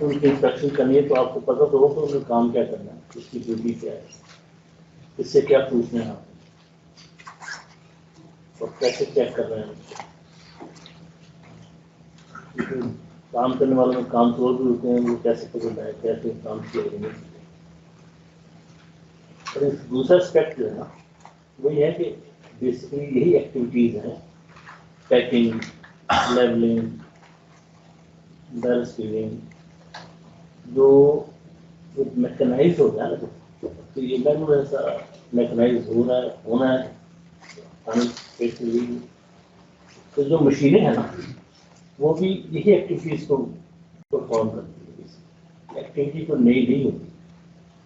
उनकी इंस्ट्रक्शन करनी है तो आपको पता तो हो कि उन्हें काम क्या करना है, उसकी ड्यूटी क्या है, इससे क्या पूछना है आप और कैसे चेक कर रहे हैं उनको। काम करने वालों में काम चोर भी होते हैं, वो कैसे पकड़ रहे हैं, कैसे काम किया जाए। और दूसरा एस्पेक्ट जो है ना वो ये है कि बेसिकली यही एक्टिविटीज हैं, पैकिंग, लेवलिंग, बैरल सीलिंग, जो मैकेनाइज हो गया ना, तो ये मैनुअल ऐसा मैकेनाइज हो रहा है, होना है पानी पेट के लिए। तो जो मशीनें हैं ना वो भी यही एक्टिविटीज को परफॉर्म करती है, एक्टिविटी तो नई नहीं होती।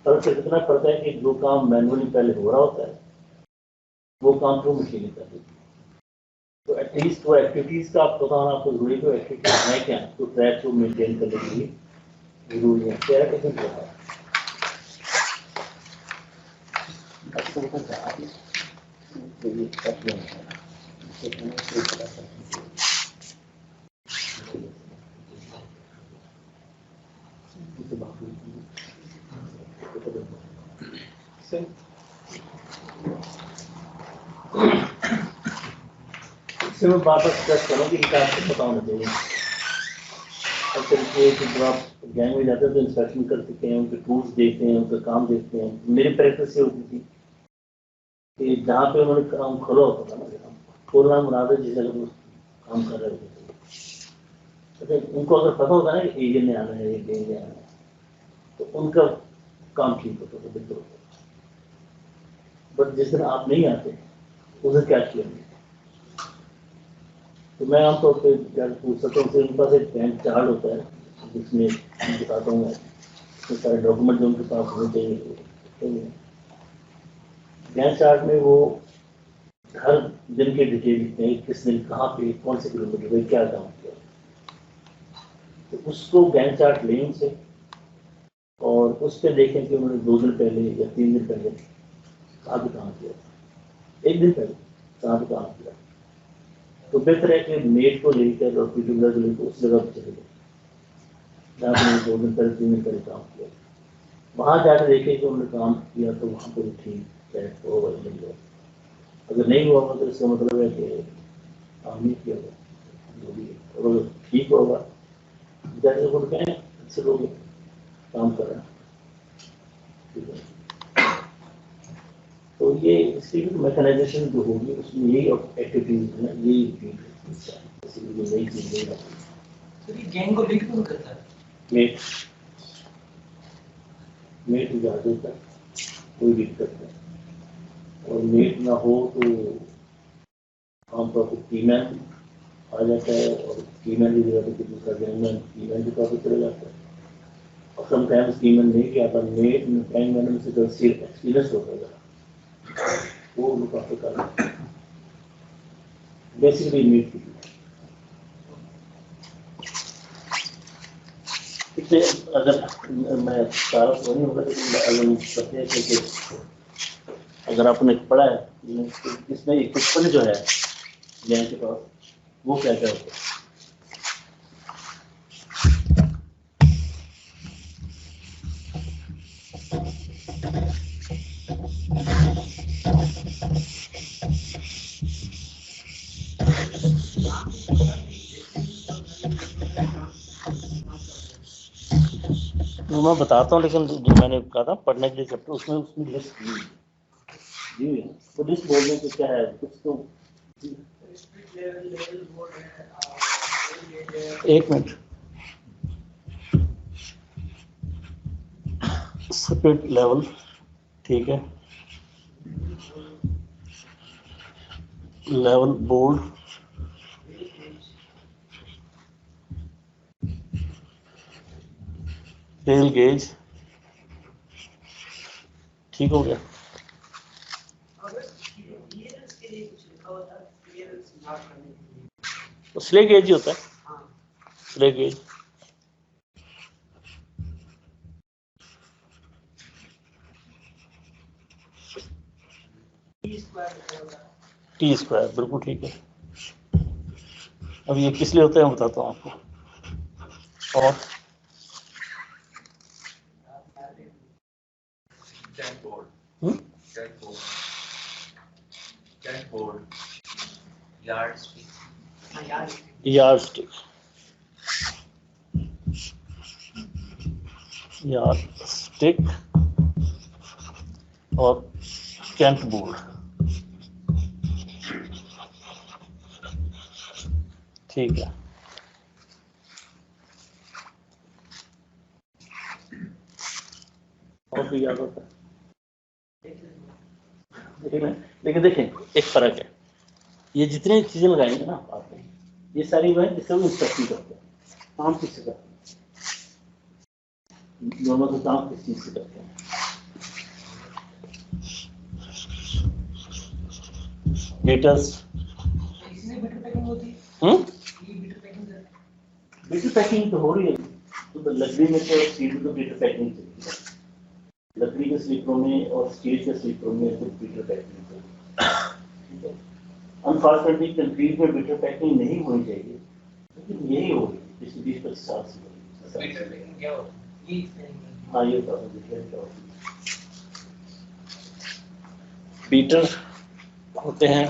फर्क इतना पड़ता है कि जो काम मैनुअली पहले हो रहा होता है वो काम तो मशीनें कर देती है। तो एटलीस्ट वो एक्टिविटीज का आप पता होना आपको जरूरी, तो एक्टिविटीज है क्या, तो ट्रैक को मेंटेन करने के लिए जरूरी है। क्या कैसे होता है इससे मैं बार बार स्ट्रेस करूँ कि इनका आपको पता होना चाहिए। अब तरीके कि जब आप गैंग में जाते हैं तो इंस्पेक्शन करते हैं, उनके टूल्स देखते हैं, उनका काम देखते हैं। मेरी प्रैक्टिस ये होती थी कि जहाँ पे उन्होंने काम खोला होता था ना, खोलना मुराद है जिस जगह काम कर रहे होते थे, तो उनको अगर पता होता है ना कि एजेंट ने आना है, एजेंट ने आना है, तो उनका काम ठीक होता था, बिल्कुल होता था। बट जिस दिन आप नहीं आते उसे क्या किया, तो मैं आमतौर पर क्या पूछ सकता हूँ, उनके पास एक पैन चार्ट होता है जिसमें बताता हूँ मैं सारे डॉक्यूमेंट जो उनके पास होने चाहिए। गैस चार्ट में वो हर दिन के डिटेल लिखते हैं, किस दिन कहाँ पे कौन से किलोमीटर पे क्या काम किया, तो उसको गैन चार्ट लें उनसे और उस पर देखें कि उन्होंने 2 दिन पहले या 3 दिन पहले कहाँ पे काम किया, 1 दिन पहले कहाँ पे काम किया। तो बेहतर है कि मेट को लेकर और पीटीआर को लेकर उस जगह पर चले गए जहाँ पे 2 दिन पहले 3 दिन पहले काम किया, वहाँ जाकर देखें कि उन्होंने काम किया तो वहाँ पर ठीक है होगा मिल जाए। अगर नहीं हुआ तो इसका मतलब है कि काम नहीं किया होगा जो भी है। और अगर ठीक होगा जैसे को कहें अच्छे लोग काम कर रहे हैं, ठीक है। तो ये इसकी मैकेनाइजेशन जो होगी उसमें यही एक्टिविटीज है, यही नई चीज नहीं आती। गैंग को लीड कौन करता है? मेट इजाजत होता है, कोई दिक्कत नहीं। और मेट ना हो तो आमतौर पर टीमैन आ जाता है, और टीमैन की जगह पर दूसरा गैंगमैन टीमैन के तौर पर चले जाता है। और समटाइम्स टीमैन नहीं किया था, मेट गैंगमैन से जो एक्सपीरियंस होता है वो उनको काफी करना बेसिकली मेट की। इससे अगर मैं सारा तो नहीं होगा, लेकिन अगर कहते हैं कि अगर आपने पढ़ा है इसमें इक्विपमेंट जो है गैंग के पास वो क्या क्या होता है। तो मैं बताता हूँ, लेकिन जो मैंने कहा था पढ़ने के लिए चैप्टर उसमें उसमें लिस्ट दी है, तो लिस्ट बोलने को क्या है कुछ तो। एक मिनट, स्पिरिट लेवल ठीक है, लेवल बोर्ड, रेल गेज, ठीक हो गया। तो स्ले गेज ही होता है, स्ले गेज। टी स्क्वायर बिल्कुल ठीक है। अब ये किस लिए होता है मैं बताता हूँ आपको। और यार्डस्टिक, यार्डस्टिक और कैंट बोर्ड। ठीक है, और भी याद होता है। लेकिन देखें एक फर्क है, ये जितनी चीजें लगाएंगे ना आपने, ये सारी वह जिससे वो इंस्पेक्शन करते हैं, काम किससे करते हैं, दोनों का काम किस चीज से करते हैं। मीटर्स बिटर पैकिंग तो हो रही है, तो लकड़ी में तो स्टील तो बिटर पैकिंग चलती है, लकड़ी के स्लीपरों में और स्टील के स्लीपरों में तो बिटर पैकिंग चलती है। अनफॉर्चुनेटली कंक्रीट में बिटर पैकिंग नहीं होनी चाहिए, लेकिन यही हो रही है पिछले 20-25 साल से। बिटर पैकिंग क्या होती है? हाँ, ये क्या होती है। बीटर होते हैं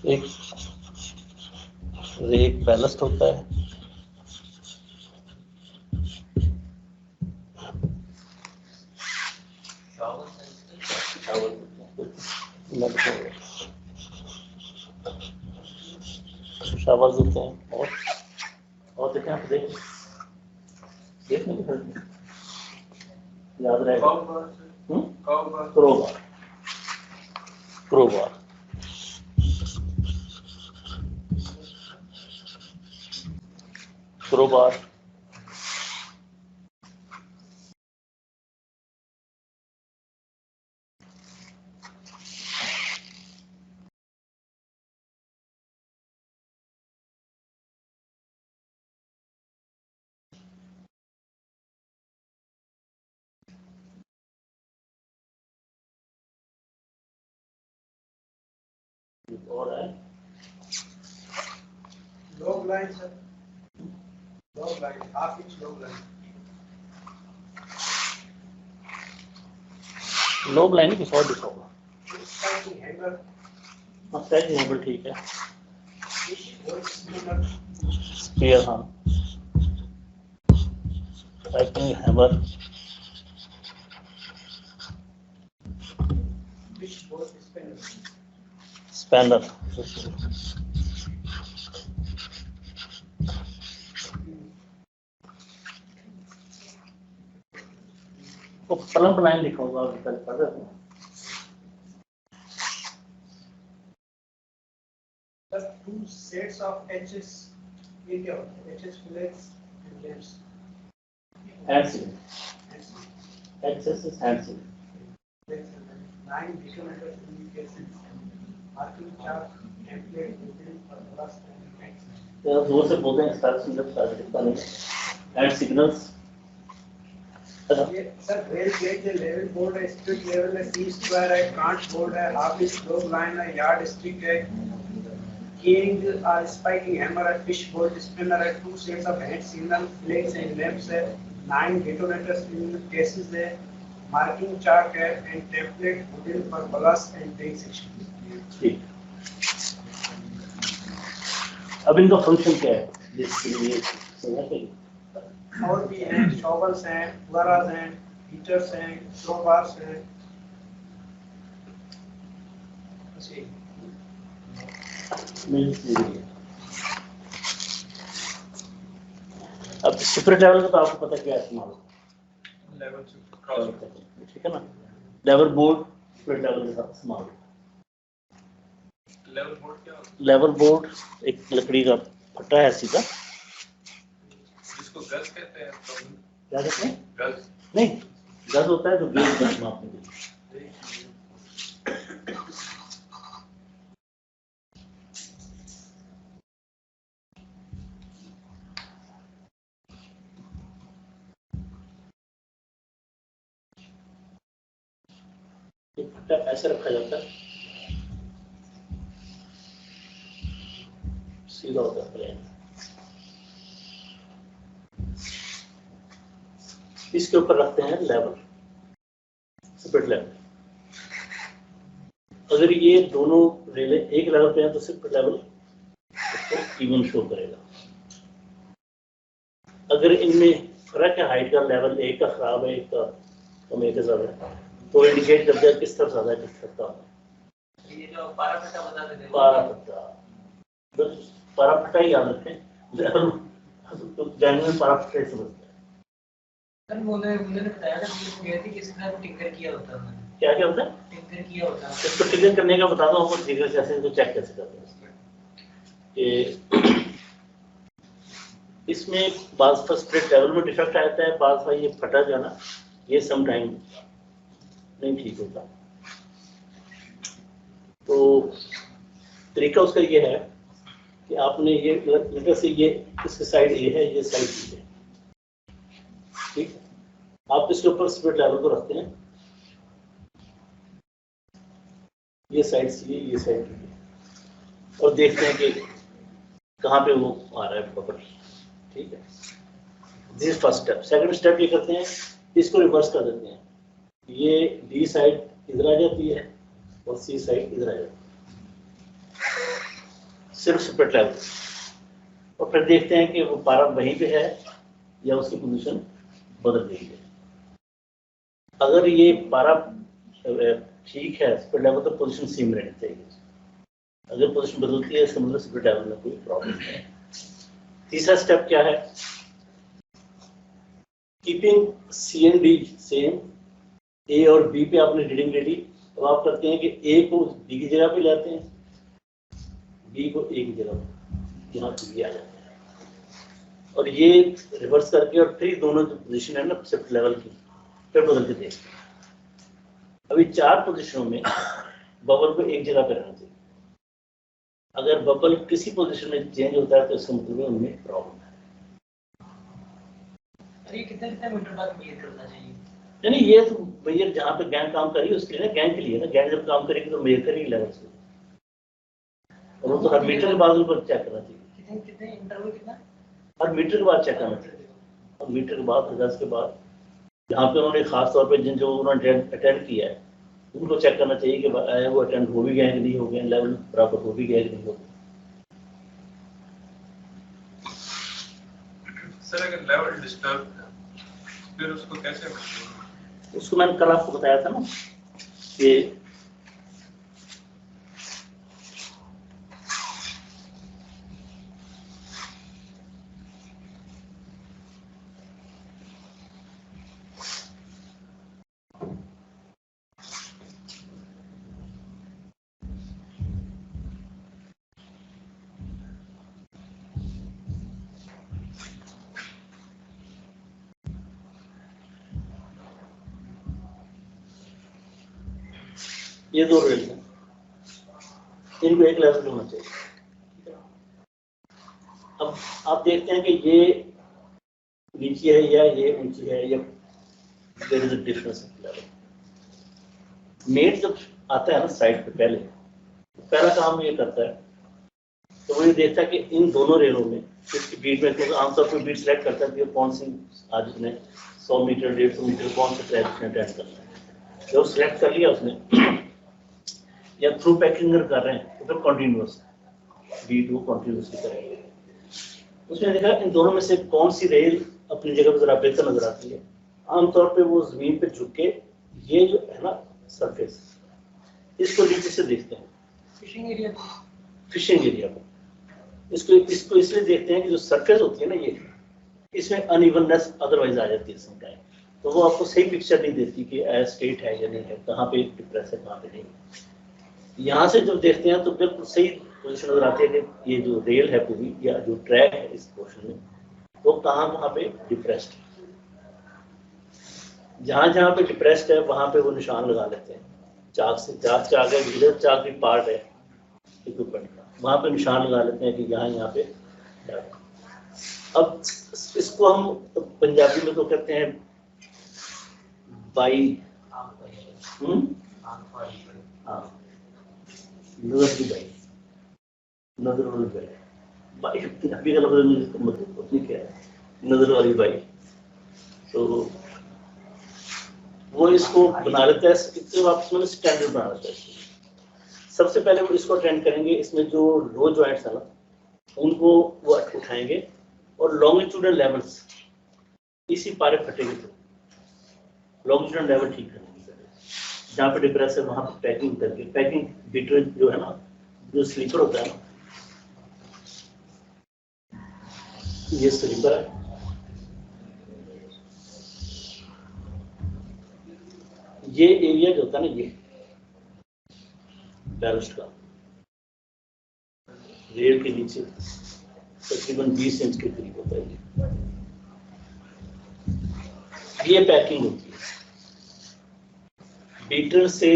एक रेक बैलेस्ट होता है, शावर्स होते हैं, और देखें आप देखने की खरीद याद रहेगा। क्रोबार, क्रोबार, क्रोबार, और है log line sir, log line, half inch log line, लोग लाइन किस और दिखाऊंगा। stacking hammer, हाँ स्टैकिंग हैमर ठीक है, fish bolt spinner, स्पीयर, हाँ stacking hammer, fish bolt spinner, spanner, तो पलंग लाइन दिखाऊंगा कल पढ़ रहे हैं। sir, two sets of edges, ये क्या होता है? Edges fillets and lamps, hand sealing, and access is hand sealing, 9 detonators indications, marking chart, template, blueprint for plus and tanks. तो जोर से बोलते हैं स्टार्ट सिग्नल स्टार्ट दिखता नहीं, हैंड सिग्नल्स। ये सर रेल गेज है, लेवल बोर्ड है, स्प्लिट लेवल है, सी स्क्वायर है, कांच बोर्ड है, हाफ इंच लॉग लाइन है, यार्ड स्टिक है, कीइंग स्पाइकिंग हैमर है, फिश बोल्ट स्पिनर है, two sets of hand signal flex and lamps है, 9 डेटोनेटर्स इन केसेस है, मार्किंग चार्ट है and template wooden for plus and take section. ठीक, अब इनका फंक्शन क्या है जिसके लिए समझा के और भी हैं, शॉवल्स हैं, फुआरास हैं, हीटर्स हैं, क्रोबार्स हैं। जी अब सुपर लेवल का तो आपको पता क्या इस्तेमाल लेवल ठीक है ना, लेवल बोर्ड सुपर लेवल के साथ इस्तेमाल। लेवल बोर्ड क्या होता है? लेवल बोर्ड एक लकड़ी का फट्टा है सीधा, जिसको गज कहते हैं, तो क्या कहते हैं, गज नहीं गज होता है तो गेज गज मापने के लिए। ये फट्टा ऐसे रखा जाता है, सीधा होता है प्लेन, इसके ऊपर रखते हैं लेवल, स्पिरिट लेवल। अगर ये दोनों रेलें एक लेवल पे हैं तो स्पिरिट लेवल उसको इवन शो करेगा। अगर इनमें फर्क है, हाइट का लेवल एक का खराब है, एक का कम, एक का ज्यादा है, तो इंडिकेट करता है किस तरफ ज्यादा है किस तरफ कम है। ये जो पाराफटा बता देते हैं, पाराफटा ही याद रखें, तो जानने में पाराफटा ही समझते हैं। सर उन्होंने बताया था कि किस तरह टिंकर किया होता है। क्या क्या होता है? टिंकर किया होता है। इसको टिंकर करने का बता दो आपको, टिंकर कैसे इसको चेक कैसे करते हैं कि इसमें बाज का स्प्रिट लेवल में डिफेक्ट आता है, बाज का ये फटा जो है ना, ये सम टाइम नहीं ठीक होता। तो तरीका उसका ये है कि आपने ये लेटर से ये इसकी साइड ए है, ये साइड बी है, ठीक। आप इसके ऊपर स्प्रिट लेवल को रखते हैं, ये साइड सी है, ये साइड बी है, और देखते हैं कि कहाँ पे वो आ रहा है बबल, ठीक है। This first step. Second step ये करते हैं, इसको रिवर्स कर देते हैं, ये डी साइड इधर आ जाती है और सी साइड इधर आ जाती है, सिर्फ स्प्रिट लेवल, और फिर देखते हैं कि वो पारा वहीं पे है या उसकी पोजीशन बदल गई है। अगर ये पारा ठीक है स्प्रिट लेवल, तो पोजीशन सेम रहनी चाहिए। अगर पोजीशन बदलती है इसका मतलब स्प्रिट लेवल में कोई प्रॉब्लम है। तीसरा स्टेप क्या है? Keeping C and D same, A और बी पे आपने रीडिंग ले ली, तो आप करते हैं कि ए को बी की जगह पे लाते हैं, बी को ए की जगह पे, यहाँ बी आ जाता है, और ये रिवर्स करके और फिर दोनों जो पोजीशन है ना शिफ्ट लेवल की, फिर बदल के देखते हैं। अभी 4 पोजीशनों में बबल को एक जगह पे रहना चाहिए। अगर बबल किसी पोजीशन में चेंज होता है तो इसका मतलब उनमें प्रॉब्लम है। अरे कितने मीटर बाद मेजर करना चाहिए? यानी ये तो मेजर जहाँ पे गैंग काम करी उसके लिए ना, गैंग के लिए ना, गैंग जब काम करेगी तो मेजर करेगी लेवल से, और वो तो हर मीटर के बाद ऊपर चेक करना चाहिए। कितने इंटरवल कितना? हर मीटर के बाद चेक करना चाहिए, और मीटर के बाद 10 के बाद यहाँ पे उन्होंने खास तौर पे जिन जो उन्होंने अटेंड किया है उनको चेक करना चाहिए कि वो अटेंड हो भी गए कि नहीं हो गए, लेवल बराबर हो भी गए कि नहीं हो गए। सर अगर लेवल डिस्टर्ब है फिर उसको कैसे बचाएं? उसको मैंने कल आपको बताया था ना कि ये 2 रेल हैं, इनको एक लेवल होना चाहिए। अब आप देखते हैं कि ये नीचे है या ये ऊंची है, या there is a difference in level. मेट जब आता है ना साइड पे पहला काम ये करता है, तो वो ये देखता है कि इन दोनों रेलों में इसकी बीट में, क्योंकि आमतौर पर बीट सेलेक्ट करता है कि कौन सी आज उसने 100 मीटर 150 मीटर कौन सा ट्रैक उसने अटेंड करना है। जब सिलेक्ट कर लिया उसने या थ्रू पैकिंग कर रहे हैं तो फिर कंटिन्यूअस बीट वो कंटिन्यूअसली करेंगे। उसने देखा इन दोनों में से कौन सी रेल अपनी जगह पर जरा बेहतर नजर आती है। आमतौर पे वो जमीन पे झुक के ये जो है ना सरफेस, इसको नीचे से देखते हैं फिशिंग एरिया को। इसको इसलिए देखते हैं कि जो सरफेस होती है ना ये, इसमें अनइवननेस अदरवाइज आ जाती है समटाइम, तो वो आपको सही पिक्चर नहीं देती कि स्टेट है या नहीं है, कहाँ पे डिप्रेस है कहाँ पे नहीं। यहाँ से जब देखते हैं तो बिल्कुल सही पोजीशन नजर आती है कि ये जो रेल है पूरी या जो ट्रैक है इस पोर्शन में वो कहाँ वहाँ पे डिप्रेस्ड है। जहाँ पे डिप्रेस्ड है वहाँ पे वो निशान लगा लेते हैं चाक से, चाक है जिधर चाक की पार्ट है इक्विपमेंट का, वहाँ पे निशान लगा लेते हैं कि यहाँ पे। अब इसको हम पंजाबी में तो कहते हैं बाई, हाँ नजर की बाई, नजर वाली बाई, अभी का लफ्ज़ मतलब क्या है, नजर वाली बाई। तो वो इसको बना लेता है, इसके वापस में स्टैंडर्ड बना लेता है। सबसे पहले वो इसको अटेंड करेंगे, इसमें जो लो जॉइंट्स है ना उनको वो उठाएंगे और लॉन्गिट्यूडल लेवल्स इसी पारे फटेंगे तो लॉन्गिट्यूडल लेवल ठीक करेंगे। जहाँ पे डिप्रेस है वहाँ पे पैकिंग करके, पैकिंग बीटर जो है ना, जो स्लीपर होता है ना, ये स्लीपर है, ये एरिया जो होता है ना, ये बैलेंस्ड का रेल के नीचे तकरीबन 20 इंच के करीब होता है, ये पैकिंग होती है बीटर से,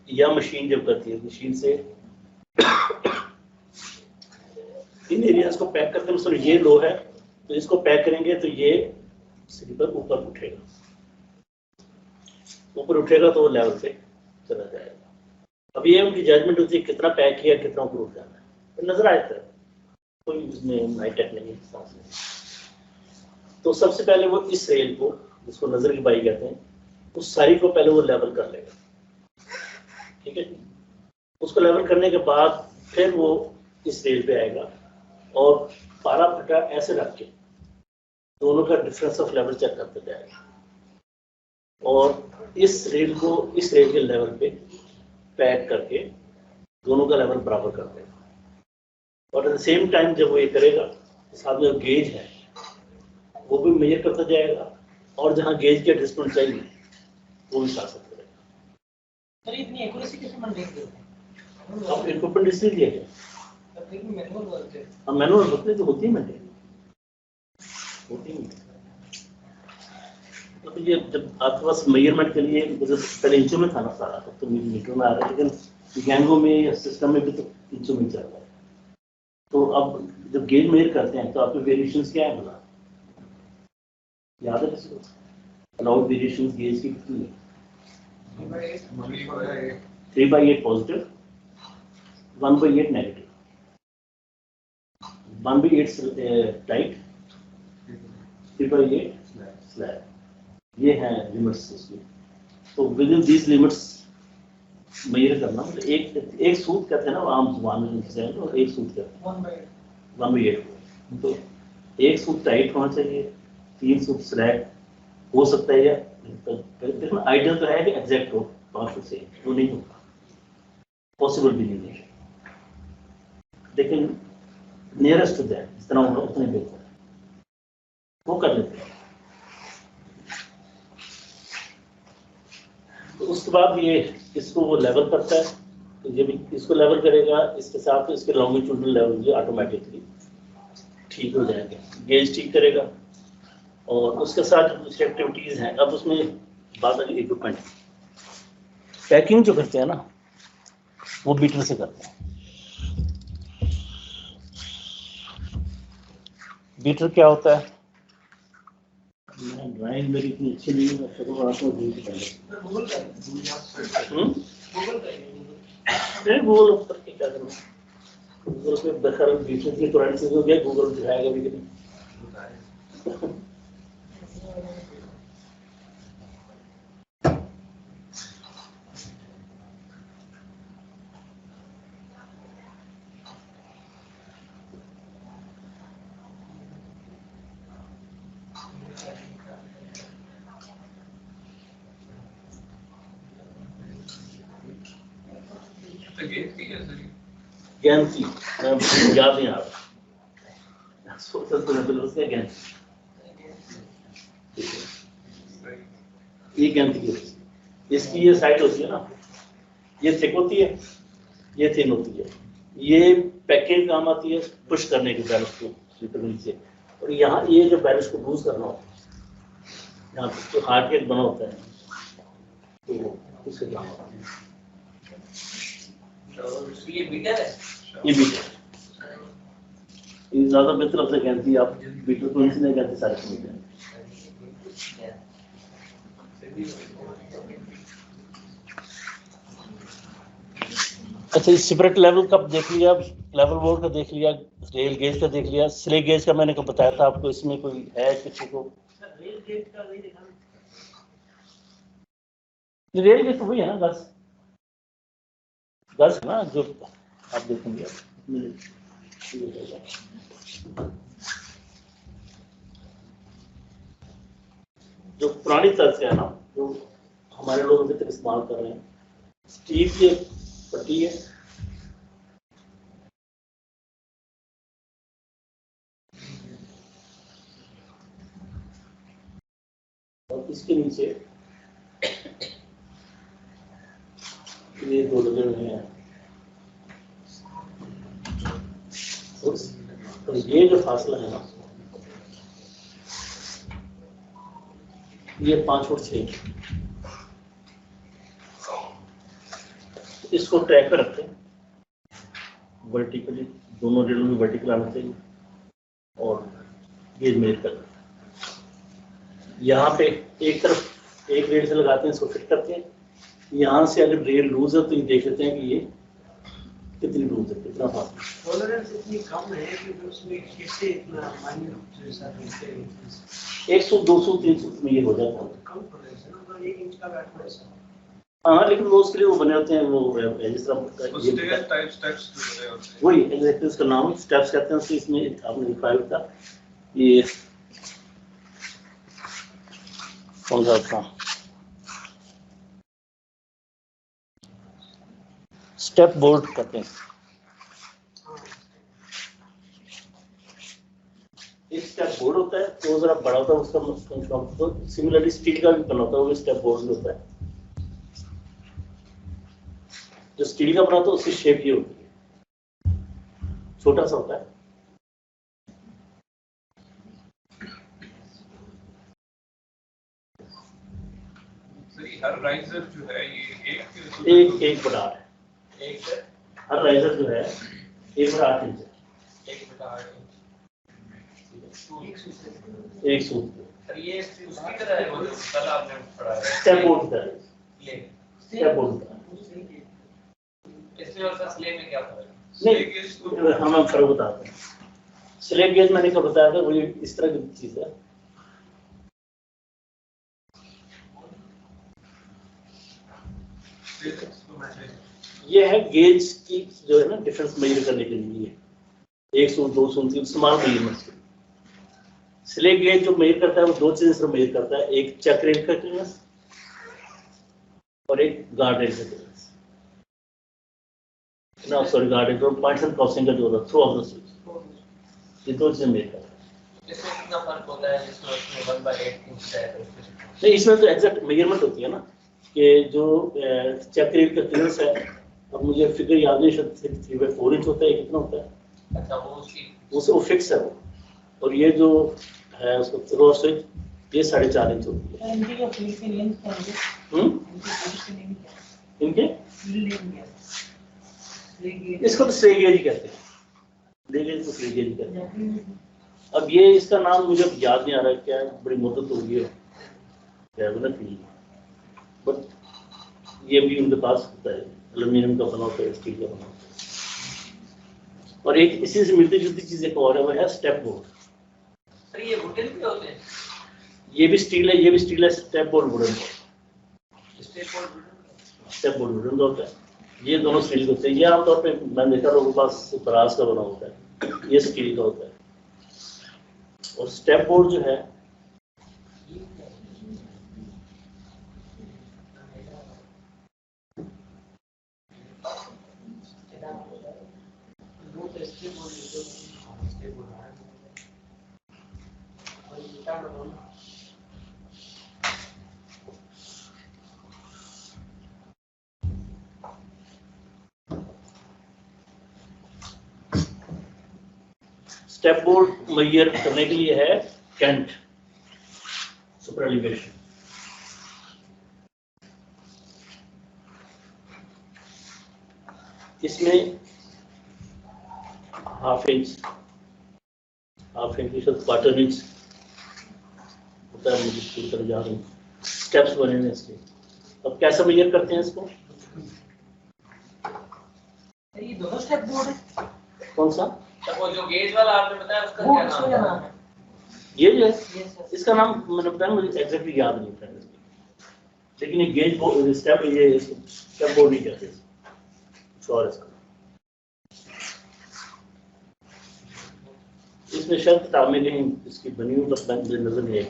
या मशीन जब करती है मशीन से इन एरियाज को पैक करते हैं। सर ये लो है तो इसको पैक करेंगे तो ये स्लीपर ऊपर उठेगा, ऊपर उठेगा तो वो लेवल पे चला जाएगा। अब ये उनकी जजमेंट होती है कितना पैक किया, कितना ऊपर उठ जाना है, तो नजर आता है, कोई इसमें नाइटेक नहीं है। तो सबसे पहले वो इस रेल को, जिसको नजर की बाई कहते हैं, उस सारी को पहले वो लेवल कर लेगा, ठीक है। उसको लेवल करने के बाद फिर वो इस रेल पे आएगा और पारा फटा ऐसे रख के दोनों का डिफरेंस ऑफ लेवल चेक करते जाएगा और इस रेल को इस रेल के लेवल पे पैक करके दोनों का लेवल बराबर कर देगा। और एट द सेम टाइम जब वो ये करेगा, साथ में गेज है वो भी मेजर करता जाएगा और जहाँ गेज के एडजस्टमेंट चाहिए वो भी साथ साथ करेगा। सर इतनी एक्यूरेसी कैसे मेंटेन करते हैं? अब इक्विपमेंट इसलिए दिया गया, तब फिर मैनुअल वर्क है। अब मैनुअल होते तो होती है मेंटेन, होती है। तो ये जब आपके पास मेजरमेंट के लिए पहले इंचों में था ना सारा, तो मीटर में आ रहा है, लेकिन गैंगो में या सिस्टम में भी तो इंचों में चल रहा है। तो अब जब गेज मेजर करते हैं तो आपके वेरिएशंस क्या है बोला, याद है किसको? अलाउड वेरिएशंस गेज की कितनी है? 3/8 पॉजिटिव, 1/8 नेगेटिव, 1/8 टाइट, 3/8 स्लैब। ये है लिमिट्स इसकी। तो within these limits measure करना, मतलब एक सूत कहते हैं ना आम जुबान में, तो एक सूत कहते हैं 1/8। तो एक सूत टाइट होना चाहिए, 3 सूत स्लैब हो सकता है, या देखना आइडियल तो है कि एग्जैक्ट हो 5 से, वो नहीं होगा, पॉसिबल भी नहीं है, लेकिन नियरेस्ट टू दैट जितना होगा उतना बेहतर है, वो कर लेते हैं। तो उसके बाद ये इसको वो लेवल करता है, तो जब इसको लेवल करेगा इसके साथ तो इसके लॉन्गिट्यूडनल लेवल भी ऑटोमेटिकली ठीक हो जाएंगे, गेज ठीक करेगा। और उसके साथ जो दूसरी एक्टिविटीज़ हैं, अब उसमें बात आ गई इक्विपमेंट। पैकिंग जो करते हैं ना वो बीटर से करते हैं। बीटर क्या होता है? ड्राइंग मेरी इतनी अच्छी नहीं है, मैं शुरू आपको गूगल का गूगल पर क्या करना, गूगल पे बखर बीटर की तुरंत से हो गया, गूगल दिखाएगा भी कि नहीं। ज्ञान की याद नहीं आ रहा, सोचा तो मैं उसका ज्ञान, ये ज्ञान की इसकी ये साइड होती है ना, ये थिक होती है, ये थिन होती है, ये पैकेज काम आती है पुश करने के बैलेंस को स्लीपर नीचे, और यहाँ ये जो बैलेंस को लूज करना होता है, यहाँ पे जो हार्ड केक बना होता है तो उससे काम आता है। ये बीटर है, ये बीटर, ये ज्यादा बेहतर अपने कहती है, आप बीटर को नहीं कहते सारे मीटर। अच्छा, इस सेपरेट लेवल का देख लिया, लेवल बोर्ड का देख लिया, रेल गेज का देख लिया, स्ले गेज का मैंने को बताया था आपको, इसमें कोई है किसी को? रेल गेज का नहीं देखा। रेल गेज तो वही है ना, गज है ना, जो आप देखेंगे। जो पुरानी तरह से है ना, जो हमारे लोग अभी तक इस्तेमाल कर रहे हैं, स्टील की एक पट्टी है, और इसके नीचे ये दो लगे हुए हैं, तो ये जो फासला है ना, ये 5 फुट 6, इसको ट्रैक पे रखते हैं वर्टिकली, दोनों रेलों में वर्टिकल आना चाहिए, और गेज मेजर करते हैं। यहाँ पे एक तरफ एक रेल से लगाते हैं, इसको फिट करते हैं। यहाँ से अगर रेल लूज है तो ये देख लेते हैं कि ये कितनी लूज है, कितना फासला। टॉलरेंस इतनी कम है कि उसमें कैसे इतना माइन्यूट जैसा करते हैं? 100, 200, 300 में ये हो जाता है। कम टॉलरेंस है ना, तो 1 इंच का बैठना है। हाँ, लेकिन वो उसके लिए वो बने होते हैं, वो जिस तरह स्टेयर टाइप स्टेप्स जो बने होते हैं, वही एग्जैक्टली उसका नाम स्टेप्स कहते हैं। उसके इसमें आपने लिखा था ये कौन सा था, स्टेप बोर्ड कहते हैं। एक स्टेप बोर्ड होता है, तो जरा बड़ा होता है उसका, तो सिमिलरली स्टील का भी बना होता है, वो स्टेप बोर्ड भी होता है। जो स्टील का बना होता है उसकी शेप ये होती है, छोटा सा होता है। हर राइजर जो है ये एक बड़ा है, हर राइजर जो है 1/8 इंच है, 1 सूत्र। ये उसकी तरह है, वो जो कल आपने पढ़ा है, स्टेप बोर्ड की तरह, ये स्टेप बोर्ड की तरह। इसमें और सर स्लेब में क्या फर्क है? नहीं, हम फर्क बताते हैं। स्लेब गेज मैंने कब बताया था, वो इस तरह की चीज है। ये है गेज की जो है ना, डिफरेंस मेजर करने के लिए 1 सूत्र, 2 सूत्र स्मॉल मेजरमेंट। स्लेब गेज जो मेजर करता है वो 2 चीजें सिर्फ मेजर करता है, एक चक रेल का क्लियरेंस और एक गार्ड रेल का क्लियरेंस। ना सॉरी, गार्ड रेल और पॉइंट्स एंड क्रॉसिंग का जो होता है थ्रू ऑफ द स्विच, ये 2 चीजें मेजर करता है। इसमें कितना फर्क होता है जिसमें उसमें 1/8 इंच है? नहीं, इसमें तो एग्जैक्ट मेजरमेंट होती है ना, कि जो चक रेल का क्लियरेंस है, अब मुझे फिगर याद नहीं, 3/4 इंच होता है, कितना होता है? अच्छा, वो उसकी वो फिक्स है वो, और ये जो है उसको थ्रू ऑफ स्विच, ये 4.5 इंच होती है। इनकी जो फील्ड की लेंथ क्या है? इनकी फील्ड की लेंथ क्या है? इनके फील्ड लेंथ क्या है? स्लेब इसको तो स्लेग गेज ही कहते हैं, स्लेग गेज को स्लेग गेज ही कहते हैं। गेज। अब ये इसका नाम मुझे याद नहीं आ रहा क्या है, बड़ी मुद्दत हो गई है क्या है ना फील्ड, बट ये भी उनके पास होता है, एल्यूमिनियम का बना होता है, स्टील का बना होता है। और एक इसी से मिलती जुलती चीज एक और है, वो है स्टेप बोर्ड। सर ये वुडन भी होते हैं? ये भी स्टील है, ये भी स्टील है। Step board wooden, step board wooden होता है। ये दोनों स्टील के होते हैं। ये आमतौर पे मैंने देखा लोगों के पास ब्रास का बना होता है, ये स्टील का होता है। और स्टेप बोर्ड जो है स्टेप बोर्ड मेजर करने के लिए है कैंट सुपर एलिवेशन। इसमें हाफ इंच क्वार्टर इंच होता है, मुझे पूरी तरह जा रही स्टेप्स बने हैं इसके। अब कैसे मेजर करते हैं इसको? ये दोनों स्टेप बोर्ड है? कौन सा? तो वो जो गेज वाला आपने बताया उसका वो क्या उसका नाम क्या है? नाम है? ये जो है Yes, sir. इसका नाम मैंने बताया, मुझे एग्जैक्टली याद नहीं था। लेकिन ये गेज बोर्ड स्टेप बोर्ड नहीं कहते इसको, और इसका इसमें शायद किताब में कहीं इसकी बनी हुई बस मुझे नजर नहीं आई।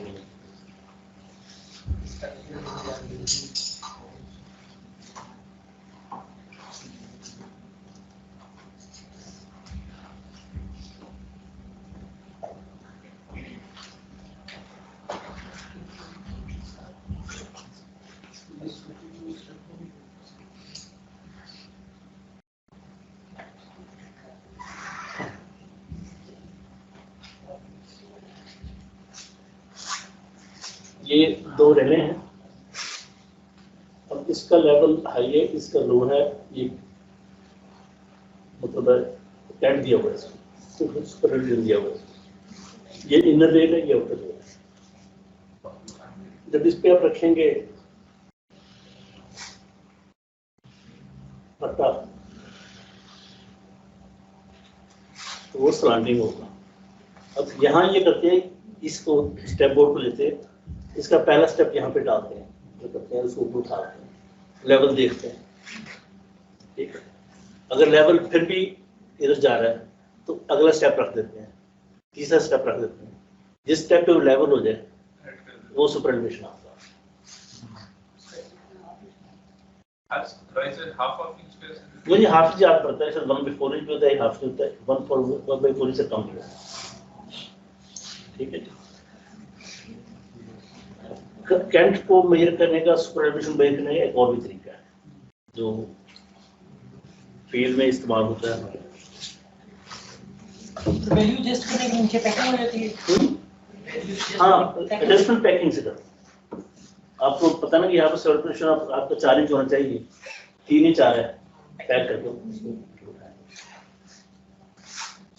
ये दो रेले हैं, अब इसका लेवल हाई है, इसका लो है, ये मतलब कैट दिया हुआ है इसको, सुपर दिया हुआ है, ये इनर रेल है, ये आउटर रेल है। जब इस पे आप रखेंगे पट्टा तो वो सराउंडिंग होगा। अब यहाँ ये करते हैं, इसको स्टेप बोर्ड को लेते हैं, इसका पहला स्टेप यहाँ पे डालते हैं, जो करते हैं उसको ऊपर उठाते हैं, लेवल देखते हैं, ठीक है। अगर लेवल फिर भी इधर जा रहा है तो अगला स्टेप रख देते हैं, तीसरा स्टेप रख देते हैं, जिस स्टेप पे वो लेवल हो जाए वो सुपर एलिवेशन आता है। मुझे हाफ इंच याद पड़ता है, सर 1/4 इंच होता है, हाफ इंच होता है, 1/4 इंच से कम होता है, ठीक है। कैंट को मेजर करने का, सुपर एलिवेशन मेजर करने का एक और भी तरीका है जो फील्ड में इस्तेमाल होता है। वैल्यू एडजस्ट करने के नीचे पैकिंग हो जाती है। हाँ, एडजस्टमेंट पैकिंग से कर, आपको पता ना कि यहाँ पर सुपर एलिवेशन आपका 4 इंच होना चाहिए, 3 इंच आ रहा है, पैक कर दो।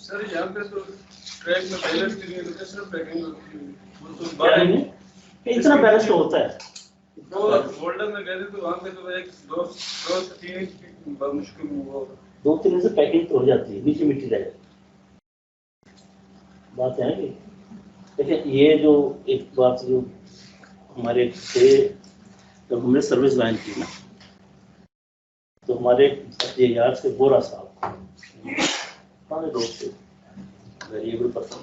सर यहाँ पे तो ट्रैक में बैलेंस के लिए तो सिर्फ पैकिंग होती है, वो तो क्या नहीं है? इतना बैलेंस तो होता है। तो गोल्डन में गए थे तो वहाँ पे तो एक 2 से 3 इंच की बहुत मुश्किल हुआ। 2-3 इंच से पैकिंग तो हो जाती है, नीचे मिट्टी रह जाती है। बात है ना कि देखिए, ये जो एक बात जो हमारे से जब हमने सर्विस लाइन की ना, तो हमारे ये यार से बोरा साहब हमारे दोस्त थे, वेरिएबल पर्सन,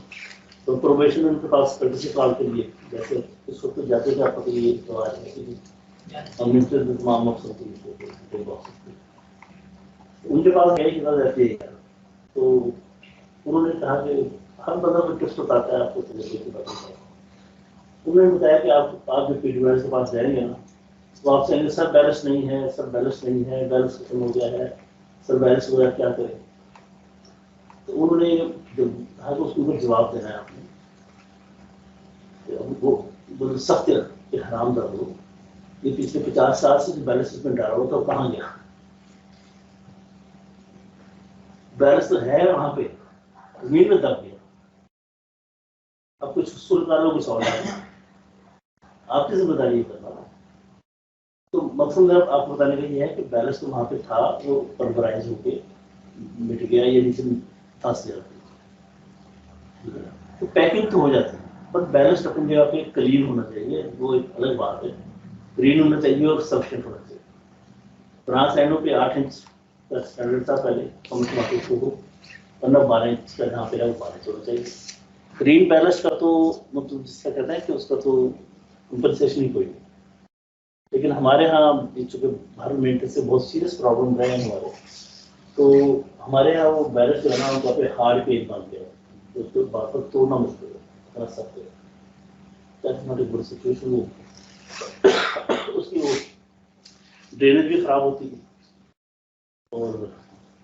तो प्रोबेशन उनके पास 36 साल के लिए, जैसे इस वक्त जाते थे आपको ये तो आज हमने तमाम मकसद उनके पास गए कितना रहती है, तो उन्होंने कहा कि हर बंदा को टिप्स बताता है आपको, उन्होंने बताया कि आप जो पीडीवाइस के पास जाएंगे ना, तो आप कहेंगे सर बैलेंस नहीं है, सर बैलेंस नहीं है, बैलेंस खत्म हो गया है, सर बैलेंस हो गया, क्या करें। तो उन्होंने कहा कि उसके ऊपर जवाब देना है आपने, वो सख्त हराम दर्द हो, ये पिछले 50 साल से जो बैलेंस में डाला हो तो कहाँ गया, बैलेंस तो है वहां पे, जमीन में दब गया, अब कुछ सुल्तानों की सौदा है, आपकी जिम्मेदारी करना। तो मकसद आपको बताने का ये है कि बैलेंस तो वहां पे था, वो परवराइज होके मिट गया, ये नीचे फंस गया, तो पैकिंग तो हो जाती है, बट बैलेंस अपनी जगह पे क्लीन होना चाहिए, वो एक अलग बात है। क्लीन होना चाहिए और सफिशिएंट होना चाहिए। फ्रांस लाइनों पे 8 इंच का स्टैंडर्ड था पहले, वरना 12 इंच का जहाँ पे है वो 12 इंच होना चाहिए। ग्रीन बैलेंस का तो मतलब जिसका कहते हैं कि उसका तो कंपनसेशन ही कोई नहीं, लेकिन हमारे यहाँ चूँकि भारत मेंटेनेंस से बहुत सीरियस प्रॉब्लम रहे हैं हमारे, तो हमारे यहाँ वो बैलेंस जो है ना वहाँ पे हार्ड पेज बन गया, उसको बार बार तोड़ना मुश्किल है, कर सकते हैं, that's not a good situation. उसकी वो ड्रेनेज भी खराब होती है और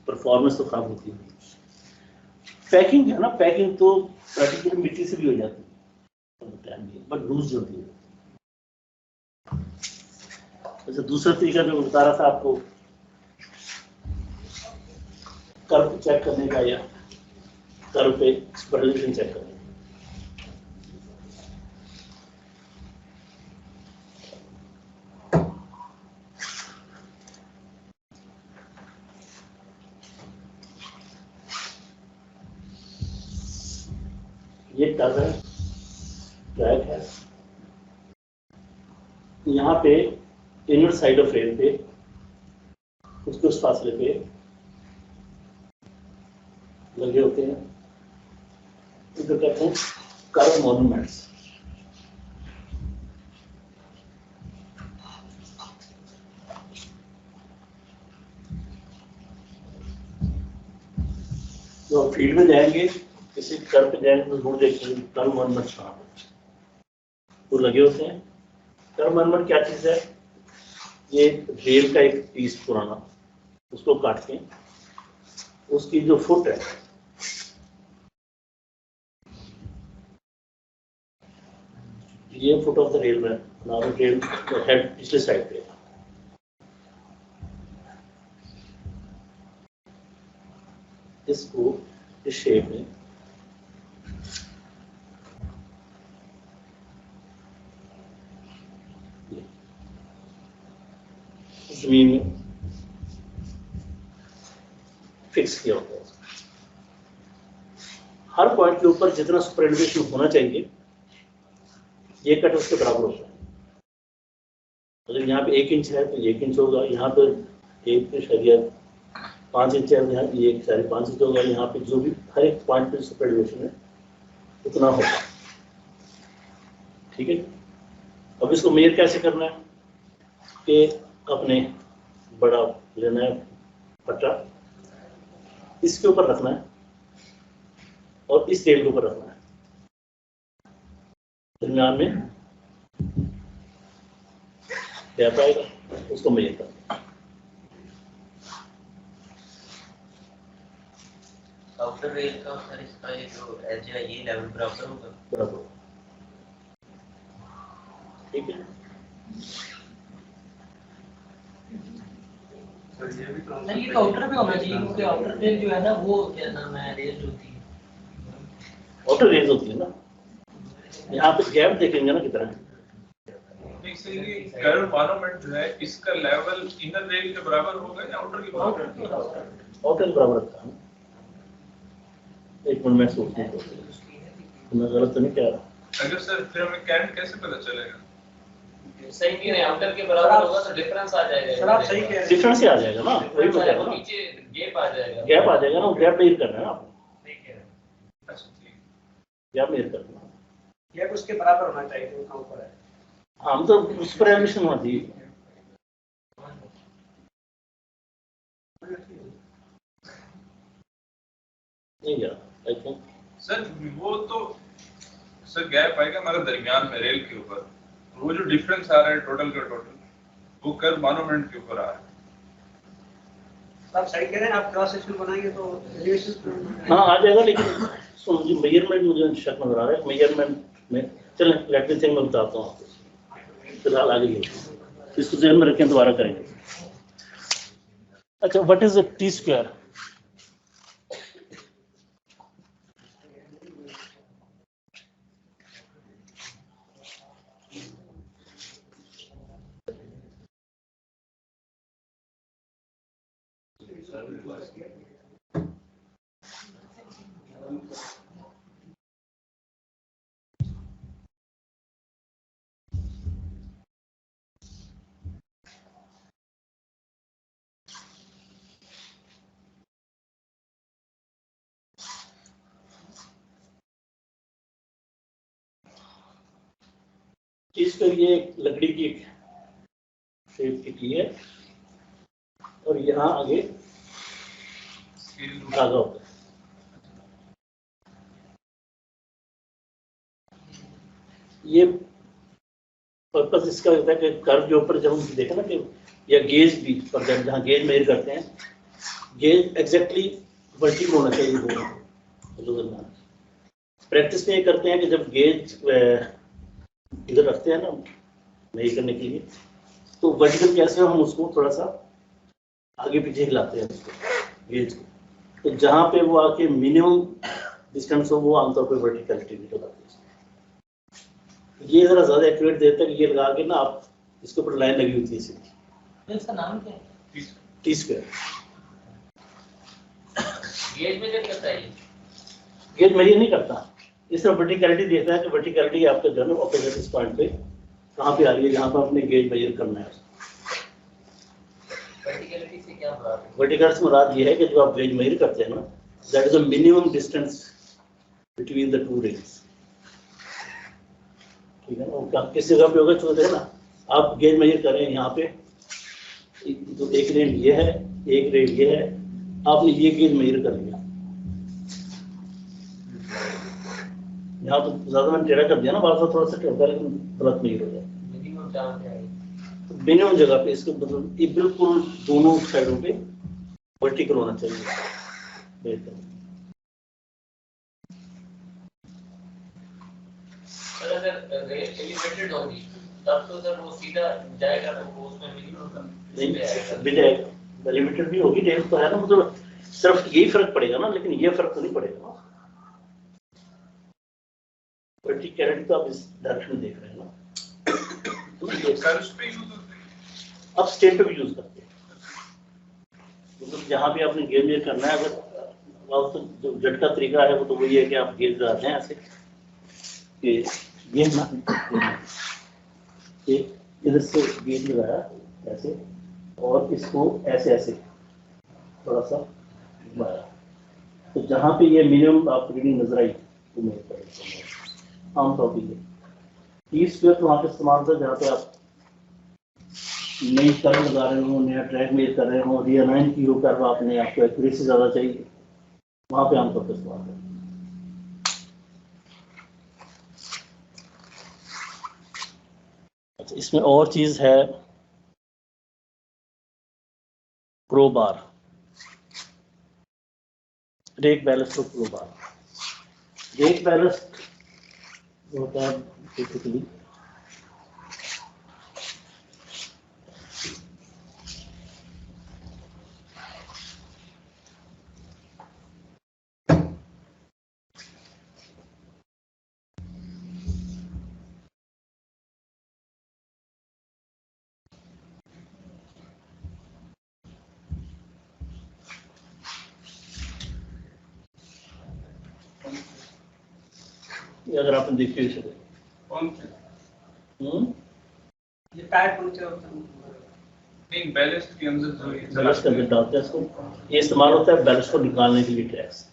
परफॉर्मेंस तो खराब होती है। पैकिंग है ना, पैकिंग तो प्रैक्टिकली मिट्टी से भी हो जाती है, बट लूज होती है। अच्छा, दूसरा तरीका जो बता रहा था आपको कर्व चेक करने का, या कर्व पे स्पेशलाइजेशन चेक करने का। ये कर्व है, ट्रैक है, यहाँ पे इनर साइड ऑफ रेल पे उसके उस फासले पे लगे होते हैं, इनको कहते हैं कर्व मॉन्यूमेंट्स। तो फील्ड में जाएंगे, किसी कर्व पे जाएंगे तो ढूंढ देखेंगे कर्व मॉन्यूमेंट्स कहाँ पे तो लगे होते हैं। कर्व मॉन्यूमेंट क्या चीज है? ये रेल का एक पीस पुराना, उसको काट के उसकी जो फुट है ये फुट ऑफ द रेल में रेल हेड पिछले साइड पे, इसको इस शेप में जमीन में फिक्स किया होता है। हर पॉइंट के ऊपर जितना सुपर एलिवेशन होना चाहिए ये कट उसके बराबर होता है। अगर यहाँ पे 1 इंच है तो 1 इंच होगा, यहाँ पे 1.5 इंच है, यहाँ पे 1.5 इंच होगा, यहाँ पे जो भी हर एक पॉइंट पे सुपर एलिवेशन है उतना होगा। ठीक है। अब इसको मेजर कैसे करना है कि अपने बड़ा लेना है पट्टा, इसके ऊपर रखना है और इस रेल के ऊपर रखना है, दरमियान में गैप आएगा, उसको मेजर करना है। आउटर रेल का सर इसका ये जो एज है ये लेवल बराबर होगा? बराबर। ठीक है। सर ये भी तो नहीं, ये तो आउटर पे होना चाहिए क्योंकि आउटर रेल जो है ना वो क्या नाम है रेल होती है। आउटर रेल होती है ना, यहाँ पे गैप देखेंगे ना कितना है। कर्व मॉन्यूमेंट जो है इसका लेवल इनर रेल के बराबर होगा या आउटर के बराबर? आउटर के बराबर रखा है। एक मिनट में सोचने को, मैं गलत तो नहीं कह रहा। अगर सर फिर हमें करंट कैसे पता चलेगा? सही नहीं है, आउटर के बराबर होगा तो डिफरेंस आ जाएगा। सर आप सही कह रहे हैं। डिफरेंस ही आ जाएगा ना, वही तो कह रहा हूं ना, नीचे गैप आ जाएगा। गैप आ जाएगा ना, वो गैप मेजर करना है ना आपको, सही कह रहे हैं। अच्छा ठीक। गैप मेजर करना है। गैप उसके बराबर होना चाहिए जो कहाँ ऊपर है। हाँ तो उस पर एलिवेशन होना चाहिए। नहीं गया आई थिंक सर वो तो सर गैप आएगा हमारे दरमियान में रेल के ऊपर, वो जो डिफरेंस आ रहा है टोटल का टोटल वो कर्व मॉन्यूमेंट के ऊपर आ रहा है। आप सही कह रहे हैं, आप क्रॉस सेक्शन बनाएंगे तो एलिवेशन हाँ आ जाएगा, लेकिन सुन मुझे मेजरमेंट मुझे शक नजर आ रहा है मेजरमेंट में। चलें लेट मी थिंक, मैं बताता हूँ आपको, फिलहाल आगे ये इसको ध्यान में रखें, दोबारा करेंगे। अच्छा, what is a T square? इसके लिए एक लकड़ी की एक शेप की है और यहाँ आगे धागा होता है। ये पर्पस इसका होता है कि कर्व के ऊपर जब हम देखें ना कि या गेज भी पर जहाँ गेज मेजर करते हैं, गेज एग्जैक्टली वर्टिकल होना चाहिए। प्रैक्टिस में ये करते हैं कि जब गेज इधर रखते हैं ना मेजर करने के लिए, तो वर्टिकल कैसे हम उसको थोड़ा सा आगे पीछे हिलाते हैं उसको गेज को, तो जहाँ पे वो आके मिनिमम डिस्टेंस हो वो आमतौर पर वर्टिकलिटी भी लगाते हैं। ये जरा ज्यादा एक्यूरेट देता है कि ये लगा के ना आप इसके ऊपर लाइन लगी होती है सीधी। इसका नाम क्या है? T square. गेज मेजर करता है ये? गेज मेजर नहीं करता, इस तरह वर्टिकलिटी देखता है कि वर्टिकलिटी आपका जो है ना ऑपोजिट इस पॉइंट पे कहाँ पे आ रही है जहाँ पर आपने गेज मेजर करना है। से क्या बात है? वर्टिकल से मुराद ये है कि जो आप गेज मेजर करते हैं ना, that is a minimum distance between the two rails, ठीक है ना। और किस जगह पे होगा तो देखो ना, आप गेज मेजर करें यहाँ पे, तो एक रेल ये है, एक रेल ये है, आपने ये गेज मेजर कर लिया, यहाँ तो ज्यादा मैंने टेढ़ा कर दिया ना, बार थोड़ा सा टेढ़ा, लेकिन गलत मेजर हो जाए। मिनिमम चार्ज क्या है? तो मिनिमम जगह पे इसको मतलब ये बिल्कुल दोनों साइडों पे वर्टिकल होना चाहिए, बेहतर। पर अगर रेल एलिवेटेड होगी तब तो सर वो सीधा जाएगा ना, वो उसमें मिनिमम नहीं जाएगा, लिमिटेड भी होगी, रेल तो है ना, मतलब सिर्फ यही फर्क पड़ेगा ना, लेकिन ये फर्क तो नहीं पड़ेगा ना। वर्टिकलिटी तो आप इस डायरेक्शन में देख रहे हैं ना, तो ये कर्व्स पे यूज होते हैं। अब स्टेट पे भी यूज करते हैं, मतलब जहाँ भी आपने गेज मेजर करना है, अगर तो जो जट का तरीका है वो तो वही है कि आप गेज लगाते हैं ऐसे कि ये ना, ये इधर से गेज लगाया ऐसे, और इसको ऐसे ऐसे थोड़ा सा घुमाया, तो जहाँ पे ये मिनिमम आप रीडिंग नजर आई तो मेरे पर आमतौर पर ये टी स्क्वायर तो वहाँ पे इस्तेमाल होता है जहाँ पे आप नई कर्व लगा रहे हो, नया ट्रैक मेजर कर रहे हो, रीअलाइन की हो कर्व, आपने आपको एक्यूरेसी ज़्यादा चाहिए, वहाँ पे आमतौर पर इस्तेमाल करते हैं। अच्छा, इसमें और चीज़ है क्रोबार, रेक बैलेस्ट और क्रोबार। रेक बैलेस्ट होता है बेसिकली अगर आपने देखी हुई चले, कौन से? ये टायर पंक्चर होता है। नहीं, बैलेस्ट के अंदर जो ये बैलेस्ट के अंदर डालते हैं इसको, ये इस्तेमाल होता है बैलेस्ट को निकालने के लिए, ट्रैक्स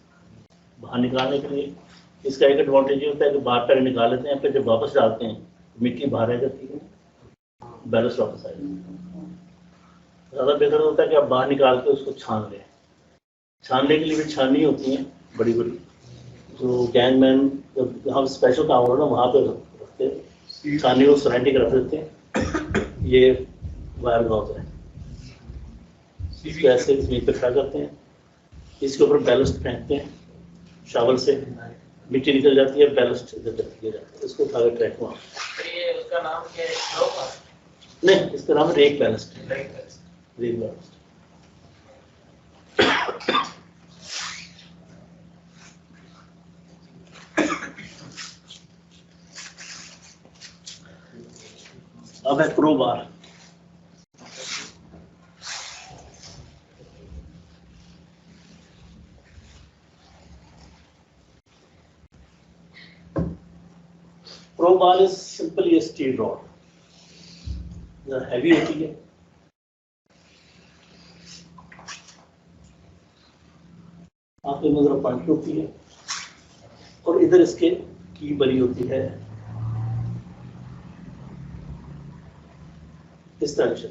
बाहर निकालने के लिए। इसका एक एडवांटेज ये होता है कि बाहर पैर निकाल लेते हैं, फिर जब वापस डालते हैं मिट्टी बाहर रह जाती है, बैलेस्ट वापस आएगी। ज़्यादा बेहतर होता है कि आप बाहर निकाल के उसको छान लें। छानने के लिए भी छाननी होती हैं बड़ी बड़ी, जो गैंगमैन जब स्पेशल काम हो ना वहाँ पर रखते हैं, छानने को सराइटिंग रख देते हैं, ये वायर लगाता है, इसको ऐसे जमीन पे खड़ा करते हैं, इसके ऊपर बैलेस्ट फेंकते हैं, शावल से मिट्टी निकल जाती है, बैलेस्ट इधर दिया जाता है, इसको उठा कर ट्रैक में। ये उसका नाम क्या है? नहीं, इसका नाम है रेक बैलेस्ट। रेक बैलेस्ट अब है crowbar. Crowbar is simply a steel rod, heavy होती है, आपके नजर पॉइंट होती है, और इधर इसके की बनी होती है इस तरह से,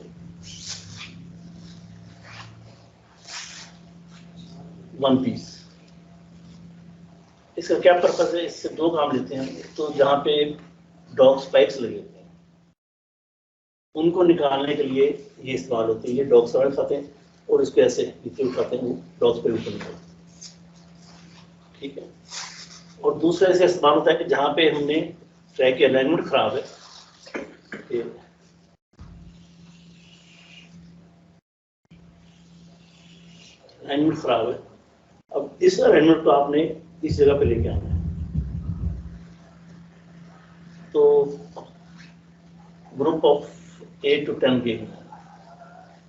वन पीस। इसका क्या पर्पज है? इससे दो काम लेते हैं। तो जहाँ पे डॉग स्पाइक्स लगे होते हैं उनको निकालने के लिए ये इस्तेमाल होते हैं। ये डॉग स्पाइक्स आते हैं और इसको ऐसे नीचे उठाते हैं, डॉग्स पे ऊपर निकलते हैं, ठीक है। और दूसरा ऐसे इस्तेमाल होता है कि जहाँ पे हमने ट्रैक की अलाइनमेंट खराब है, अलाइनमेंट खराब है, अब इस अलाइनमेंट को आपने इस जगह पे लेके आना है। तो ग्रुप ऑफ 8 to 10 गेम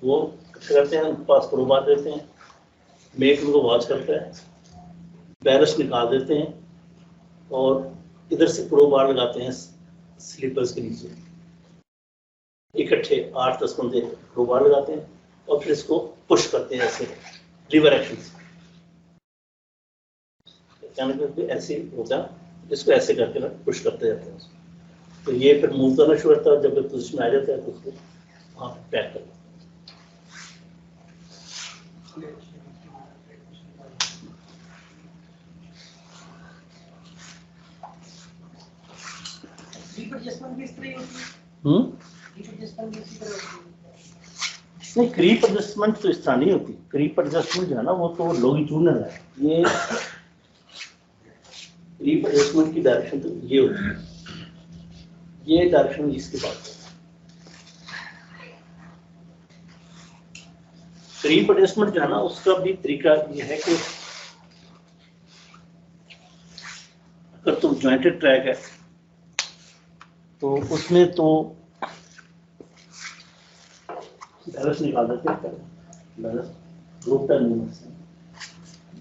वो करते हैं, पास क्रोबार देते हैं, मेक उनको वॉच करता है, बैलेस्ट निकाल देते हैं और इधर से क्रोबार लगाते हैं स्लीपर्स के नीचे। इकट्ठे 8-10 बंदे क्रोबार लगाते हैं और फिर इसको पुश करते हैं ऐसे लीवर एक्शन से, ऐसे होगा, इसको ऐसे करके ना पुश करते जाते हैं उसको। तो ये फिर मूव करना शुरू करता है, जब पोजिशन में आ जाता है तो उसको वहाँ पैक कर। नहीं, क्रीप एडजस्टमेंट तो इस तरह नहीं होती। क्रीप एडजस्टमेंट जो है ना वो तो लॉन्गिट्यूडनल है। ये क्रीप एडजस्टमेंट की डायरेक्शन तो ये होती है, ये डायरेक्शन इसके पास है। क्रीप एडजस्टमेंट जो है ना उसका भी तरीका ये है कि अगर तुम जॉइंटेड ट्रैक है तो उसमें तो बैलेंस निकाल देते हैं, बैलेंस रोकता नहीं उससे,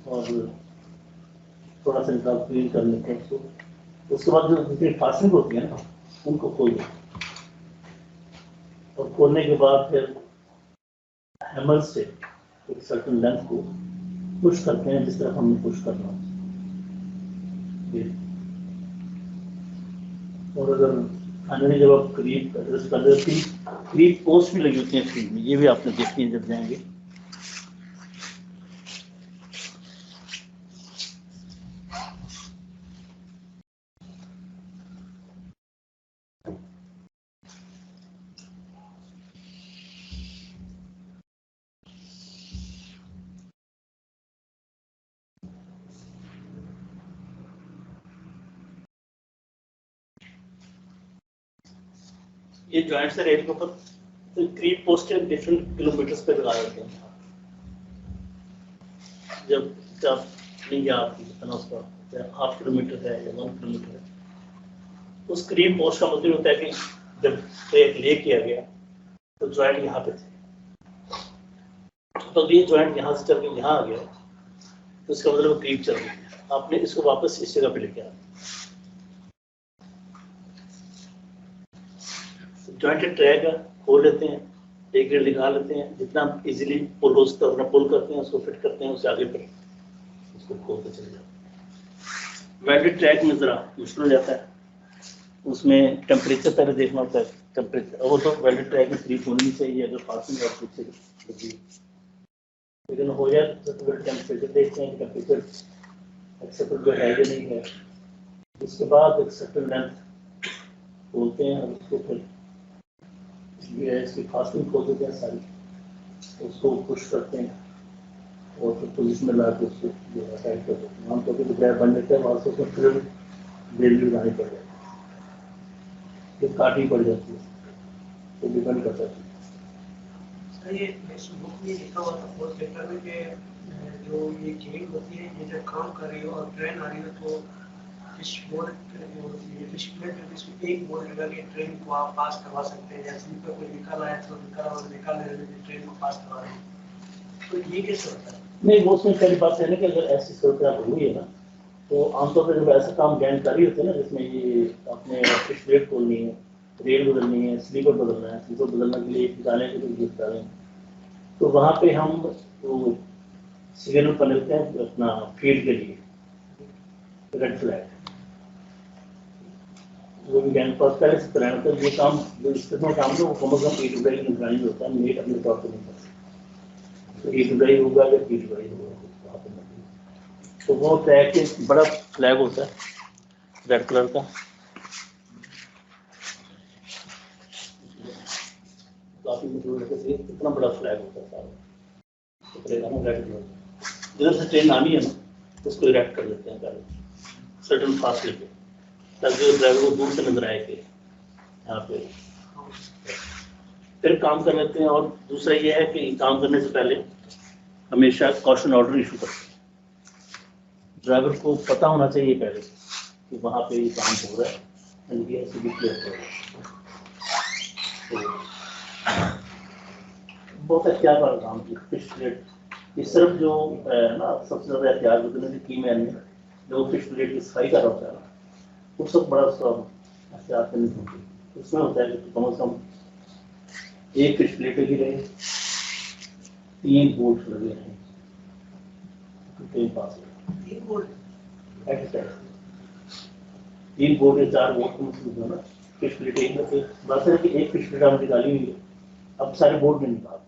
और थोड़ा सा निकाल क्लीन कर लेते हैं उसको। उसके बाद जो जितनी फास्टिंग होती है ना उनको खोल देते हैं, और खोलने के बाद फिर हैमर से एक सर्टन लेंथ को पुश करते हैं, जिस तरह हमने पुश करना है। और अगर फाइनली जब आप क्रीप एडजस्ट कर देते हैं, क्रीप पोस्ट भी लगी होती है फील्ड में, ये भी आपने देखी है जब जाएंगे। ये जॉइंट से रेल के ऊपर तो क्रीप पोस्ट डिफरेंट किलोमीटर्स पे लगा देते हैं। जब जब नहीं आप कितना उसका 0.5 किलोमीटर है या 1 किलोमीटर है, उस क्रीप पोस्ट का मतलब होता है कि जब ट्रैक ले किया गया तो जॉइंट यहाँ पे थे, तो ये जॉइंट यहाँ से चल के यहाँ आ गया तो इसका मतलब क्रीप चल गई, आपने इसको वापस इस जगह पे लेके आना। जॉइंटेड ट्रैक खोल लेते हैं, एक ग्रेड निकाल लेते हैं, जितना इजीली पुल हो सकता है उतना पुल करते हैं, उसको फिट करते हैं, उससे आगे फिर उसको खोलते चले जाते हैं। वेल्डेड ट्रैक में ज़रा मुश्किल हो जाता है, उसमें टेम्परेचर पहले देखना होता है। टेम्परेचर वो तो वेल्डेड ट्रैक में क्रीप होनी चाहिए अगर फास्टिंग और कुछ से, लेकिन हो जाए तो टेम्परेचर देखते हैं कि टेम्परेचर एक्सेप्टेबल है या नहीं है। उसके बाद एक सर्टेन लेंथ खोलते हैं और उसको फिर इसकी फास्टिंग खोल देते हैं सारी, उसको पुश करते हैं और फिर पोजिशन में ला के उसको जो है टाइट कर देते हैं। आमतौर पर ग्रैब बन जाता है, वहाँ से उसमें फिर बेल भी लगानी पड़ जाती है, फिर काटनी पड़ जाती है, तो डिपेंड करता है। ये बुक में लिखा हुआ था फोर्थ चैप्टर में कि जो ये गेम होती है ये जब काम कर रही हो और ट्रेन आ रही हो तो फिश प्लेट इसमें एक बोल्ट लगा के ट्रेन को आप पास करवा सकते हैं, या स्लीपर कोई निकाला है तो निकाल ट्रेन को पास करवा रहे हैं, तो ये कैसे होता है? नहीं, वो उसमें पहली बात है ना कि अगर ऐसी सूरत हुई है ना तो आमतौर पर जब ऐसा काम जानकारी होते हैं ना जिसमें ये अपने फिश प्लेट खोलनी है, रेल बदलनी है, स्लीपर बदलना है, स्लीपर बदलने के लिए डालें के लिए गिफ्ट डालें, तो वहाँ पे हम तो सिग्नल कर लेते हैं अपना फीड के लिए रेड फ्लैग, वो भी ज्ञान पास करें इस तरह का ये काम जो इस तरह काम है वो कम से कम 8 रुपये की निगरानी में होता है, मेट अपने तौर पर नहीं करता, तो 8 रुपये होगा या 3 रुपये होगा वहाँ पर। तो वो ट्रैक के बड़ा फ्लैग होता है रेड कलर का, काफी कितना बड़ा फ्लैग होता है सारा, तो रेड कलर जिधर से ट्रेन आनी है ना उसको इरेक्ट कर लेते हैं पहले सर्टन फासले पे, ताकि ड्राइवर को दूर से नजर आए कि यहाँ पे फिर काम कर लेते हैं। और दूसरा ये है कि काम करने से पहले हमेशा कॉशन ऑर्डर इशू करते हैं, ड्राइवर को पता होना चाहिए पहले कि वहाँ पे ये काम हो रहा है, ऐसे भी क्लियर हो रहा है। बहुत एहतियात वाला काम है फिश प्लेट, ये सिर्फ जो ना सबसे ज़्यादा एहतियात होते हैं की मैन में जो फिश प्लेट की सफाई कर रहा होता है ना वो सब बड़ा एहतियात करनी होती है। उसमें होता है कि कम से कम एक फिश प्लेट लगी रहे, 3 बोर्ड लगे हैं, ट्रेन पास हो 3 बोर्ड 3 बोर्ड या 4 बोर्ड को मतलब ना फिश प्लेट एक में से बात है कि एक फिश प्लेट आपने निकाली हुई है, अब सारे बोर्ड नहीं निकाल।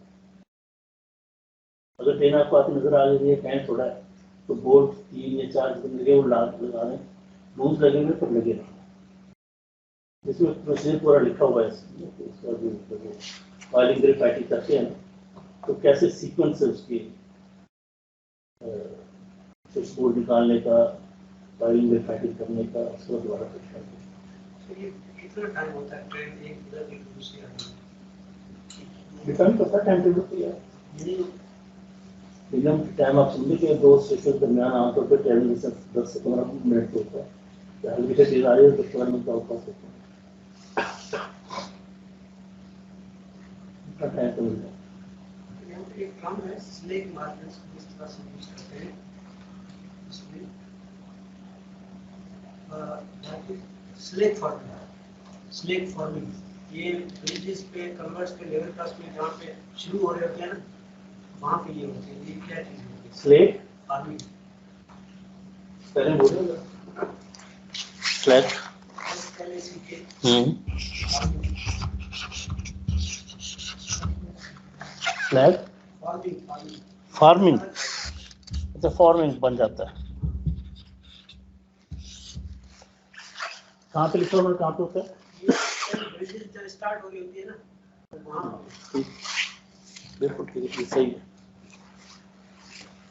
अगर ट्रेन आपको आती नजर आ रही है, टाइम थोड़ा है, तो बोर्ड 3 या 4 दिन लगे वो लगा दें, लूज लगे हुए पर लगे नहीं, जिसमें प्रोसीजर पूरा लिखा हुआ है। इसका जो ऑयलिंग ग्रेफाइटिंग करते हैं ना, तो कैसे सीक्वेंस है उसकी फिश बोर्ड निकालने का, ऑयलिंग ग्रेफाइटिंग करने का, उसको दोबारा फिश करने का। तो ये कितना टाइम होता है ट्रेन एक उधर एक दूसरी आने डिपेंड करता है टाइम टेबल पे यार। में? मिनिमम टाइम आप समझे कि 2 स्टेशन के दरमियान आमतौर पर ट्रेवल डिस्टेंस 10 से 15 मिनट होता है। हल्की से तेज आ रही है तो 15 मिनट का अवकाश होता है। इतना टाइम तो मिलता है। यहाँ पे एक टर्म है स्लेक मार्जिन्स, किस तरह से यूज करते हैं इसमें स्लेक फार्मिंग, स्लेक फार्मिंग ये ब्रिजेस पे कन्वर्स पे लेवल क्रॉस में जहाँ पे शुरू हो रहे होते हैं ना, वहाँ पे ये होते हैं। ये क्या चीज होती है स्लेट फार्मिंग? पहले बोलो स्लेट पहले सीखे स्लेट फार्मिंग फार्मिंग फार्मिंग, अच्छा फार्मिंग बन जाता है। कहाँ पे लिखा हुआ है, कहाँ पे होता है? ये ब्रिजेस जब स्टार्ट हो रही होती है ना, तो वहाँ बिल्कुल ठीक है, सही है।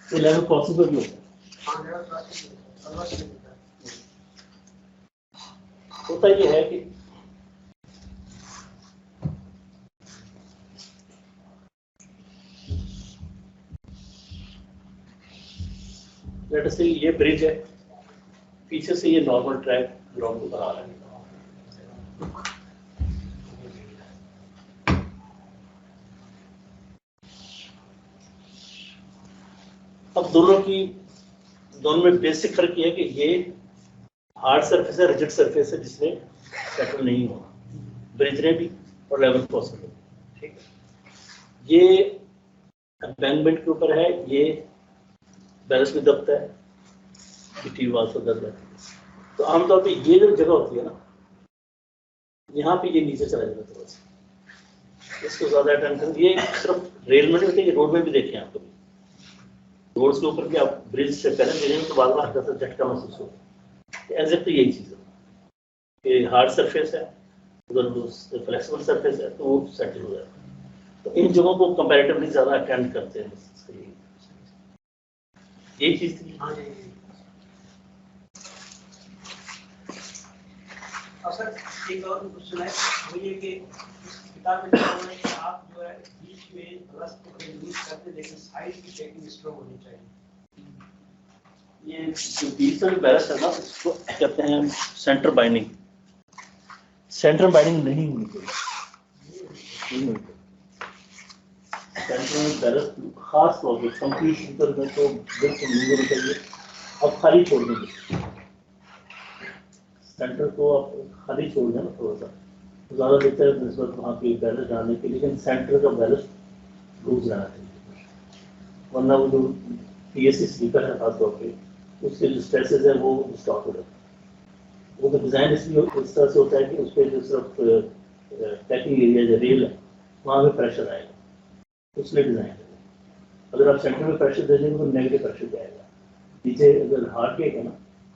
ये लेवल क्रॉसिंग पर भी होता है। हाँ लेवल क्रॉसिंग कन्वर्स में होता है। होता ये है कि लेट अस से ये ब्रिज है, पीछे से ये नॉर्मल ट्रैक ग्राउंड को बना रहा है। अब दोनों में बेसिक फर्क ये है कि ये हार्ड सरफेस है, रिजिड सरफेस है, जिसमें सेटल नहीं होगा, ब्रिज ने भी और लेवल क्रॉसिंग में। ठीक है, ये एम्बैंकमेंट के ऊपर है, ये बैलेंस में दबता है, गिट्टी वाल दब जाती है। तो आमतौर पे ये जो जगह होती है ना, यहाँ पे ये नीचे चला जाता है थोड़ा सा, इसको ज्यादा अटेंशन। ये सिर्फ रेल में नहीं होते, ये रोड में भी देखें आप कभी, रोड्स के ऊपर भी आप ब्रिज से पहले गिरे तो बाद में हल्का सा झटका महसूस होता है। एग्जैक्टली यही चीज है कि हार्ड सरफेस है, अगर फ्लेक्सिबल सरफेस है तो वो सेटल हो जाता है। तो इन जगहों को कंपैरेटिवली ज्यादा अटेंड करते हैं, यही चीज थी। हाँ जी। और सर एक और क्वेश्चन है, वो ये कि इस किताब में लिखा हुआ है कि आप जो है बीच में ब्रश को रिलीज करते, लेकिन साइड की टेकिंग स्ट्रोक होनी चाहिए। ये जो बीच में बैलेंस है ना, उसको कहते हैं हम सेंटर बाइंडिंग। सेंटर बाइंडिंग नहीं होनी चाहिए, सेंटर में बैलेंस खास तौर पर कंप्लीट शूटर में तो बिल्कुल नहीं होना चाहिए। अब खाली छोड़ देंगे, सेंटर को आप खाली छोड़ दें ना थोड़ा सा, ज़्यादा बेहतर है निस्बत वहाँ पे बैलेंस डालने के लिए। लेकिन सेंटर का बैलेंस लूज रहना चाहिए, वरना वो जो PSC स्लीपर है खास तौर पे, उसके जो स्ट्रेसेस है वो स्टॉप हो जाता है। वो तो डिज़ाइन इसलिए इस तरह से होता है कि उस पर जो सिर्फ पैकिंग एरिया जो रेल है वहाँ पे प्रेशर आएगा, उसलिए डिज़ाइन है। अगर आप सेंटर में प्रेशर दे देंगे तो नेगेटिव प्रेशर जाएगा। नीचे अगर हार्ड केक है ना,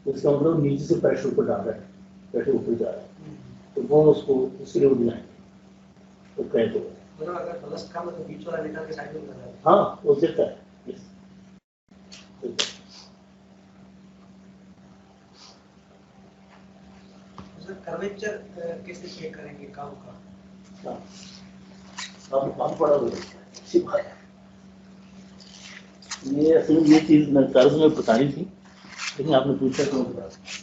तो इसका मतलब नीचे से प्रेशर ऊपर डाल रहा है, प्रेशर ऊपर जा रहा है, तो वो उसको उसके लिए वो डिज़ाइन तो क्रैक होगा। मतलब अगर ब्रश कम है तो बीच वाला निकाल के साइड में लगा दें। हाँ वो दिखता है। सर कर्वेचर कैसे चेक करेंगे काम का? अब बहुत बड़ा हो जाता है, अच्छी बात है। ये असल में ये चीज़ मैं कर्ज में बतानी थी, लेकिन आपने पूछा तो मैं बता दूं।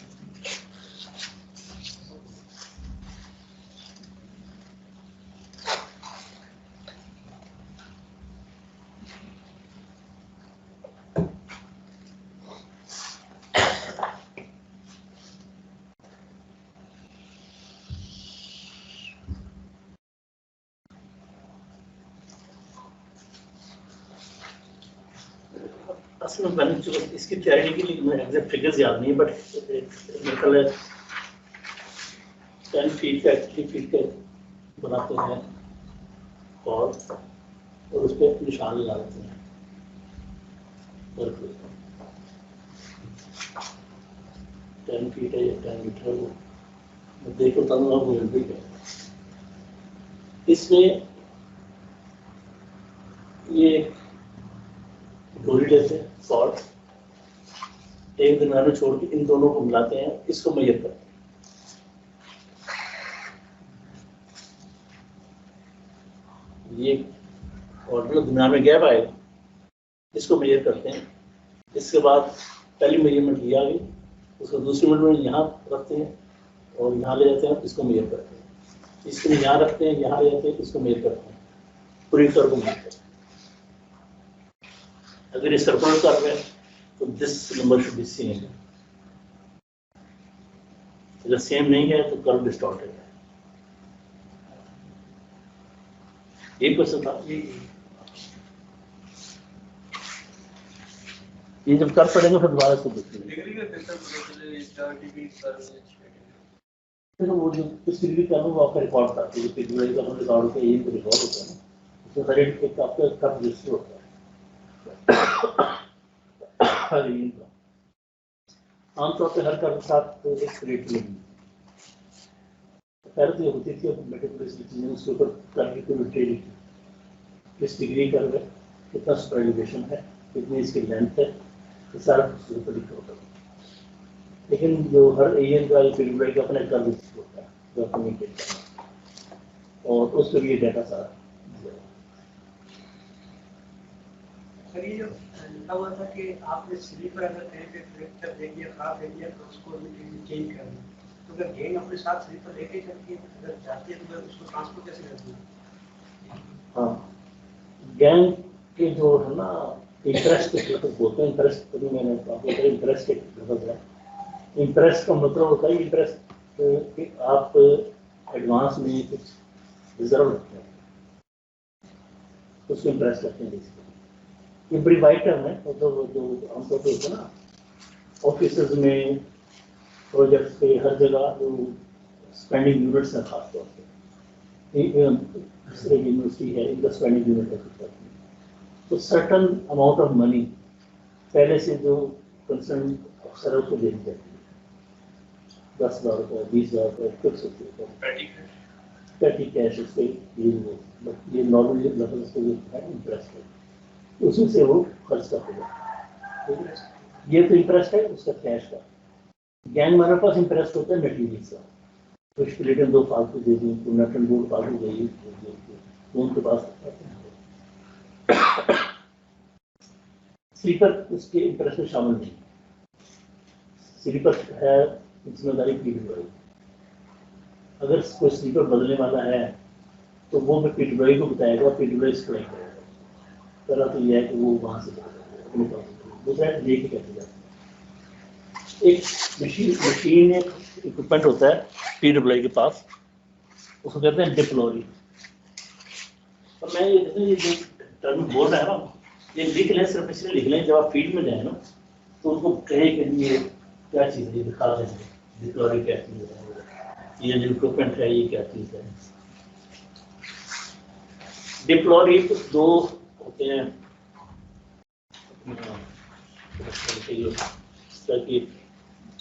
असल में मैंने जो इसकी क्लैरिटी के लिए मुझे एग्जैक्ट फिगर्स याद नहीं है, बट मेरे ख्याल है 10 फीट का 3 फीट का बनाते हैं और उस पर निशान लगा देते हैं। 10 फीट है या 10 मीटर है, वो मैं देख बताऊँ आपको जल्दी है। इसमें ये डोरी लेते हैं सॉल्ट, एक दिन छोड़ के इन दोनों को मिलाते हैं, इसको मेजर करते हैं। ये और जो दुनिया में गैप आएगा इसको मेजर करते हैं। इसके बाद पहली मेजरमेंट लिया गई, उसको दूसरी मेजरमेंट यहाँ रखते हैं और यहाँ ले जाते हैं, इसको मेजर करते हैं। इसको यहाँ रखते हैं, यहाँ ले जाते हैं, इसको मेजर करते हैं, पूरी कर्व को मेजर करते हैं। अगर ये सर्कुलर कर्व है तो this number should be same, अगर सेम नहीं है तो कर्व डिस्टॉर्टेड है। ये क्वेश्चन था। ये जब कर पड़ेंगे फिर दोबारा से देखेंगे। डिग्री का सिस्टम के लिए 4 डिग्री पर फिर वो जो किस डिग्री का वो आपका रिकॉर्ड था, जो डिग्री का रिकॉर्ड होता है, ये तो रिकॉर्ड होता है ना, उसमें हर एक आपका कब रजिस्टर होता है। आमतौर पर हर कर्व के साथ एक रेट लगी, पहले तो ये होती थी, उसके ऊपर कर्व की कोई किस डिग्री कर्व है, कितना स्पेशलाइजेशन है, कितनी इसकी लेंथ है, ये सारा उसके ऊपर लिखा होता है। लेकिन जो हर एरियन का पीरियड का अपना कर्व होता है जो कम्युनिकेट करना है, और उस पर ये डाटा सारा। सर ये जो लिखा हुआ था कि आपने स्लीपर अगर कहीं पे फ्रैक्चर दे दिया, खराब दे दिया, तो उसको चेंज कर दिया, तो अगर गैंग अपने साथ स्लीपर लेके चलती है, अगर जाती है तो उसको ट्रांसपोर्ट कैसे करती है? हाँ, गैंग के जो है ना इंटरेस्ट बोलते हैं, इंटरेस्ट कभी मैंने आपको इंटरेस्ट है। इंटरेस्ट का मतलब होता है इंटरेस्ट कि आप एडवांस में कुछ रिजर्व रखते हैं, उसको इंटरेस्ट रखते हैं। ये बड़ी वाइड टर्म है, मतलब जो आमतौर पर होता है ना ऑफिस में, प्रोजेक्ट्स पे, हर जगह जो स्पेंडिंग यूनिट्स हैं खासतौर पर, दूसरे यूनिवर्सिटी है, इनका स्पेंडिंग यूनिट है, तो सर्टन अमाउंट ऑफ मनी पहले से जो कंसर्न अफसर को दे दी जाती है, 10,000 रुपये, 20,000 रुपये, फिक्स होती है पैटी कैश, उस पर बट ये नॉर्मल लेवल पे है इंटरेस्ट है, उसी से वो खर्च कर देगा। ये तो इंटरेस्ट है उसका कैश का। गैंग हमारे पास इंटरेस्ट होता है मटीरियल्स का, कुछ प्लेटें 2 फालतू दे दी, नट एंड बोल्ट फालतू दे दी, तो उनके पास स्लीपर उसके इंटरेस्ट में शामिल नहीं। स्लीपर है जिम्मेदारी पीडब्ल्यूआई, अगर कोई स्लीपर बदलने वाला है तो वो मैं पीडब्ल्यूआई को बताएगा, पीडब्ल्यूआई सप्लाई करेगा। पहला तो यह है कि वो वहाँ से अपने पास, दूसरा लेके कैसे जाते हैं। एक मशीन एक इक्विपमेंट होता है पीडब्ल्यूआई के पास, उसको कहते हैं डिप्लोरी। और मैं ये जो टर्म बोल रहा है ना, ये लिख लें, सिर्फ इसलिए लिख लें, जब आप फील्ड में जाए ना तो उनको कहे कि ये क्या चीज़ है, दिखा दें डिप्लोरी क्या चीज़ है, ये जो इक्विपमेंट है ये क्या चीज़ है। डिप्लोरी तो 2 होते हैं,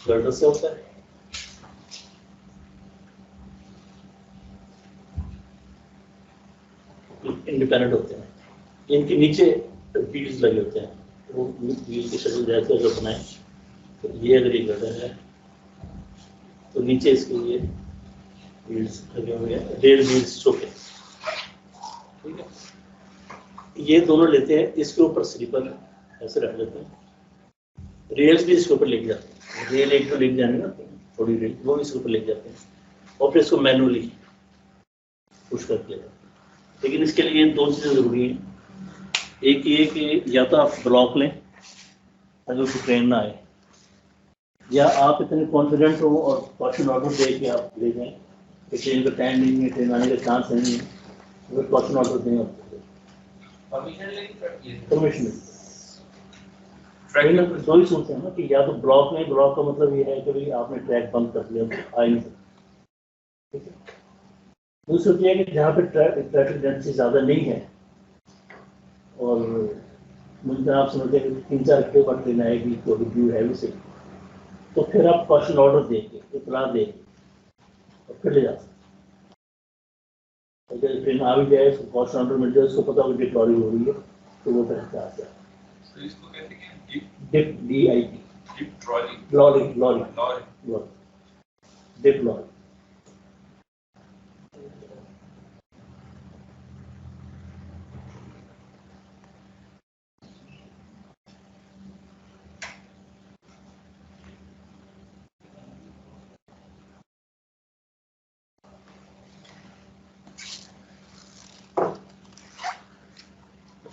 गर्डर से होता है, इंडिपेंडेंट होते हैं, इनके नीचे व्हील्स लगे होते हैं, वो व्हील की शक्ल जैसे अगर बनाए तो ये अगर ये गर्डर है तो नीचे इसके लिए व्हील्स लगे हुए हैं, रेल व्हील्स छोटे, ठीक है। ये दोनों लेते हैं, इसके ऊपर स्लीपर ऐसे रख लेते हैं, रेल्स भी इसके ऊपर लेके जाते हैं, रेल एक तो लेके जाने ना थोड़ी रेल, वो इसके ऊपर लेके जाते हैं और फिर इसको मैनुअली पुश करके ले जाते हैं। लेकिन इसके लिए 2 चीज़ें जरूरी हैं, एक ये कि या तो आप ब्लॉक लें अगर उसको ट्रेन ना आए, या आप इतने कॉन्फिडेंट हो और कॉशन ऑर्डर दे के आप ले जाएं कि ट्रेन का टाइम नहीं है, ट्रेन आने का चांस नहीं है, अगर कॉशन ऑर्डर दें आपको परमिशन लेनी पड़ती है। परमिशन ट्रैक दो ही सोचते हैं ना कि या तो ब्लॉक में, ब्लॉक का मतलब ये है कि भाई आपने ट्रैक बंद कर दिया, आ ही नहीं सकते, ठीक है। दूसरी होती है कि जहाँ पे ट्रैफिक डेंसिटी ज़्यादा नहीं है और मुझे आप समझते हैं कि 3-4 घंटे बाद ट्रेन आएगी तो व्यू है उसे, तो फिर आप कॉशन ऑर्डर देंगे, इतला देंगे और फिर ले जा सकते। अगर ट्रेन आ भी जाए, उसको कॉशन ऑर्डर मिल जाए, उसको पता हो कि ट्रॉली हो रही है, तो वो फिर आ जाए। तो इसको कहते हैं कि dip, DIP, dip trolley, lorry, lorry. Dip lorry.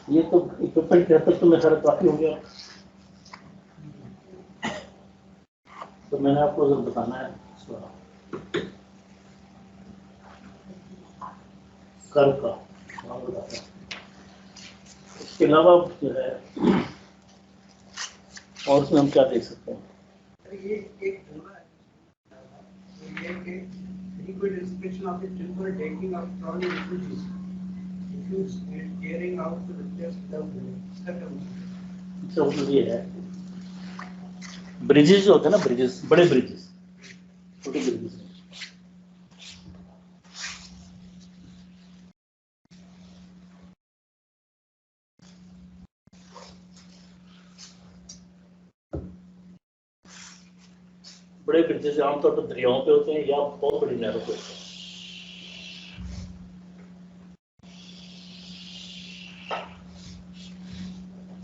ये तो इक्विपमेंट के हद तक तो मेरा ख्याल काफी हो गया, तो मैंने आपको जरूर बताना है कर का। इसके अलावा जो है और उसमें हम क्या देख सकते हैं, ये एक होना है, ये कि frequent inspection of the timber decking of trolley refugees includes carrying out to replace the इसका मतलब ये है ब्रिजेस जो होते हैं ना, ब्रिजेस, बड़े ब्रिजेस, छोटे ब्रिजेस, बड़े ब्रिजेस आमतौर पर दरियाओं पे होते हैं या बहुत बड़ी नहरों पे होते हैं।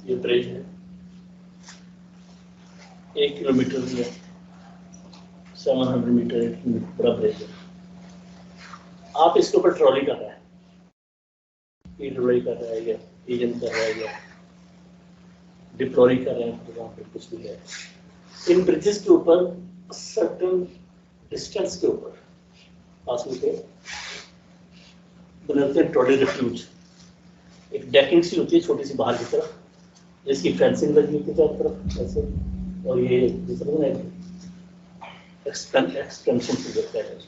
ये ब्रिज है, 1 किलोमीटर में 700 मीटर, 8 किलोमीटर बड़ा ब्रिज है। आप इसके ऊपर ट्रॉली कर रहे हैं, ट्रॉली कर रहा है या इंजन कर रहा है या डिप्लॉरी कर रहे हैं, तो वहाँ पे कुछ भी है। इन ब्रिजेस के ऊपर सर्टेन डिस्टेंस के ऊपर पास में बनाते हैं ट्रॉली रिफ्यूज। एक डेकिंग सी होती है छोटी सी बाहर की तरफ, जिसकी फेंसिंग लगी होती है चारों तरफ ऐसे, और ये दूसरा एक्सटेंशन से देता है।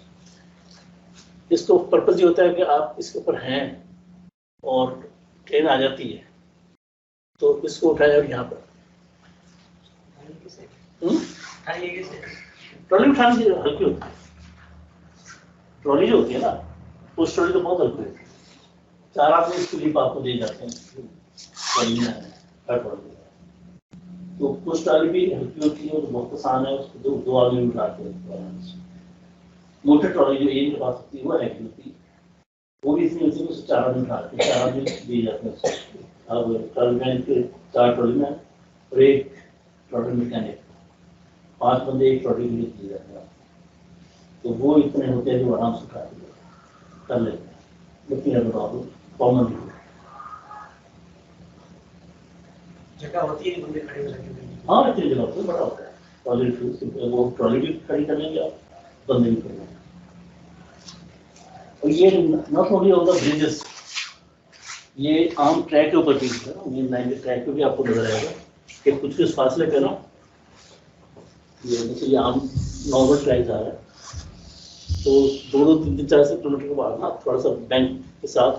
इसको पर्पज ये होता है कि आप इसके ऊपर हैं और ट्रेन आ जाती है तो इसको उठाया और यहाँ पर ट्रॉली उठाने की हल्की होती है। ट्रॉली जो होती है ना, उस ट्रॉली तो बहुत हल्की होती है, 4 आदमी इसकी लिप आपको दे जाते हैं ट्रॉली में है, तो कुछ ट्रॉली भी हल्की होती है, बहुत आसान है, उसको 2 आदमी उठाते हैं। मोटे ट्रॉली जो एक के पास होती है वो हैवी होती है, वो भी इसलिए होती है उसे 4 आदमी उठाते हैं, 4 आदमी दिए जाते हैं। अब ट्रॉली में 4 ट्रॉली में और 1 ट्रॉली मैकेनिक, 5 बंदे एक ट्रॉली के लिए दिए जाते हैं, तो वो इतने होते हैं जो आराम से उठा कर लेते हैं। लेकिन बता दो कॉमन जगह होती है, बंदे खड़े हो जाते हैं। हाँ, इतनी जगह होती है, बड़ा होता है ट्रॉली, वो ट्रॉली भी खड़ी कर लेंगे आप, बंदे भी कर लेंगे। और ये नॉट ओनली होगा ब्रिजेस, ये आम ट्रैक के ऊपर भी है ना, मेन लाइन के ट्रैक पे भी आपको नजर आएगा कि कुछ फासले पे ना ये जैसे ये आम नॉर्मल ट्रैक जा रहा है, तो 2-3-4 किलोमीटर के बाद ना थोड़ा सा बैंक के साथ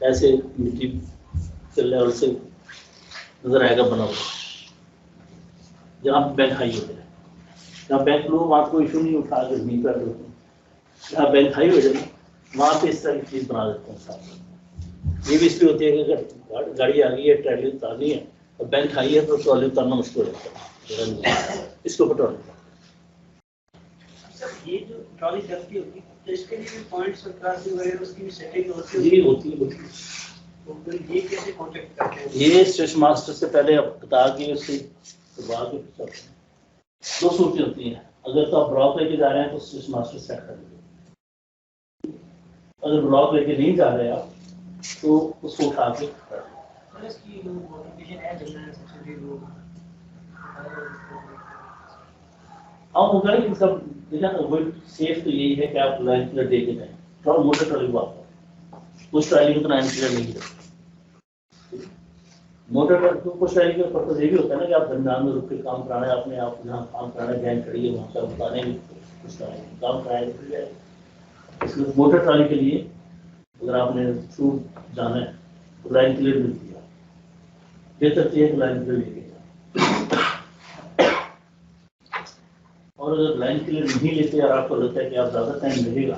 ऐसे मिट्टी के लेवल से नजर आएगा बना हुआ, जहाँ बैंक हाई हो जाए। जहाँ बैंक लो वहाँ कोई इशू नहीं, उठा कर नहीं कर देते, जहाँ बैंक हाई हो जाए ना वहाँ पे इस तरह की चीज़ बना देते हैं साथ। ये भी इसलिए होती है कि अगर गाड़ी आ गई है, ट्रॉली उतारनी है और बैंक हाई है तो ट्रॉली उतारना मुश्किल हो जाता है, इसके ऊपर ट्रॉली। ये जो ट्रॉली चलती होती है तो इसके लिए भी पॉइंट्स और क्रॉसिंग वगैरह उसकी भी सेटिंग होती है। ये होती है, तो फिर ये कैसे कांटेक्ट करते हैं? ये स्टेशन मास्टर से पहले आप बता के उससे बाद में करते हैं। 2 सूरतें होती हैं, अगर तो आप ब्लॉक लेके जा रहे हैं तो स्टेशन मास्टर सेट कर दीजिए, अगर ब्लॉक लेके नहीं जा रहे आप तो उसको उठा के इसकी नोटिफिकेशन है जल्दी सबसे वो आप वो करें कि सब देखा वो सेफ तो यही है कि आप लाइन क्लियर दे के जाएं, थोड़ा मोटर ट्रॉली को आप उस ट्रॉली में तो लाइन क्लियर नहीं है, मोटर का कुछ लाइन का पर्पज ये भी होता है ना कि आप दरमियान में रुक के काम कराना है, अपने आप जहाँ काम कराना है गैंग खड़ी है वहाँ पर बताने कुछ काम कराया खुल जाएगा। इसमें मोटर ट्राली के लिए अगर आपने थ्रू जाना है तो लाइन क्लियर मिलती है, बेहतर चाहिए तो लाइन क्लियर लेके जाए। और अगर लाइन क्लियर नहीं लेते और आपको लगता है कि आप ज़्यादा टाइम लगेगा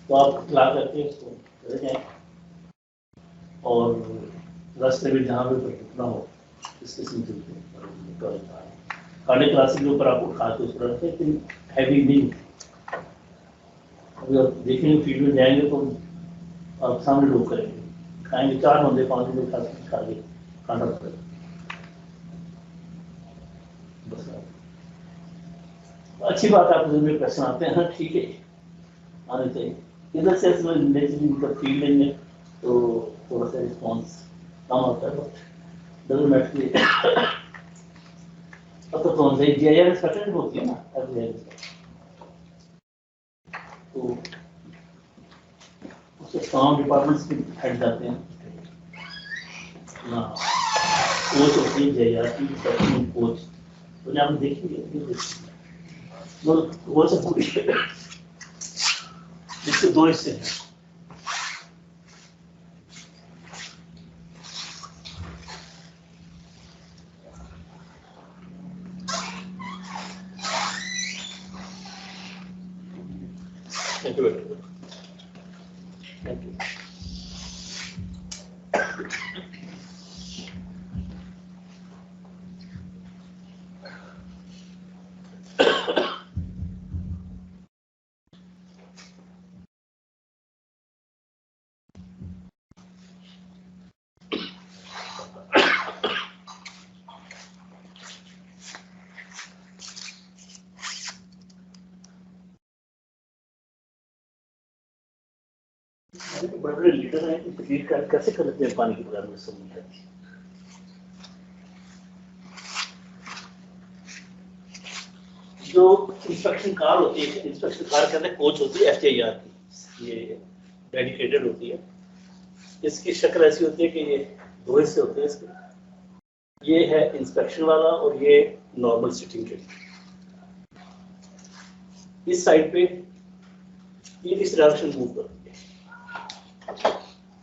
तो आप ला करके इसको चले जाएँ और रास्ते में जहाँ भी रुकना हो इस किस्म के खाने क्लासिक के ऊपर आप उठा के उस पर रखते हैं, लेकिन हैवी नहीं। अभी आप देखेंगे फील्ड में जाएंगे तो आप सामने लोग करेंगे, खाएंगे 4 बंदे 5 बंदे खा के खाना पड़ेगा बस। अच्छी बात आप में प्रश्न आते हैं, ठीक है आने चाहिए। इधर से नेचुरली फील्ड लेंगे तो थोड़ा सा रिस्पॉन्स कम आता है, बट डजंट मैटर। अब तो कौन सा जीआईआर एक्सपेक्टेड होती है ना, तो उससे तमाम डिपार्टमेंट्स के हेड जाते हैं ना, कोच होती है जीआईआर की सेक्शन कोच, तो आप देखेंगे वो सब पूरी जिसके 2 हिस्से हैं। Thank you. Thank you. बड़े बड़े लीडर हैं, लीड कैसे कर लेते हैं पानी की प्रॉब्लम समझ आती है। जो इंस्पेक्शन कार होती है, इंस्पेक्शन कार के अंदर कोच होती है एफटीआईआर की, ये डेडिकेटेड होती है। इसकी शक्ल ऐसी होती है कि ये 2 हिस्से होते हैं इसके, ये है इंस्पेक्शन वाला और ये नॉर्मल सिटिंग के लिए। इस साइड पे ये इस डायरेक्शन मूव करती है,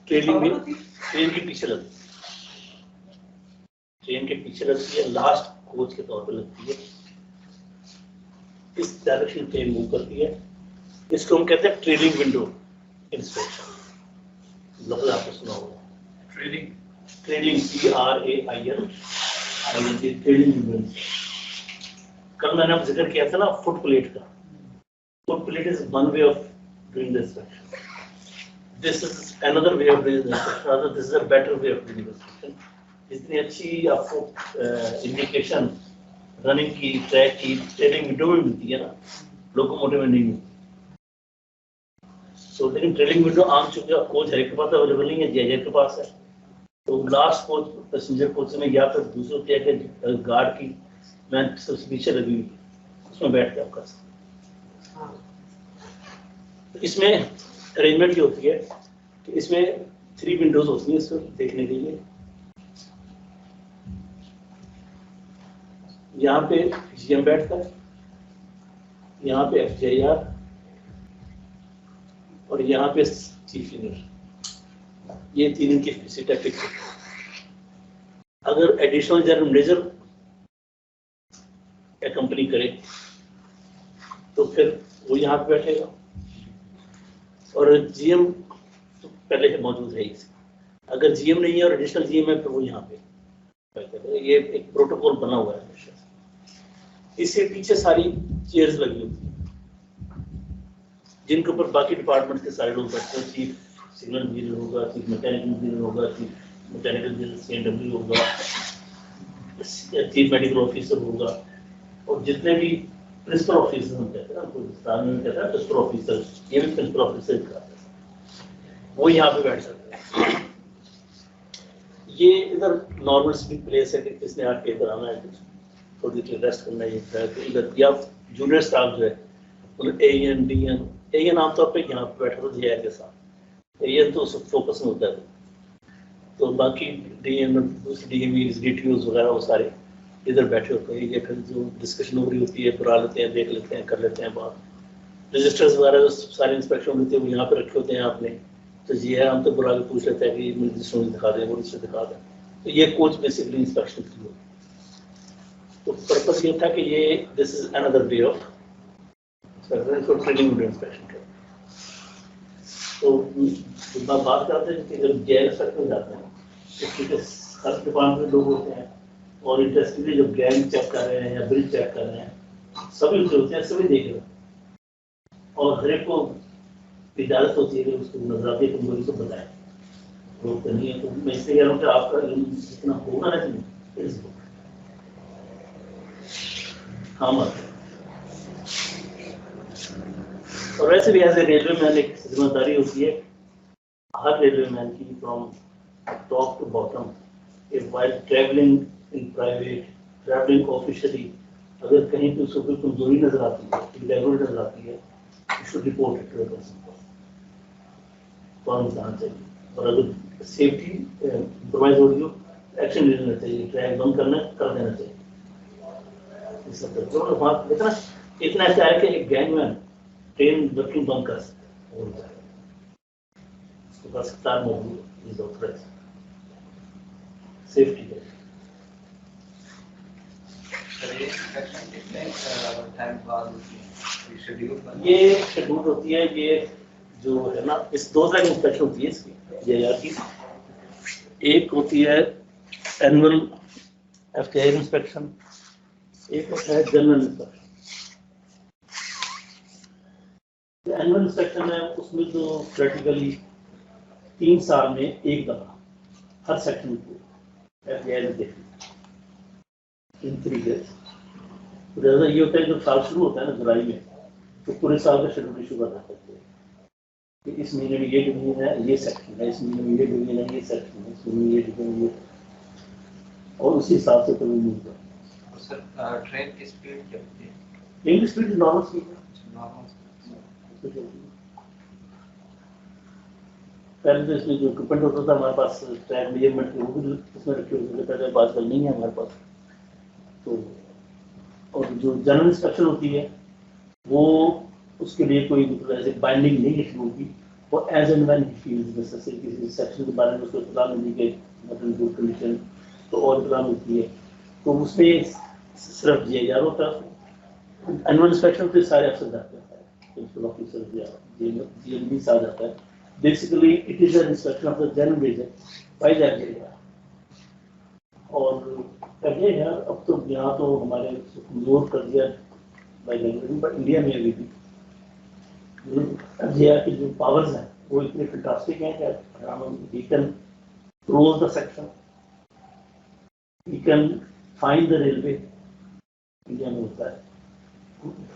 ट्रेनिंग में ट्रेन के पीछे लगती है, ट्रेन के पीछे लगती है, लास्ट कोच के तौर पर लगती है। इस डायरेक्शन ट्रेन मूव करती है, इसको हम कहते हैं ट्रेलिंग विंडो इंस्पेक्शन। लोग आपने सुना होगा ट्रेनिंग TRAIL ट्रेलिंग विंडो। कल मैंने आप जिक्र किया था ना फुट प्लेट का। Foot plate is one way of doing the inspection, this is another way of doing the inspection, other this is a better way of doing the inspection. इतनी अच्छी आपको इंडिकेशन रनिंग की, track की, training window में मिलती है ना, locomotive में नहीं मिलती। तो लेकिन ट्रेनिंग विंडो आम चुके कोच हर एक के पास अवेलेबल नहीं है, जीआईआर के पास है। तो लास्ट कोच पैसेंजर कोच में या फिर दूसरी होती है कि गार्ड की मैं सबसे पीछे लगी हुई, उसमें बैठ के आप कर सकते। तो इसमें अरेंजमेंट ये होती है कि इसमें 3 विंडोज होती हैं इसको देखने के लिए। यहाँ पे जीएम बैठता है, यहाँ पे एफटीआईआर और यहाँ पे चीफ इंजीनियर, ये 3 इनकी सीटें फिक्स है। अगर एडिशनल जनरल मैनेजर या कंपनी करे तो फिर वो यहाँ पे बैठेगा, और जीएम तो पहले से मौजूद है। अगर जीएम नहीं है और एडिशनल जीएम है तो वो यहाँ पे, ये एक प्रोटोकॉल बना हुआ है। इससे पीछे सारी चेयर्स लगी होती हैं जिनके ऊपर बाकी डिपार्टमेंट के सारे लोग बैठते हैं। चीफ सिग्नल इंजीनियर होगा, चीफ मैकेनिकल इंजीनियर होगा, चीफ मैकेनिकल इंजीनियर CNW होगा, चीफ मेडिकल ऑफिसर होगा, और जितने भी प्रिंसिपल ऑफिसर होते हैं ना, पाकिस्तान में कहते हैं प्रिंसिपल ऑफिसर, ये भी प्रिंसिपल ऑफिसर का वो यहाँ पे बैठ सकते हैं। ये इधर नॉर्मल स्पीड प्लेस है कि किसने आके इधर आना है, थोड़ी देर रेस्ट करना है। तो इधर या जूनियर स्टाफ जो है मतलब AN आमतौर पे यहाँ पे बैठा था जीआईआर के साथ। AN तो सब फोकस में होता है, तो बाकी डीएम दूसरे डीएमईज डीटीओज वगैरह वो सारे इधर बैठे होते हैं, ये फिर जो डिस्कशन हो रही होती है बुला लेते हैं, देख लेते हैं, कर लेते हैं बात। रजिस्टर्स वगैरह जो सारे इंस्पेक्शन होते हैं वो यहाँ पे रखे होते हैं आपने, तो ये है हम तो बुला के पूछ लेते हैं कि ये रजिस्टर दिखा दें, वो रजिस्टर दिखा दें। तो ये कोच बेसिकली इंस्पेक्शन की होती है। तो पर्पस ये था कि ये this is another way of training inspection का। तो जब आप बात करते हैं कि जब गैर इंस्पेक्टर जाते हैं तो हर डिपार्टमेंट में लोग होते हैं, और इंटरेस्टिंगली जब गैंग चेक कर रहे हैं या ब्रिज चेक कर रहे हैं, सभी होते हैं, सभी देख रहे हैं, और हर एक को इजाजत होती है कि उसको नजराती कमजोरी को बताएं, रोक करनी है। तो मैं इसलिए कह रहा हूँ कि आपका जितना होगा ना चाहिए काम आता है। और वैसे भी एज ए रेलवे मैन एक जिम्मेदारी होती है हर रेलवे मैन की, from top to bottom, while traveling in private, traveling officially, अगर कहीं पे उसको कोई कमजोरी नजर आती है, इरेगुलर नजर आती है, you should report it to the person. Form बताना चाहिए, और अगर सेफ्टी प्रोवाइड हो रही हो एक्शन ले लेना चाहिए, ट्रैक बंद करना कर देना चाहिए। इस सब तो वहाँ देखना इतना ऐसा है कि एक गैंगमैन ट्रेन वर्किंग बंद कर सकता है, उसके पास कार मौजूद इज ऑथराइज्ड सेफ्टी है। ये शेड्यूल होती है, ये जो है ना, इस 2 तरह की इंस्पेक्शन होती है इसकी जेआर की। एक होती है एनुअल एफटीआई इंस्पेक्शन, एक होता है जनरल इंस्पेक्शन। एनुअल इंस्पेक्शन है उसमें जो प्रैक्टिकली 3 साल में एक दफा हर सेक्शन को एफटीआई में देखना इन 3 डेज। तो जैसा ये होता है जब साल शुरू होता है ना जुलाई में, तो पूरे साल का शेड्यूल इशू करना पड़ता है कि इस महीने में ये डिवीजन है, ये सेक्शन है, इस महीने में ये डिवीजन है, ये सेक्शन है, इस महीने में ये डिवीजन है, और उसी हिसाब से कभी मिलता है। सर ट्रेन की स्पीड क्या होती है? ट्रेन की स्पीड नॉर्मल स्पीड है, नॉर्मल। पहले तो इसमें जो इक्विपमेंट होता था हमारे पास ट्रैक मेजरमेंट के, वो भी इसमें रखे होते थे, पहले आजकल नहीं है हमारे पास। तो और जो जनरल इंस्पेक्शन होती है वो उसके लिए कोई मतलब ऐसे बाइंडिंग नहीं है शुरू की, वो as and when he feels जैसे किसी सेक्शन के बारे में उसको इत्तला मिली कि मतलब गुड कंडीशन तो और इत्तला मिलती है, तो उसमें सिर्फ जीआईआर होता है। एनुअल इंस्पेक्शन पे सारे अफसर जाते हैं, प्रिंसिपल ऑफिसर या जीएमडी आ जाता है। Basically it is an inspection of the general region by the FTI. और कहिए यार अब तो यहाँ तो हमारे कमजोर कर दिया बाय रेगुलेशन, बट इंडिया में अभी भी एफटीआई की जो पावर्स हैं वो इतने फैंटास्टिक हैं कि हम we can close the section, we can find the railway. India में होता है,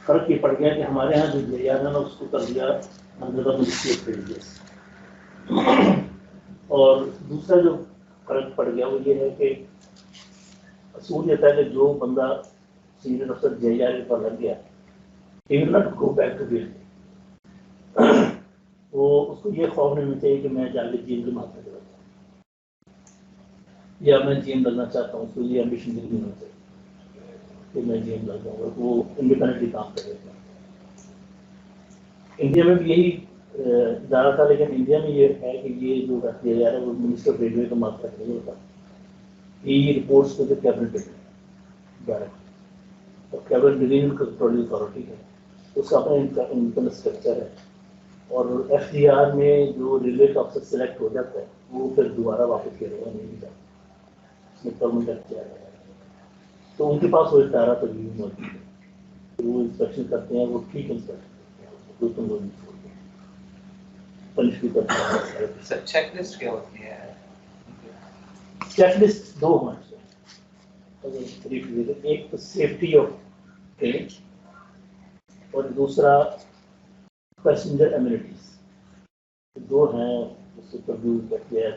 फर्क ये पड़ गया कि हमारे यहाँ जो जीआईआर है ना उसको कर दिया under the ministry of railways. और दूसरा जो फर्क पड़ गया वो ये है कि असूल ये था कि जो बंदा सीनियर अफसर जीआईआर पर लग गया, he will not go back to field. वो उसको ये खौफ नहीं होना चाहिए कि मैं जाके जीएम के माथे लगा या मैं जीएम लगना चाहता हूँ, उसको ये एम्बिशन नहीं होना चाहिए कि मैं जीएम लग जाऊँगा। वो इंडिपेंडेंटली काम करेगा। इंडिया में भी यही ज़्यादा था, लेकिन इंडिया में ये है कि ये जो जीआईआर है वो मिनिस्टर ऑफ रेलवे का माथा नहीं होता, ये रिपोर्ट्स को जो कैबिनेट डायरेक्ट, और कैबिनेट डिवीजन कंट्रोलिंग अथॉरिटी है, उसका अपना इंटरनल स्ट्रक्चर है। और एफटीआर में जो रेलवे का अफसर सिलेक्ट हो जाता है वो फिर दोबारा वापस करेगा नहीं जाता, उसमें परमानेंट एफटीआर है, तो उनके पास वो इशारा तो भी मौजूद है, तो वो इंस्पेक्शन करते हैं, वो ठीक इंस्पेक्शन करते हैं, लोग पनिश भी करते हैं। सर चेकलिस्ट क्या होती है? चेकलिस्ट 2 हमारे एक तो सेफ्टी ऑफ ट्रेन और दूसरा पैसेंजर एमिनिटीज, 2 हैं उससे प्रभु करते हैं।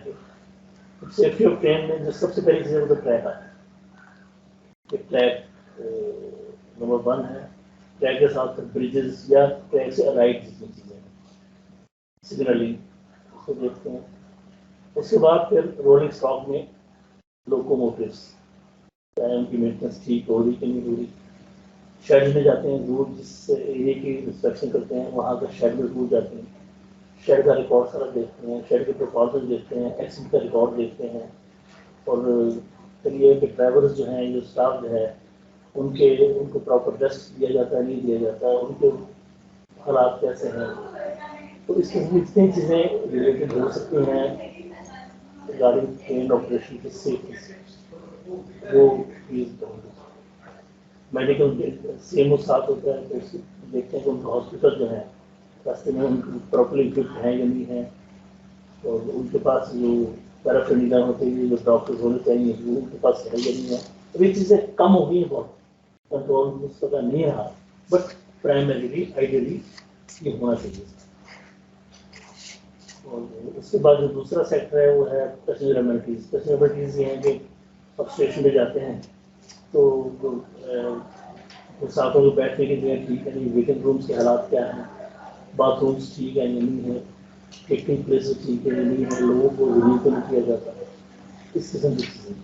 तो सेफ्टी ऑफ ट्रेन में जो सबसे पहली चीज़ है वो तो ट्रैक आता है। ट्रैक नंबर 1 है, ट्रैक के साथ ब्रिजेस या ट्रैक से राइट जितनी चीज़ें सिग्नलिंग उसको देखते हैं। उसके बाद फिर रोलिंग स्टॉक में लोकोमोटिव्स, चाहे उनकी मेंटेनेंस ठीक हो रही कि नहीं हो रही, शेड में जाते हैं, दूर जिस एरिया की इंस्पेक्शन करते हैं वहाँ का शेड में दूर जाते हैं, शेड का रिकॉर्ड सारा देखते हैं, शेड के परफॉर्मेंस देखते हैं, एक्सीडेंट का रिकॉर्ड देखते हैं, और फिर ये कि ड्राइवर्स जो हैं, जो स्टाफ जो है, उनको प्रॉपर रेस्ट दिया जाता है, नहीं दिया जाता, उनके हालात कैसे हैं। तो इसके इतनी चीज़ें रिलेटेड हो सकती हैं रिगार्डिंग ट्रेन ऑपरेशन की सेफ्टी से, वो चीज़ मेडिकल सेम साथ होता है, तो उससे देखते हैं कि उनका हॉस्पिटल जो है रास्ते में उनको प्रॉपरली इक्विप्ड है या नहीं है, और उनके पास जो पैराफिनिका होते हैं, जो डॉक्टर्स होने चाहिए, वो उनके पास है या नहीं है। तो ये चीज़ें कम हो गई हैं बहुत, कंट्रोल उस पता नहीं रहा, बट प्राइमरीली आइडियली ये होना चाहिए। और उसके बाद जो दूसरा सेक्टर है वो है पैसेंजर एमिनिटीज़। पैसेंजर एमिनिटीज़ ये हैं कि अब स्टेशन पे जाते हैं तो मुसाफिर को बैठने की जगह ठीक है नहीं, वेटिंग रूम्स के हालात क्या हैं, बाथरूम्स ठीक है या नहीं है, टिकटिंग प्लेसेस ठीक है या नहीं है, लोगों को रिव्यू तो नहीं किया जाता है, इस किस्म की चीज़ें।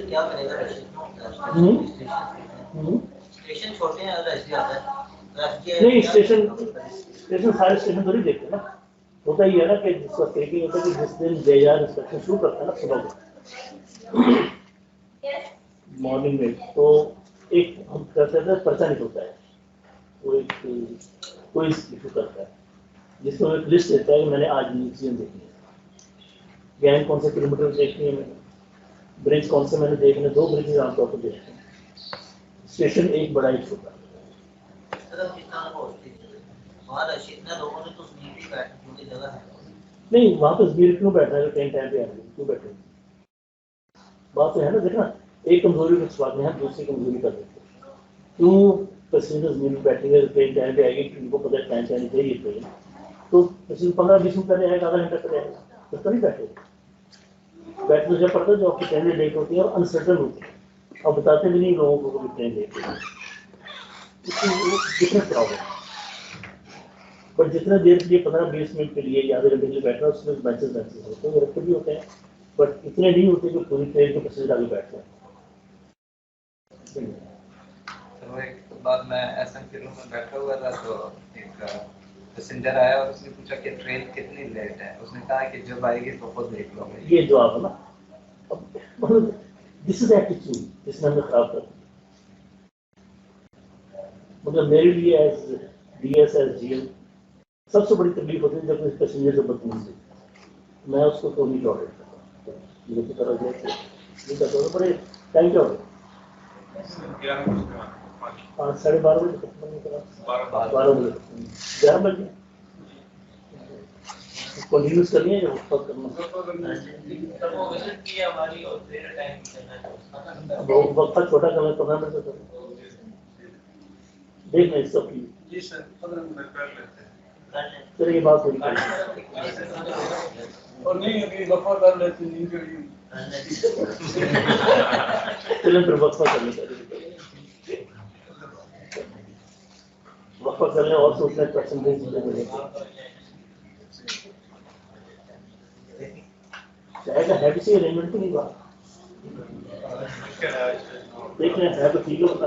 क्या करेगा स्टेशन छोटे हैं और ऐसे आता है नहीं, स्टेशन सारे स्टेशन थोड़ी देखते ना, होता ही है ना कि जिस वक्त तरीके होता है कि जिस दिन JR इंस्पेक्शन शुरू करता है ना सुबह को मॉर्निंग में, तो एक हम कहते हैं पर्चा निकलता है, वो एक कोई इशू करता है जिसमें एक लिस्ट देता है कि मैंने आज ये चीज़ें देखी है, गैंग कौन से किलोमीटर देखनी है मैंने, ब्रिज कौन से मैंने देखने, 2 ब्रिज आमतौर पर देखते हैं, स्टेशन एक बड़ा एक छोटा। नहीं, वहाँ पर भीड़ क्यों बैठ रहा है, ट्रेन टाइम पे आ रही है, क्यों बैठे, बात तो है ना, देखना एक कमजोरी के स्वाद में है, दूसरी कमजोरी कर देते हैं, क्यों पैसेंजर्स भीड़ बैठेंगे, ट्रेन टाइम पे आएगी, उनको पता है टाइम पे आनी चाहिए ट्रेन, तो पैसेंजर 15-20 मिनट पहले आएगा, आधा घंटा पहले आएगा, तो नहीं बैठे, बैठने से पड़ता है जो आपकी ट्रेन लेट होती है और अनसर्टन होती है, अब बताते भी नहीं लोगों को भी ट्रेन लेट है, डिफरेंट प्रॉब्लम। बट जितना देर के लिए 15-20 मिनट के लिए या आधे घंटे के लिए बैठना, उसमें मैसेज होते हैं, रखते भी होते हैं, बट इतने नहीं होते कि पूरी ट्रेन के पैसेंजर आगे बैठते हैं। तो एक बार मैं SM के रूम में बैठा हुआ था, तो एक पैसेंजर आया और उसने पूछा कि ट्रेन कितनी लेट है, उसने कहा कि जब आएगी तो खुद देख लो। ये जवाब है ना, अब दिस इज एटीट्यूड जिसने हमें खराब कर दिया। मतलब मेरे लिए एज DS एज GM सबसे बड़ी तकलीफ होती है जब इस पैसेंजर से बदतमीजी, मैं उसको तो नहीं टॉलरेट करता, मुझे तो तरह नहीं करता हूँ, बड़े टाइम क्या हो 5 साढ़े 12 बजे खत्म नहीं करा, 12 बजे 11 बजे कंटिन्यूस करनी है, जब वक्त करना वक्त छोटा करना 15 मिनट से देख लें सबकी। जी सर 15 मिनट कर लेते हैं, फिर ये बात पूरी करें और नहीं अभी वफा कर लेते हैं चलें फिर वक्फा करने वक्फा कर लें और सोचने परसेंटेज मिलेंगे। चाहे का है किसी अरेंजमेंट की नहीं बात, देख लें है तो ठीक है, बता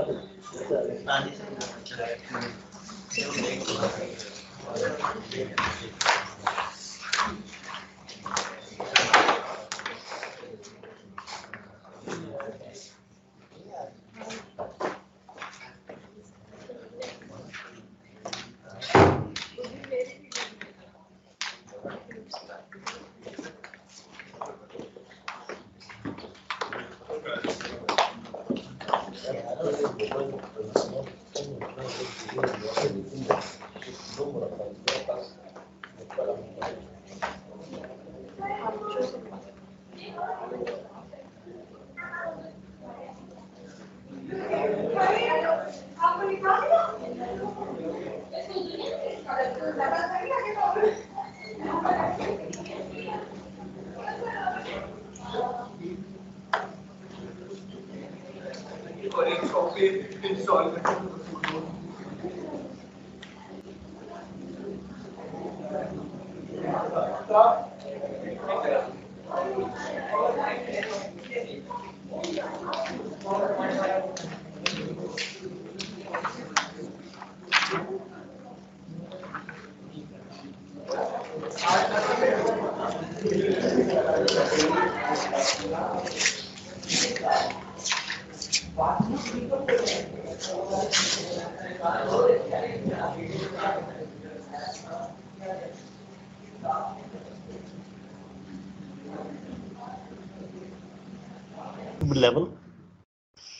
be level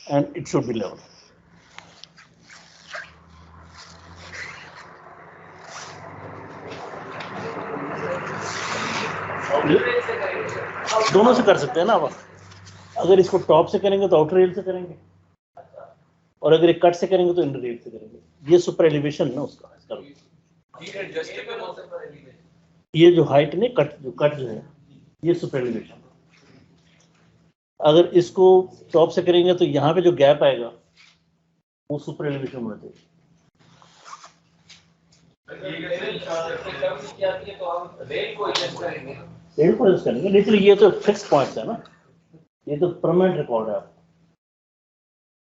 and it should be level. दोनों से कर सकते हैं ना आप। अगर इसको टॉप से करेंगे तो आउटर रेल से करेंगे, और अगर एक कट से करेंगे तो इनर रेल से करेंगे। ये सुपर एलिवेशन ना उसका, ये जो हाइट ने कट जो है ये सुपर एलिवेशन। अगर इसको टॉप से करेंगे तो यहाँ पे जो गैप आएगा वो सुपर एलिवेशन होना चाहिए। रेल को एडजस्ट करेंगे, लेकिन ये तो फिक्स पॉइंट्स है ना, ये तो परमानेंट रिकॉर्ड है।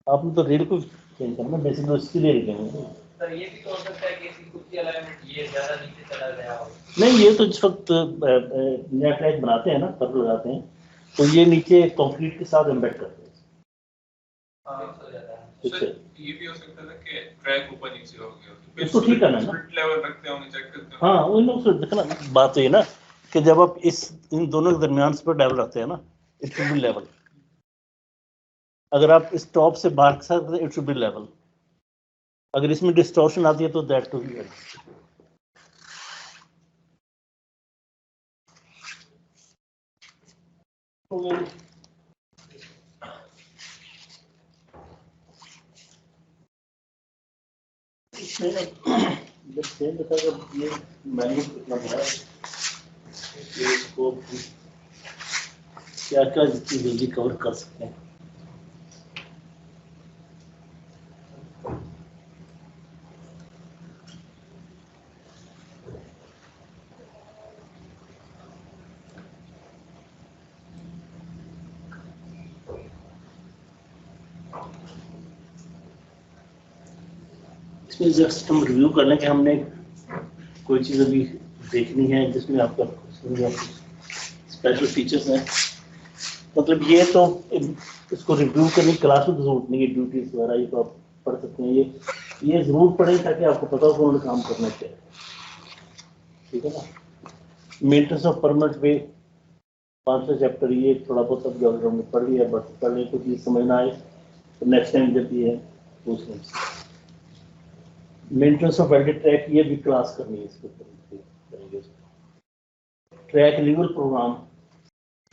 आपने तो रेल को चेंज करना, बेसिकली इसके लिए लिखेंगे। सर ये भी तो हो सकता है कि इसकी कुछ की अलाइनमेंट ये ज्यादा नीचे चला गया हो। नहीं, ये तो जिस वक्त नया ट्रैक बनाते हैं ना, कर्व लगाते हैं, तो ये नीचे कंक्रीट के साथ एम्बेड करते हैं। सर ये भी हो सकता है कि ट्रैक ऊपर नीचे हो गया, इसको ठीक करना है ना, स्प्लिट लेवल रखते हैं, उन्हें चेक करते हैं। हाँ, उन लोग से देखना। बात तो ये ना कि जब आप इन दोनों के दरमियान स्प्लिट लेवल रखते हैं ना, इट शुड बी लेवल। अगर आप इस टॉप से बाहर सकते हैं, इट शुड बी लेवल। अगर इसमें डिस्टॉर्शन आती है तो दैट टू बी जब ये मैनुअल कितना बड़ा है, इसको क्या क्या जितनी जल्दी कवर कर सकते हैं। इसमें जस्ट हम रिव्यू कर लें कि हमने कोई चीज़ अभी देखनी है जिसमें आपका स्पेशल फीचर्स हैं। मतलब ये तो इसको रिव्यू करने की क्लास में जरूरत नहीं है, ड्यूटीज वगैरह ये तो आप पढ़ सकते हैं। ये जरूर पढ़ें ताकि आपको पता हो कौन काम करना चाहिए, ठीक है ना। मेंटेनेंस ऑफ परमानेंट वे 5वां चैप्टर, ये थोड़ा बहुत अब जो हमने पढ़ लिया, बस पढ़ लें तो ये समझ ना आए तो नेक्स्ट टाइम जब ये पूछ लें। मेंटेनेंस ऑफ वेल्डेड ट्रैक, ये भी क्लास करनी है, इसको करेंगे। ट्रैक रिन्यूअल प्रोग्राम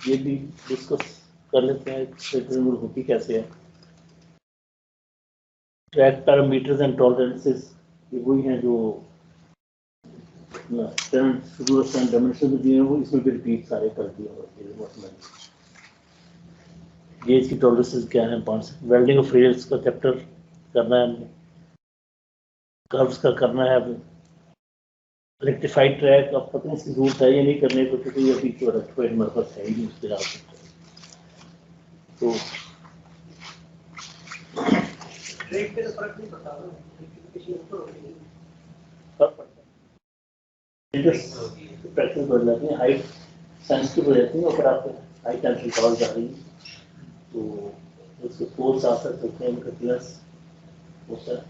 ये भी डिस्कस कर लेते हैं, ट्रैक रिन्यूअल होती कैसे है। ट्रैक पैरामीटर्स एंड टॉलरेंसेस, ये वही हैं जो डायमेंशन दिए हैं, वो इसमें भी रिपीट सारे कर दिए हैं। ये इसकी टॉलरेंसेस क्या है। 5 वेल्डिंग ऑफ रेल्स का चैप्टर करना है हमने, कर्व्स का करना है। रेक्टिफाइड ट्रैक, अब पता नहीं इसकी जरूरत है या नहीं करने को, क्योंकि ये अभी तो रेक्टिफाइड हमारे पास है ही नहीं उसके हिसाब से। तो प्रैक्टिस बढ़ जाती है, हाइट सेंसिटिव हो जाती है, और फिर आपको हाई टेंशन कॉल जा रही है तो उसके फोर्स आ सकते हैं, उनका प्लस होता है।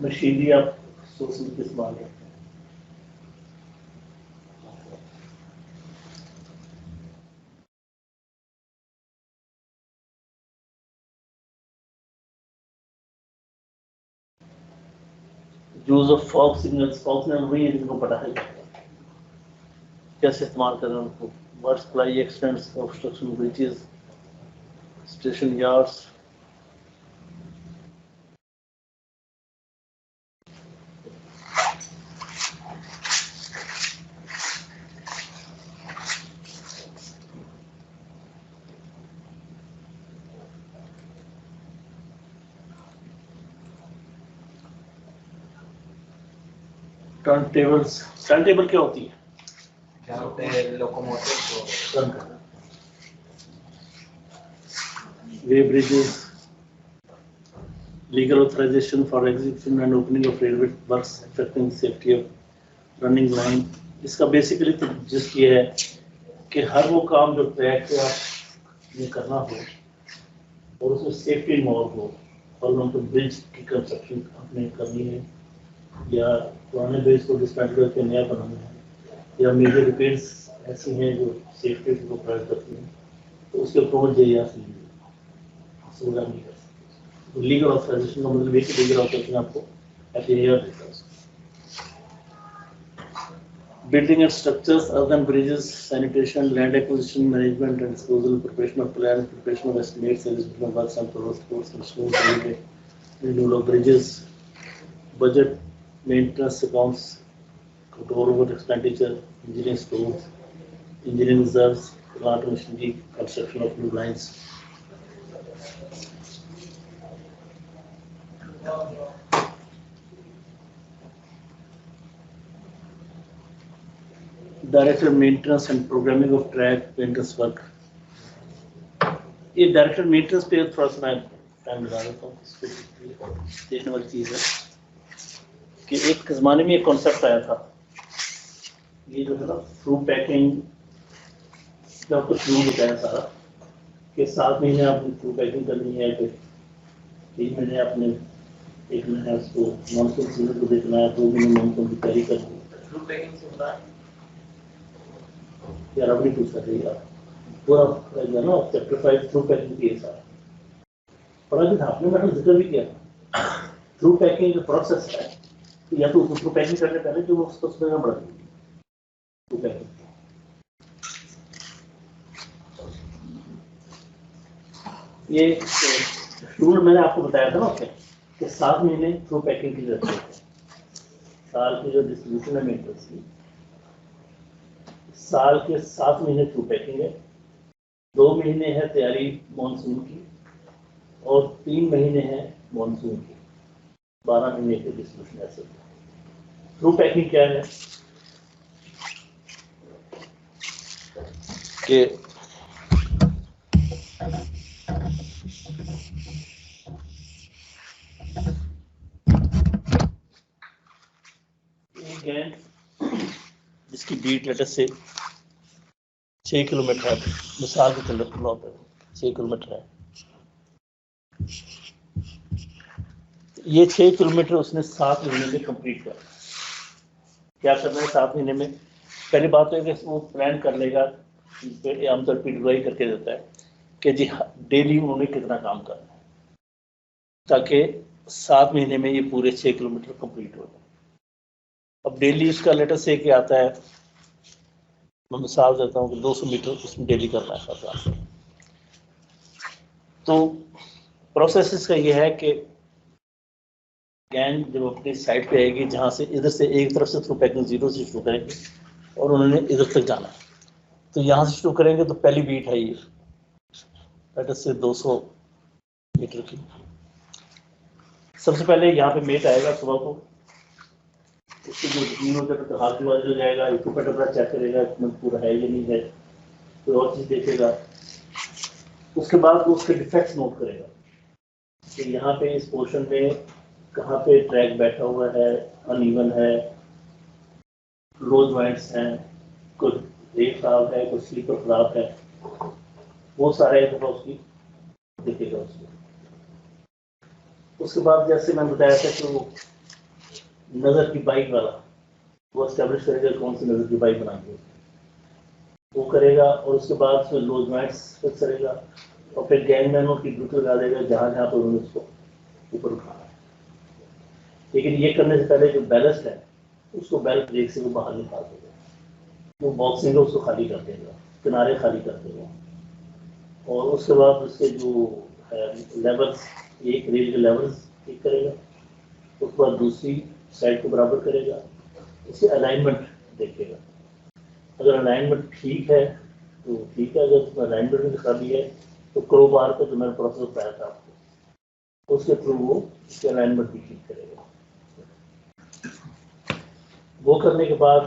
मशीनरी आप सोचने के इस्तेमाल करते हैं। यूज ऑफ फॉग सिग्नल्स वही है जिनको पता है कैसे इस्तेमाल करना है उनको। Word supply x tends obstruction bridges, station yards. Turn table क्या होती है? जहाँ पे लोकोमोटिव को टर्न करना। वे bridges, legal authorization for execution and opening of railway works affecting safety of running line। इसका बेसिकली तो जिस्ट ये है कि हर वो काम जो ट्रैक पे आप ये करना हो और उसमें सेफ्टी इन्वॉल्व हो, और उनको ब्रिज की कंस्ट्रक्शन आपने करनी है या पुराने ब्रिज को डिस्मेंटल करके नया बनाना है या मेजर रिपेयर्स ऐसी हैं जो सेफ्टी को प्रोवाइड करती हैं, तो उसके अप्रोच जाइए आप सुविधा नहीं कर सकते। लीगल ऑथराइजेशन का मतलब एक लीगल ऑथराइजेशन आपको एफआईआर देता है। Building and structures other than bridges, sanitation, land acquisition, management and disposal, preparation of plans, preparation of estimates, execution of works and progress reports, construction, railway, renewal of bridges, budget, maintenance accounts, control over expenditure, engineering stores, engineering reserves, plant machinery, construction of new lines. Director maintenance and programming of track maintenance work. ये director maintenance पे थोड़ा सा मैं time लगा देता हूँ। देखने वाली चीज़ है कि एक ज़माने में एक कॉन्सेप्ट आया था, ये जो है ना थ्रू पैकिंग का कुछ शुरू बताया सारा कि 7 महीने आपने थ्रू पैकिंग करनी है, फिर 3 महीने आपने देखना है उसको, मानसून सीजन को देखना है, 2 महीने मानसून की तैयारी करनी है। थ्रू पैकिंग से होता है यार अब नहीं पूछ सकते यार, पूरा ना चैप्टर 5 थ्रू पैकिंग की है सारा पढ़ा भी था आपने, मैंने जिक्र भी किया था। थ्रू पैकिंग जो प्रोसेस है, तो या तो थ्रू पैकिंग करने पहले जो उसको समझना पड़ेगा थ्रू पैकिंग। ये रूल मैंने आपको बताया था ना उसमें कि 7 महीने थ्रू पैकिंग की जरूरत है। साल की जो डिस्ट्रीब्यूशन है मेंटेनेंस की, साल के 7 महीने थ्रू पैकिंग है, 2 महीने है तैयारी मानसून की और 3 महीने है मानसून की, 12 महीने के डिस्ट्रीब्यूशन ऐसे। थ्रू पैकिंग क्या है कि गेंद जिसकी बीट लेटर से 6 किलोमीटर है, मिसाल के तौर पर 6 किलोमीटर है, ये 6 किलोमीटर उसने 7 महीने में कंप्लीट कर। क्या करना है 7 महीने में? पहली बात तो है कि वो प्लान कर लेगा, आमतौर पर डिवाइड करके देता है कि जी डेली उन्होंने कितना काम करना है, ताकि 7 महीने में ये पूरे 6 किलोमीटर कंप्लीट हो जाए। अब डेली उसका लेटर से क्या आता है, मैं मिसाल देता हूँ कि 200 मीटर उसमें डेली करना है साथ। तो प्रोसेस इसका ये है कि गैंग जब अपनी साइड पे आएगी, जहाँ से इधर से एक तरफ से थ्रू पैकिंग 0 से शुरू करेंगे और उन्होंने इधर तक जाना है, तो यहाँ से शुरू करेंगे तो पहली बीट है ये लेटर से 200 मीटर की। सबसे पहले यहाँ पे मेट आएगा सुबह को, उसकी जो जमीन होता है तो हाथ वाला जो जाएगा इक्विपमेंट अपना चेक करेगा इक्विपमेंट पूरा है या नहीं है, कोई और चीज़ देखेगा। उसके बाद वो उसके डिफेक्ट्स नोट करेगा कि यहाँ पे इस पोर्शन में कहाँ पे ट्रैक बैठा हुआ है, अनइवन है, लो जॉइंट्स हैं, कुछ रेक खराब है, कुछ स्लीपर खराब है, वो सारे उसकी देखेगा उसको। उसके बाद जैसे मैं बताया था कि वो नज़र की बाइक वाला वो एस्टेब्लिश करेगा कौन सी नज़र की बाइक बनाएंगे वो करेगा, और उसके बाद उसमें लो जॉइंट्स फिक्स करेगा और फिर गैंगमैनों की ड्यूटी लगा देगा जहाँ जहाँ पर उन्होंने उसको ऊपर उठाना है। लेकिन ये करने से पहले जो बैलेस्ट है उसको बेल्ट ब्रेक से वो बाहर निकाल देगा, वो बॉक्सिंग है उसको खाली कर देगा, किनारे खाली कर देगा, और उसके बाद उसके जो लेवल्स, एक रेल के लेवल्स ठीक करेगा, उसके बाद दूसरी साइड को बराबर करेगा, इससे अलाइनमेंट देखेगा। अगर अलाइनमेंट ठीक है तो ठीक है, अगर उसमें अलाइनमेंट में खराबी है तो क्रोबार का जो मैंने प्रोसेस बताया था आपको, उसके थ्रू वो उसके अलाइनमेंट भी ठीक करेगा। वो करने के बाद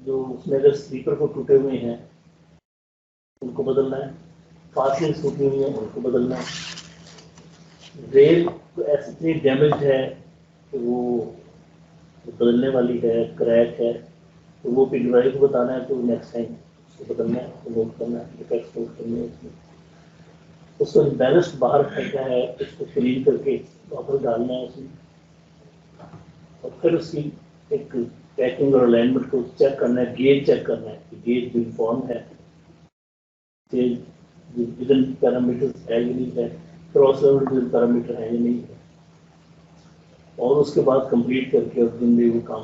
जो उसमें अगर स्लीपर को टूटे हुए हैं उनको बदलना है, फास्टनिंग टूटी हुई है उनको बदलना है, रेल ऐसी इतनी डैमेज है कि वो बदलने वाली है, क्रैक है, तो वो पिघलाई को बताना है, तो नेक्स्ट टाइम उसको बदलना है, उसको नोट करना है, डिफेक्ट्स नोट करने हैं उसमें, उसको बैलेंस बाहर फेंकना है, उसको क्लीन करके वापस डालना है उसमें, और फिर उसकी एक पैकिंग और अलाइनमेंट को चेक करना है, गेज चेक करना है कि गेज यूनिफॉर्म है, विदिन पैरामीटर्स है या नहीं है, क्रॉस लेवल विदिन पैरामीटर है या नहीं है, और उसके बाद कंप्लीट करके और दिन में वो काम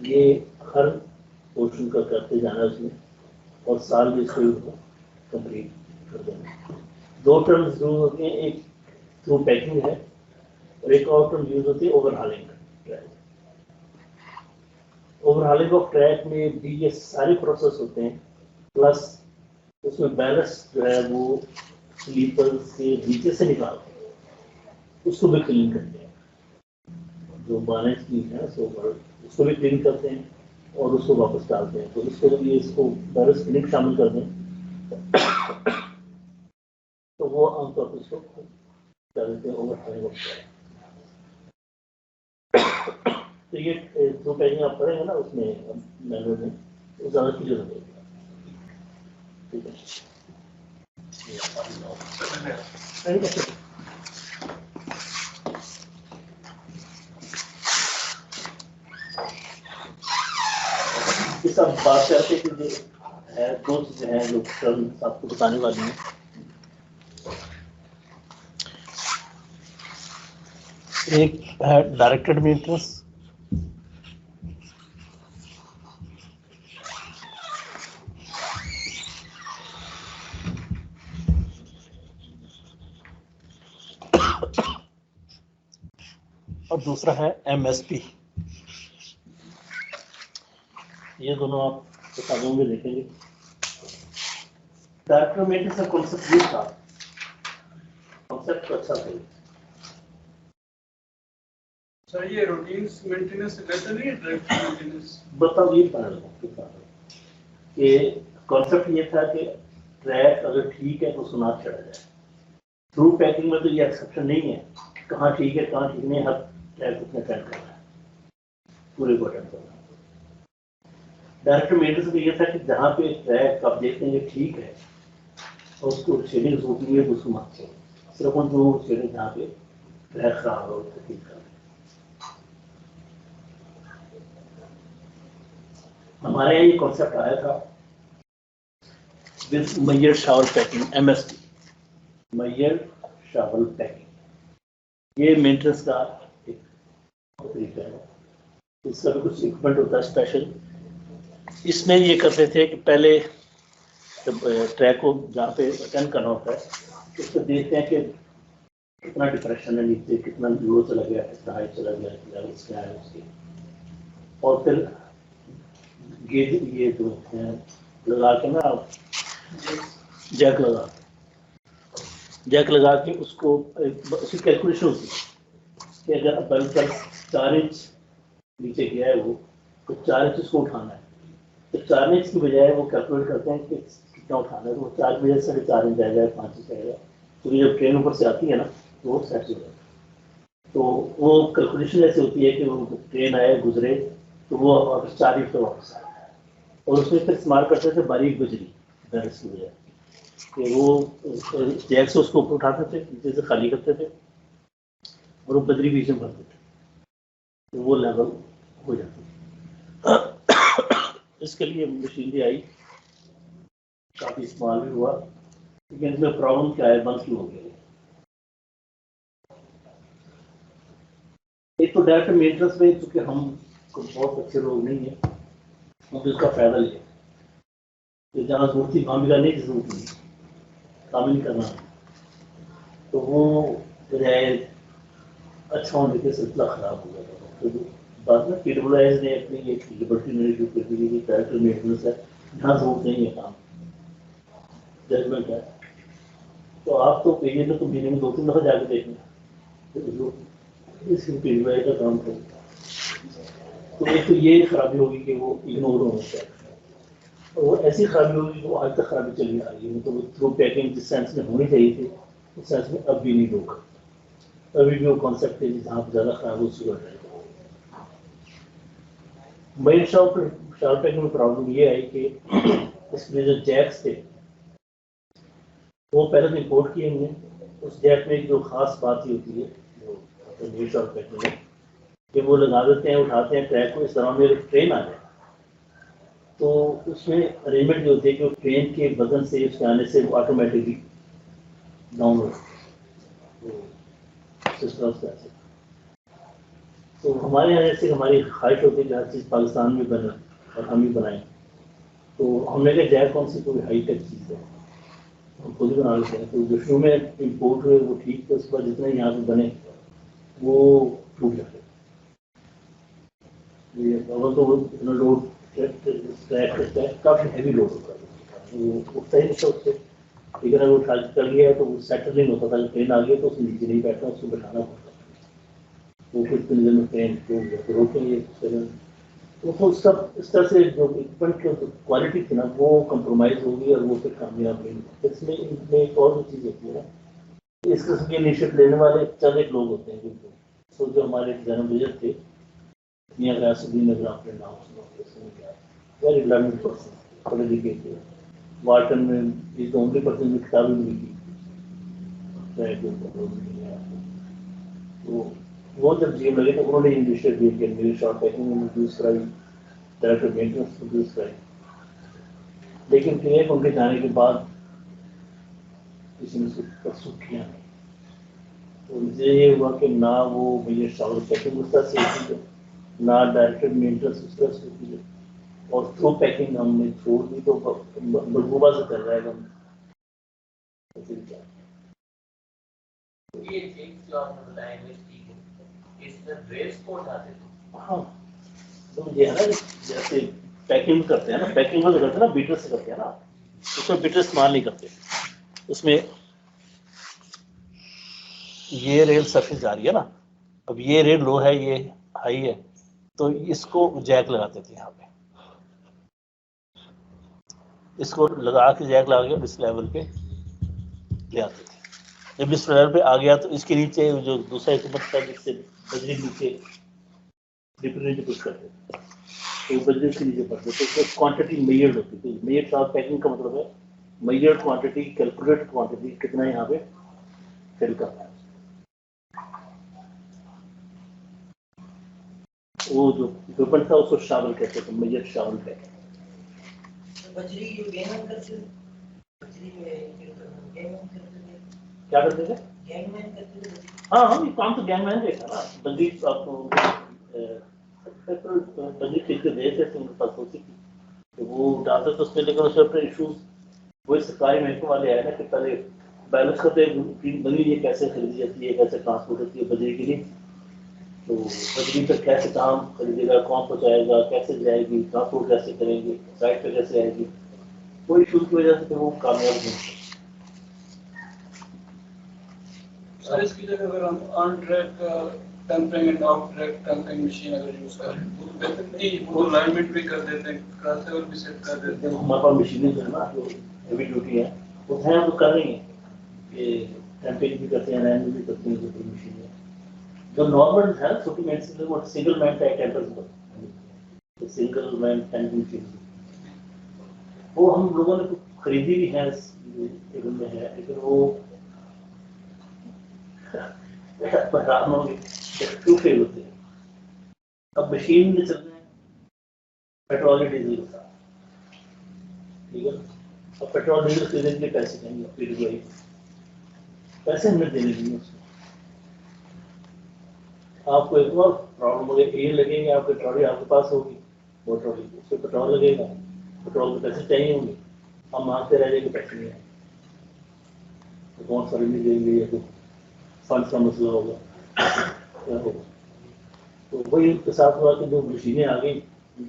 ये हर पोर्शन का करते जाना उसमें, और साल में इसको कंप्लीट कर देना। 2 टर्म्स यूज होती हैं, एक थ्रू पैकिंग है और एक और टर्म यूज होती है overhauling track. Overhauling of track में भी ये सारे प्रोसेस होते हैं, प्लस उसमें बैलेंस जो है वो स्लीपर से नीचे से निकालते हैं, उसको भी क्लीन करते हैं, जो बैलेंस की है उसको भी क्लीन करते हैं और उसको वापस डालते हैं, तो इसको जब ये इसको बैलेंस क्लीन शामिल कर दें तो वो आमतौर पर इसको क्या देते हैं ओवरहालिंग ऑफ ट्रैक। तो ये जो पैकिंग आप करेंगे ना उसमें मैनुअल में वो ज़्यादा क्लियर हो जाएगा। ठीक है, इस सब बात करते कि जो है 2 चीज़ें हैं जो टर्म्स आपको बताने वाली हैं। एक है डायरेक्टेड मेंटेनेंस, और दूसरा है MSP। ये दोनों आप किताबों में देखेंगे। डायरेक्टेड मेंटेनेंस का कॉन्सेप्ट ये था, कॉन्सेप्ट तो अच्छा था। सर ये रूटीन मेंटेनेंस से बेहतर नहीं है डायरेक्ट मेंटेनेंस? बताओ ये कि कॉन्सेप्ट ये था कि ट्रैक अगर ठीक है तो सुना चढ़ा जाए। थ्रू पैकिंग में तो ये एक्सेप्शन नहीं है, कहाँ ठीक है कहाँ ठीक नहीं, हर ट्रैक उसने अटेंड करना है, पूरे को अटेंड करना है। डायरेक्ट मेंटेनेंस में ये था कि जहाँ पे ट्रैक आप देखते हैं ठीक है और उसको शेडिंग होती है उसको मत चाहिए, सिर्फ उन जो शेडिंग जहाँ पे ट्रैक खराब हो उसको ठीक करना। हमारे यहाँ ये कॉन्सेप्ट आया था with mayor shower packing, MSP, mayor shower packing. ये मेंटेनेंस का एक तरीका है, इसका भी कुछ इक्विपमेंट होता है स्पेशल। इसमें ये करते थे कि पहले ट्रैक को जहाँ पे अटेंड करना होता है उसको देखते हैं कि कितना डिप्रेशन है नीचे, कितना लो चला गया, कितना हाई चला गया, लेवल्स क्या है उसके, और फिर गेज ये जो है लगा के ना जैक लगा के उसको उसकी कैलकुलेशन होती है कि अगर बल्ब का 4 इंच नीचे गया है वो तो 4 इंच उसको उठाना है, तो 4 इंच की बजाय वो कैलकुलेट करते हैं कि कितना उठाना है, तो 4 की बजाय 4.5 इंच आएगा, 5 इंच आएगा, तो जब ट्रेन ऊपर से आती है ना तो वो सेट हो जाएगा। तो वो कैलकुलेशन ऐसी होती है कि वो ट्रेन आए गुजरे तो वो 4 इंच पे वापस आए, और उसमें फिर इस्तेमाल करते थे बारीक बजरी बैरस की वजह कि वो जैक से उसको ऊपर उठाते थे, नीचे से खाली करते थे और वो बजरी बीच में भरते थे, तो वो लेवल हो जाता था। इसके लिए मशीनरी आई, काफ़ी इस्तेमाल भी हुआ, लेकिन इसमें प्रॉब्लम क्या है, बंद क्यों हो गया। एक तो डायरेक्ट मेंटेनेंस में चूँकि हम बहुत अच्छे लोग नहीं हैं, हम इसका फायदा लिया, तो जहाँ जरूरत थी वहाँ भी करने की जरूरत नहीं, काम ही नहीं करना, तो वो बजाय अच्छा होने के सिलसिला खराब हो गया था। तो बाद में PWIs ने अपनी एक लिबर्टी ने जो कर दी कि डायरेक्ट मेंटेनेंस है, जहाँ जरूरत नहीं है काम, जजमेंट है, तो आप तो महीने में 2-3 दफ़ा जाकर देखना, तो इस PWI का काम करें। तो एक तो ये खराबी होगी कि वो इग्नोर होना चाहिए, और वो ऐसी खराबी होगी कि वो आज तक खराबी चली आ रही है। मतलब थ्रू पैकिंग जिस सेंस में होनी चाहिए थी उस सेंस में अब भी नहीं होगा, अभी भी वो कॉन्सेप्ट है जहाँ पर ज़्यादा खराब हो चुका है। मेरे शॉप पैकिंग में प्रॉब्लम ये आई कि इसमें जो जैक्स थे वो पहले तो इम्पोर्ट किए हमने। उस जैक में जो खास बात ही होती है जो मेरे शॉप पैकिंग में कि वो लगा देते हैं, उठाते हैं ट्रैक को, इस तरह मेरे ट्रेन आ जाए तो उसमें अरेंजमेंट जो होती है कि ट्रेन के वजन से उसके आने से वो ऑटोमेटिकली डाउन हो सिस्टम। तो हमारे यहाँ जैसे हमारी ख्वाहिश होती है कि हर चीज़ पाकिस्तान में बने और हम ही बनाएं, तो हमने कहा जैक कौन सी कोई हाई टेक चीज़ है, हम खुद ही बना लेते हैं। तो जो शुरू में इम्पोर्ट हुए वो ठीक थे, उसके बाद जितने यहाँ पे बने वो टूट जाते। ये अगर तो इतना लोड ट्रैक काफ़ी हैवी लोड होता है, वो उठता ही नहीं था उससे। लेकिन अगर वो चल गया है तो वो सेटल नहीं होता था, ट्रेन आ गई तो उसके नीचे नहीं बैठना, उसको बैठाना पड़ता। वो कुछ नजर में ट्रेन तो रोकेंगे तो सब इस तरह से जो इक्विपमेंट की क्वालिटी थी ना वो कंप्रोमाइज़ होगी और वो फिर कामयाब नहीं। इसमें इनमें एक और चीज़ होती है ना, इस किस्म के इनिशिएटिव लेने वाले चंद एक लोग होते हैं जिनको, तो जो हमारे डिजाइनर विजिट थे मियां गयासुद्दीन, अगर आपने नाम सुना, वेरी लर्निंग पर्सन, पढ़े लिखे थे। वार्टन में इज द ओनली पर्सन जो किताबें भी लिखी। तो वो जब जीएम लगे तो उन्होंने इनिशिएटिव दिया कि मेरी शॉर्ट पैकिंग में इंट्रोड्यूस कराई, डायरेक्टर मेंटेनेंस इंट्रोड्यूस कराई। लेकिन फिर एक उनके जाने के बाद किसी ने उसको परसुख किया नहीं। तो मुझे ये हुआ कि ना वो मुझे शॉर्ट पैकिंग उस तरह से होती है, ना डायरेक्टर मेंटेनेंस उस तरह से होती है, और थ्रू पैकिंग हमने छोड़ दी तो बलबूबा से चल जाएगा। ये चीज जो आपने बताया इसमें ड्रेस कोड आते थे। हाँ, तो ये है ना जैसे पैकिंग करते हैं ना, पैकिंग में करते हैं ना बीटर से करते हैं ना, उसमें बीटर इस्तेमाल नहीं करते। उसमें ये रेल सरफेस जा रही है ना, अब ये रेल लो है ये हाई है, तो इसको जैक लगाते थे यहाँ पे, इसको लगा के जैक लगा के इस लेवल पे ले आते थे। जब इस लेवल पे आ गया तो इसके नीचे जो दूसरा इक्विपमेंट था जिससे बजरी नीचे पुश करते थे तो बजरी के नीचे पड़ते तो क्वांटिटी मेजर्ड होती थी। मेजर्ड शॉर्ट पैकिंग का मतलब है मेजर्ड क्वांटिटी, कैलकुलेटेड क्वांटिटी कितना यहाँ पे फिल करना है। वो जो इक्विपमेंट था उसको शावल कहते थे, मेजर्ड शावल पैकिंग। बजरी जो गैंगमैन करते थे, बजरी में गैंगमैन करते थे, क्या करते थे? गैंगमैन करते थे। हाँ हम काम तो गैंगमैन देखा ना, बजरी आपको बजरी खरीद के देते थे उनके पास होती थी तो वो डालते थे उसमें। लेकिन उसमें अपने इशूज वही सरकारी महकमे वाले आए ना कि पहले बैलेंस करते बजरी ये कैसे खरीदी जाती है, कैसे ट्रांसपोर्ट होती है बजरी के लिए, तो बजरी पर कैसे काम खरीदेगा, कौन पहुँचाएगा, कैसे जाएगी, ट्रांसपोर्ट कैसे करेंगे, साइट पे कैसे आएगी, वो इशूज की वजह से फिर वो कामयाब नहीं होते। सर इसकी जगह अगर हम on track tempering and off track tempering machine अगर यूज करें तो बेहतर नहीं, वो अलाइनमेंट भी कर देते हैं, क्रॉसओवर भी सेट कर देते हैं। हमारे पास मशीनें जो है ना जो हेवी ड्यूटी है वो हैं, वो कर रही हैं, ये टेम्परिंग भी करते हैं, अलाइनमेंट भी करते हैं। जो मशीन है जो नॉर्मल है छोटी मैन से वो सिंगल मैन का temper, single man tempering machine वो हम लोगों ने खरीदी भी है, में है, लेकिन वो क्यों फेल होते हैं। अब मशीन में चलना है पेट्रोल या डीजल के साथ, ठीक है। अब पेट्रोल डीजल खरीदने के लिए पैसे देंगे, फिर वही पैसे हमें देने नहीं उसको। आपको एक और प्रॉब्लम हो गई, एयर लगेंगे, आपकी ट्रॉली आपके पास होगी, वो ट्रॉली उसको पेट्रोल लगेगा, पेट्रोल के पैसे चाहिए होंगे, हम मांगते रह जाएंगे, पैसे नहीं आए तो कौन सा नहीं देंगे, या तो फंड का मसला होगा, क्या होगा। तो वही उसके साथ हुआ कि जो मशीनें आ गई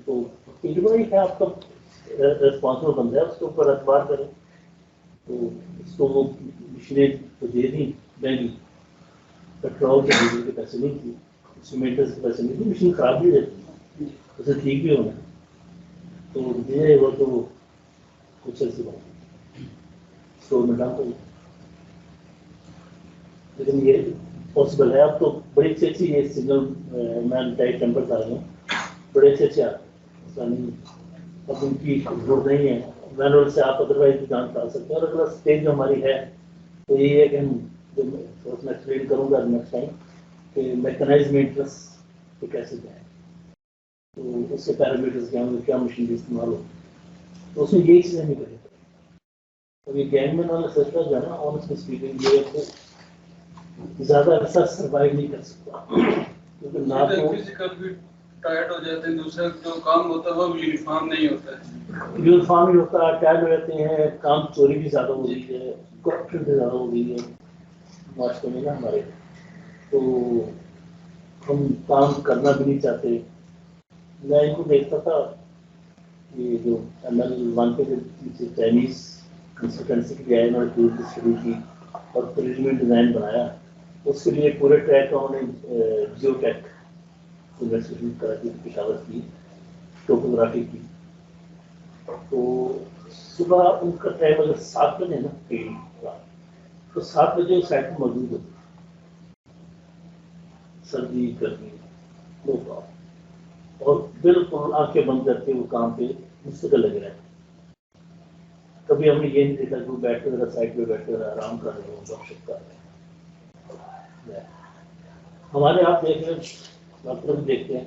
तो वही है आपका रेस्पॉन्सिबल बंदा है, उसके ऊपर एतबार करें। तो उसको वो मशीनें तो दे दी, देंगी, पेट्रोल के डीजल के पैसे नहीं थी, मेंटेनेंस के पैसे नहीं तो मशीन खराब भी रहती है, उसे ठीक भी होना है, तो दिए वो तो कुछ ऐसी बात स्टोर में डाल दो, लेकिन ये पॉसिबल है। अब तो बड़ी अच्छी अच्छी ये सिग्नल मैन टाइप टेम्पर्स आ रहे हैं, बड़े अच्छे अच्छे आ रहे हैं, अब उनकी जरूरत नहीं है, मैनुअल से आप अदरवाइज भी जान पा सकते हैं। और अगला स्टेज जो हमारी है तो यही है कि हम जो मैं एक्सप्लेन करूँगा नेक्स्ट टाइम कि मैकेनाइज मेंटेनेंस तो कैसे जाए, तो उसके पैरामीटर्स क्या होंगे, क्या मशीन इस्तेमाल हो, तो उसमें यही चीज़ें नहीं करेंगे। तो ये गैंगमैन वाला सिस्टम जो है ना, ऑनेस्टली स्पीकिंग, ये तो ज़्यादा ऐसा सर्वाइव नहीं कर सकता, क्योंकि ना तो फिजिकल भी टायर्ड हो जाते हैं, दूसरा जो काम होता है वो भी यूनिफॉर्म नहीं होता है, यूनिफॉर्म ही होता है, टायर्ड हो जाते हैं, काम चोरी भी ज़्यादा हो रही है, करप्शन भी ज़्यादा हो रही है मास्टर में ना हमारे, तो हम काम करना भी नहीं चाहते। मैं इनको देखता था, ये जो ML1 के जो चाइनीज कंसल्टेंसी की आए, उन्होंने टूर की शुरू की और प्रिलिमिनरी डिज़ाइन बनाया, उसके लिए पूरे ट्रैक का उन्होंने जियोटेक इन्वेस्टिगेशन कराची पेशावर की, टोपोग्राफी की। तो सुबह उनका टाइम अगर 7 बजे ना ट्रेन का, तो 7 बजे उस साइड पर मौजूद होती, सर्दी गर्मी नो प्रॉब्लम, और बिल्कुल आंखें बंद करके वो काम पे मुस्तकिल लगे रहते। कभी हमने ये नहीं देखा कि वो बैठे रहा साइड पे बैठे रहा आराम कर रहे हो, गपशप कर रहे हैं। हमारे आप देख रहे हैं, डॉक्टर भी देखते हैं,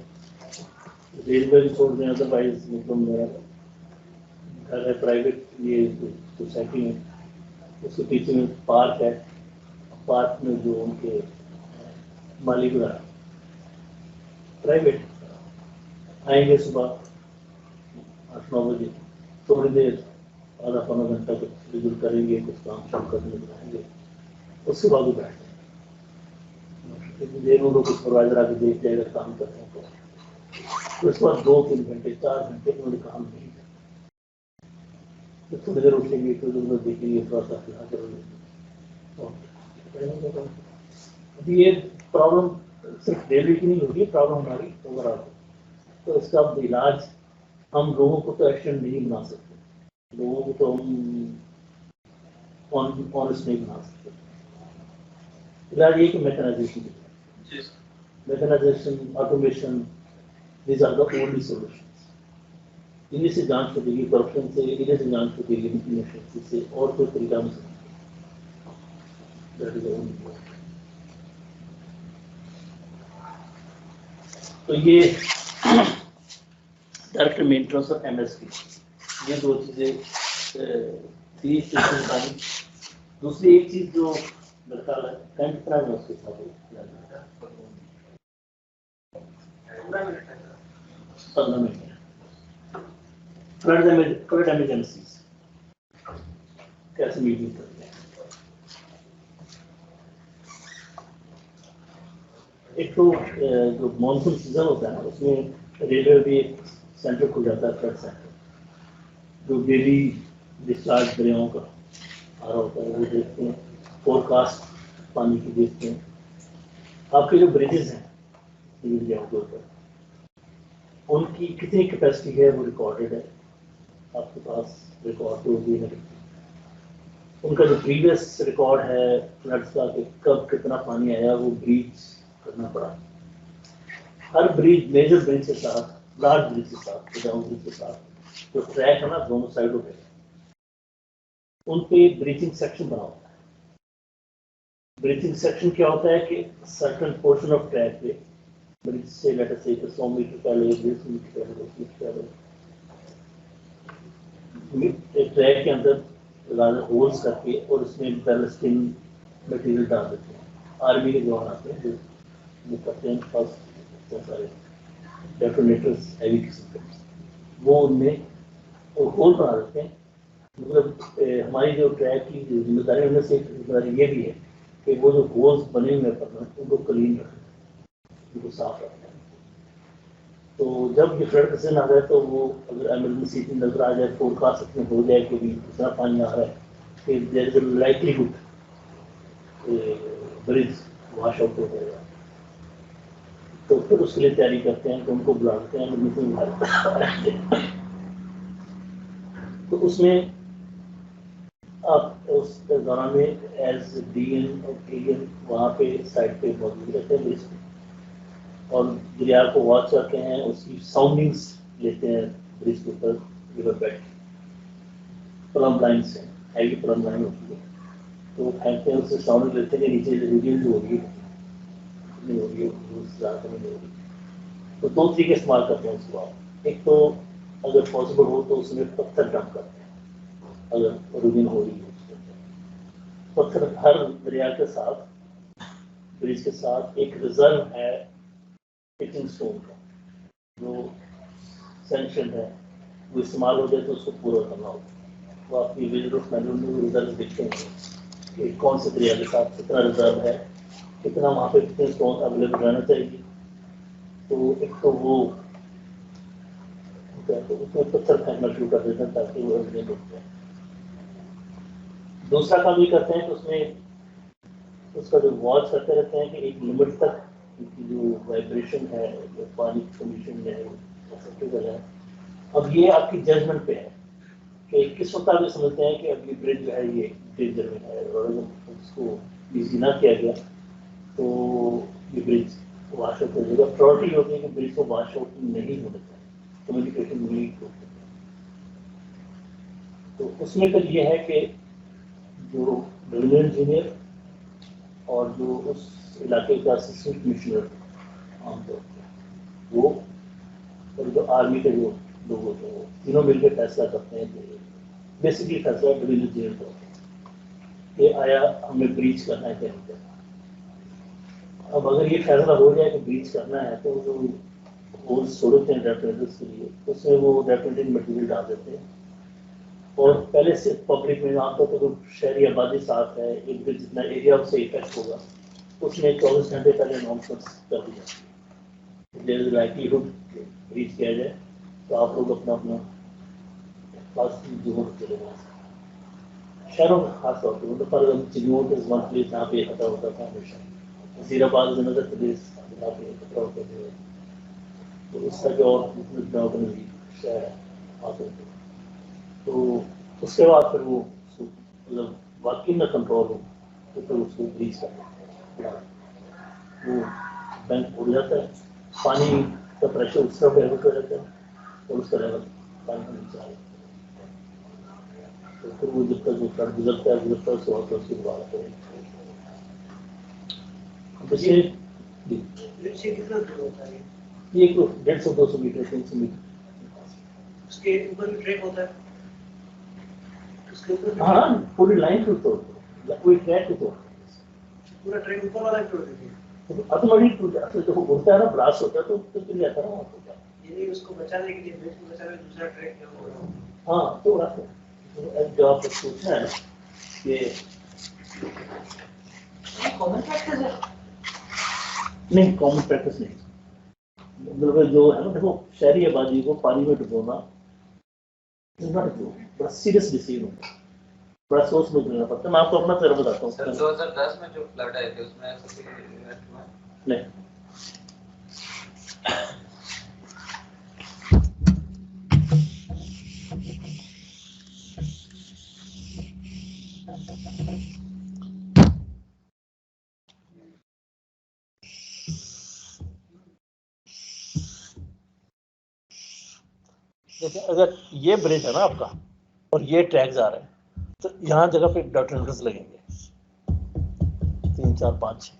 रेलवे भी छोड़ दें, अदरवाइज मतलब मेरा घर है प्राइवेट, ये सोसाइटी में, उसके पीछे में पार्क है, पार्क में जो उनके मालिक प्राइवेट आएंगे सुबह 8-9 बजे, थोड़ी देर आधा पौना घंटा कुछ विजिट करेंगे, कुछ काम शाम करने जाएंगे, उसके बाद वो बैठते हैं, देर में कुछ सुपरवाइजर आके देख जाएगा काम कर रहे हैं, तो उसके बाद 2-3 घंटे 4 घंटे उन्होंने काम नहीं किया, तो थोड़ी देर उठेंगे, थोड़ी देर देखेंगे, थोड़ा सा फिर अभी ये प्रॉब्लम सिर्फ रेलवे की नहीं होगी, प्रॉब्लम हमारी ओवरऑल, तो इसका इलाज हम लोगों को तो एक्शन नहीं बना सकते, लोगों को तो हम ऑनेस्ट नहीं बना सकते। इलाज ये कि mechanisation, automation, these are the only solutions. इन्हीं से जांच छूटेगी, करप्शन से इन्हीं से जांच छूटेगी, इनफॉर्मेशन से, और कोई तरीका नहीं सकता। तो ये डायरेक्ट मेंटेनेंस और MSP, ये 2 चीज़ें थी सारी। दूसरी एक चीज़ जो मेरे ख्याल है कैंट में उसके साथ 15 मिनट फ्लड एमरजेंसीज कैसे मीटिंग करते हैं। एक तो जो मानसून सीजन होता है ना, उसमें रेलवे भी एक सेंटर खुल जाता है, फ्लड सेंटर, जो डेली डिस्चार्ज दरियाओं का आ रहा होता है, वो देखते हैं, फोरकास्ट पानी की देखते हैं। आपके जो ब्रिजेस हैं दरियाओं के ऊपर, उनकी कितनी कैपेसिटी है वो रिकॉर्डेड है, आपके पास रिकॉर्ड तो भी है। उनका जो प्रीवियस रिकॉर्ड है फ्लड्स का, कि कब कितना पानी आया, वो ब्रीच करना पड़ा। हर ब्रिज, मेजर ब्रिज के साथ, लार्ज ब्रिज के साथ, डाउन ब्रिज के साथ जो ट्रैक है ना दोनों साइडों पे, उन पे ब्रीचिंग सेक्शन बना होता है। ब्रीचिंग सेक्शन क्या होता है कि सर्टेन पोर्शन ऑफ ट्रैक पे, ब्रिज से लेटर से 100 मीटर पहले, 200 मीटर पहले, 200 मीटर पहले ट्रैक के अंदर होल्स करके और उसमें बैलस्टिंग मटेरियल डाल देते हैं। आर्मी के जवान आते हैं जो करते हैं, फर्स्ट सारे डेटोनेटर्स हैवी किस्म के, वो उनमें होल बना देते हैं। मतलब हमारी जो ट्रैक की जिम्मेदारी, उनमें से एक जिम्मेदारी ये भी है कि वो जो होल्स बने हुए हैं उनको क्लीन रखें, उनको साफ रखें। तो जब ये फ्लड का सीजन आ जाए, तो वो अगर एमरजेंसी नजर आ जाए, फोरकास्ट में हो जाए कि भी इतना पानी आ रहा है कि there is a likelihood bridge wash out हो जाएगा, तो फिर उसके लिए तैयारी करते हैं, तो उनको बुलाते हैं, मीटिंग बुलाते हैं। तो उसमें आप उस दौरान में एज डीएन और एएन वहाँ पे साइड पे मौजूद रहते हैं ब्रिज पे, और दरिया को वॉच करते हैं, उसकी साउंडिंग्स लेते हैं ब्रिज के ऊपर रिवर बेड प्लम लाइन से, हैवी प्लम लाइन होती है, तो वो फेंकते हैं, उससे साउंड लेते हैं नीचे रीडिंग जो होगी नहीं होगी, ज़्यादा नहीं होगी। तो दो तरीके इस्तेमाल करते हैं उसको आप, एक तो अगर पॉसिबल हो तो उसमें पत्थर डंप करते हैं, अगर रीडिंग हो रही है पत्थर हर दरिया के साथ ब्रिज के साथ एक रिजर्व है पिचिंग स्टोन का, जो सैंक्शन है, वो इस्तेमाल हो जाए तो उसको पूरा करना होगा। वो आपकी विजिटर्स मैनुअल में रिजर्व देखते हैं कि कौन से दरिया के साथ कितना रिजर्व है, कितना वहाँ पे कितने स्टोन अवेलेबल रहना चाहिए। तो एक तो वो तो उसमें पत्थर फेंकना शुरू कर देते हैं ताकि वो एविडेंट रुक जाए। दूसरा काम ये करते हैं कि उसमें उसका जो वॉच करते रहते हैं कि एक लिमिट तक की जो वाइब्रेशन है, जो पानी की कंडीशन है, एक्सेप्टेबल है। अब ये आपकी जजमेंट पे है कि किस वक्त आप ये समझते हैं कि अब ये ब्रिज जो है ये डेंजर में है, और अगर उसको बिजी ना किया गया तो ये ब्रिज वॉश आउट हो जाएगा। प्रायोरिटी होती है कि ब्रिज को वॉश आउट नहीं होना चाहिए, कम्युनिकेशन नहीं हो। तो उसमें फिर ये है कि जो रेवेन्यू इंजीनियर और जो उस इलाके का असिस्टेंट कमिश्नर आमतौर पर वो, और जो आर्मी के जो लोग होते हैं, वो तीनों मिलकर फैसला करते हैं कि बेसिकली फैसला रेवेन्यू इंजीनियर का होता है कि आया हमें ब्रीच करना है क्या नहीं करना। अब अगर ये फैसला हो जाए कि ब्रीच करना है तो जो होल्स छोड़ते हैं डेफिनेटर्स के लिए, उसमें वो डेफिनेटिव मटेरियल डाल देते हैं, और पहले से पब्लिक में आमतौर पर जो शहरी आबादी साथ है, एक दिन जितना एरिया उससे इफेक्ट होगा उसमें 24 घंटे पहले अनाउंसमेंट कर दी जाती है। देयर इज लाइवलीहुड रीच किया जाए तो आप लोग अपना अपना पास जोन चलेगा। शहरों में खास तौर पर मतलब चिन्हों के वन प्लेस जहाँ पे खतरा होता था हमेशा, वजीराबाद नगर प्रदेश जहाँ पे खतरा होते थे, तो इसका जो और शहर है वहाँ पे, तो उसके बाद फिर वो मतलब वाकई में कंट्रोल हो तो फिर उसको ब्रीच कर वो बैंक उड़ जाता है, पानी का प्रेशर उस तरफ डाइवर्ट हो जाता है और उसका लेवल पानी का नीचे आ जाता है। तो फिर वो जब तक वो फ्लड गुजरता है उसके बाद उसकी दोबारा कितना दूर होता है ये 150-200 मीटर 300 मीटर उसके ऊपर भी ट्रैक होता है, उसके ऊपर भी हाँ पूरी लाइन टू तोड़ कोई ट्रैक टू पूरा ट्रैक ऊपर वाला तोड़ देती है। ऑटोमेटिक टूट जाता है, जब उड़ता है ना ब्लास्ट होता है तो फिर जाता है ना, यानी उसको बचाने के लिए ब्रिज को बचाने के लिए दूसरा ट्रैक क्या होगा? हाँ तो जो आप पूछना है कि कॉमन प्रैक्टिस है नहीं, कॉमन प्रैक्टिस नहीं, मतलब जो है ना, देखो शहरी आबादी को पानी में डुबोना बड़ा सीरियस डिसीजन होता है, बड़ा सोच समझ लेना पड़ता है। मैं आपको अपना तजुर्बा बताता हूँ। सर 2010 में जो फ्लड आए थे उसमें ऐसा कोई इवेंट हुआ? नहीं, देखिए अगर ये ब्रिज है ना आपका और ये ट्रैक जा रहे हैं तो यहाँ जगह पे डॉक्टर लगेंगे 3 4 5 6,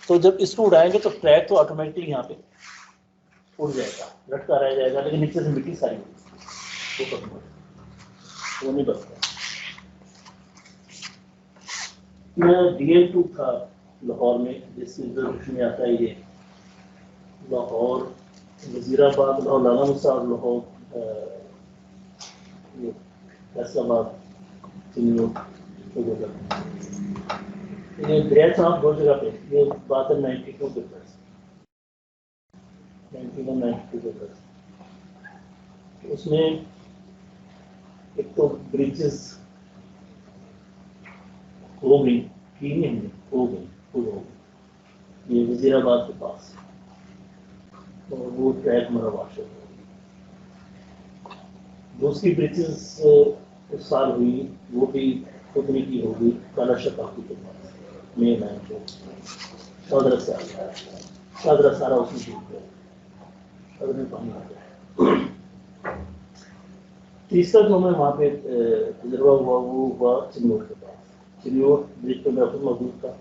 तो जब इसको उड़ाएंगे तो ट्रैक तो ऑटोमेटिकली यहाँ पे उड़ जाएगा, लटका रह जाएगा, लेकिन नीचे से मिट्टी सारी होगी वो नहीं बचता। मैं DL2 था लाहौर में, जिसकी रिजर्वेशन में आता है ये लाहौर वजीराबाद लाहौर लाला मुसा और लाहौर फैसलाबाद ये ग्रेड साहब दो जगह पे, ये बात है 92 के प्लस 92 के प्लस। उसमें एक तो ब्रिजेस हो गई, की नहीं हो गई, ये वजीराबाद के पास और वो ट्रैक मेरा वाश हो गया। दूसरी ब्रिजेस इस साल हुई, वो भी उतनी की होगी, काला शकाफी के पास मे 9 को चादरा सारा उसमें डूब गया, चादर में पानी आ गया। तीसरा जो हमें वहाँ पे तजर्बा हुआ वो हुआ चिन्नौर के पास। चिन्नौर ब्रिज पे मैं खुद मौजूद था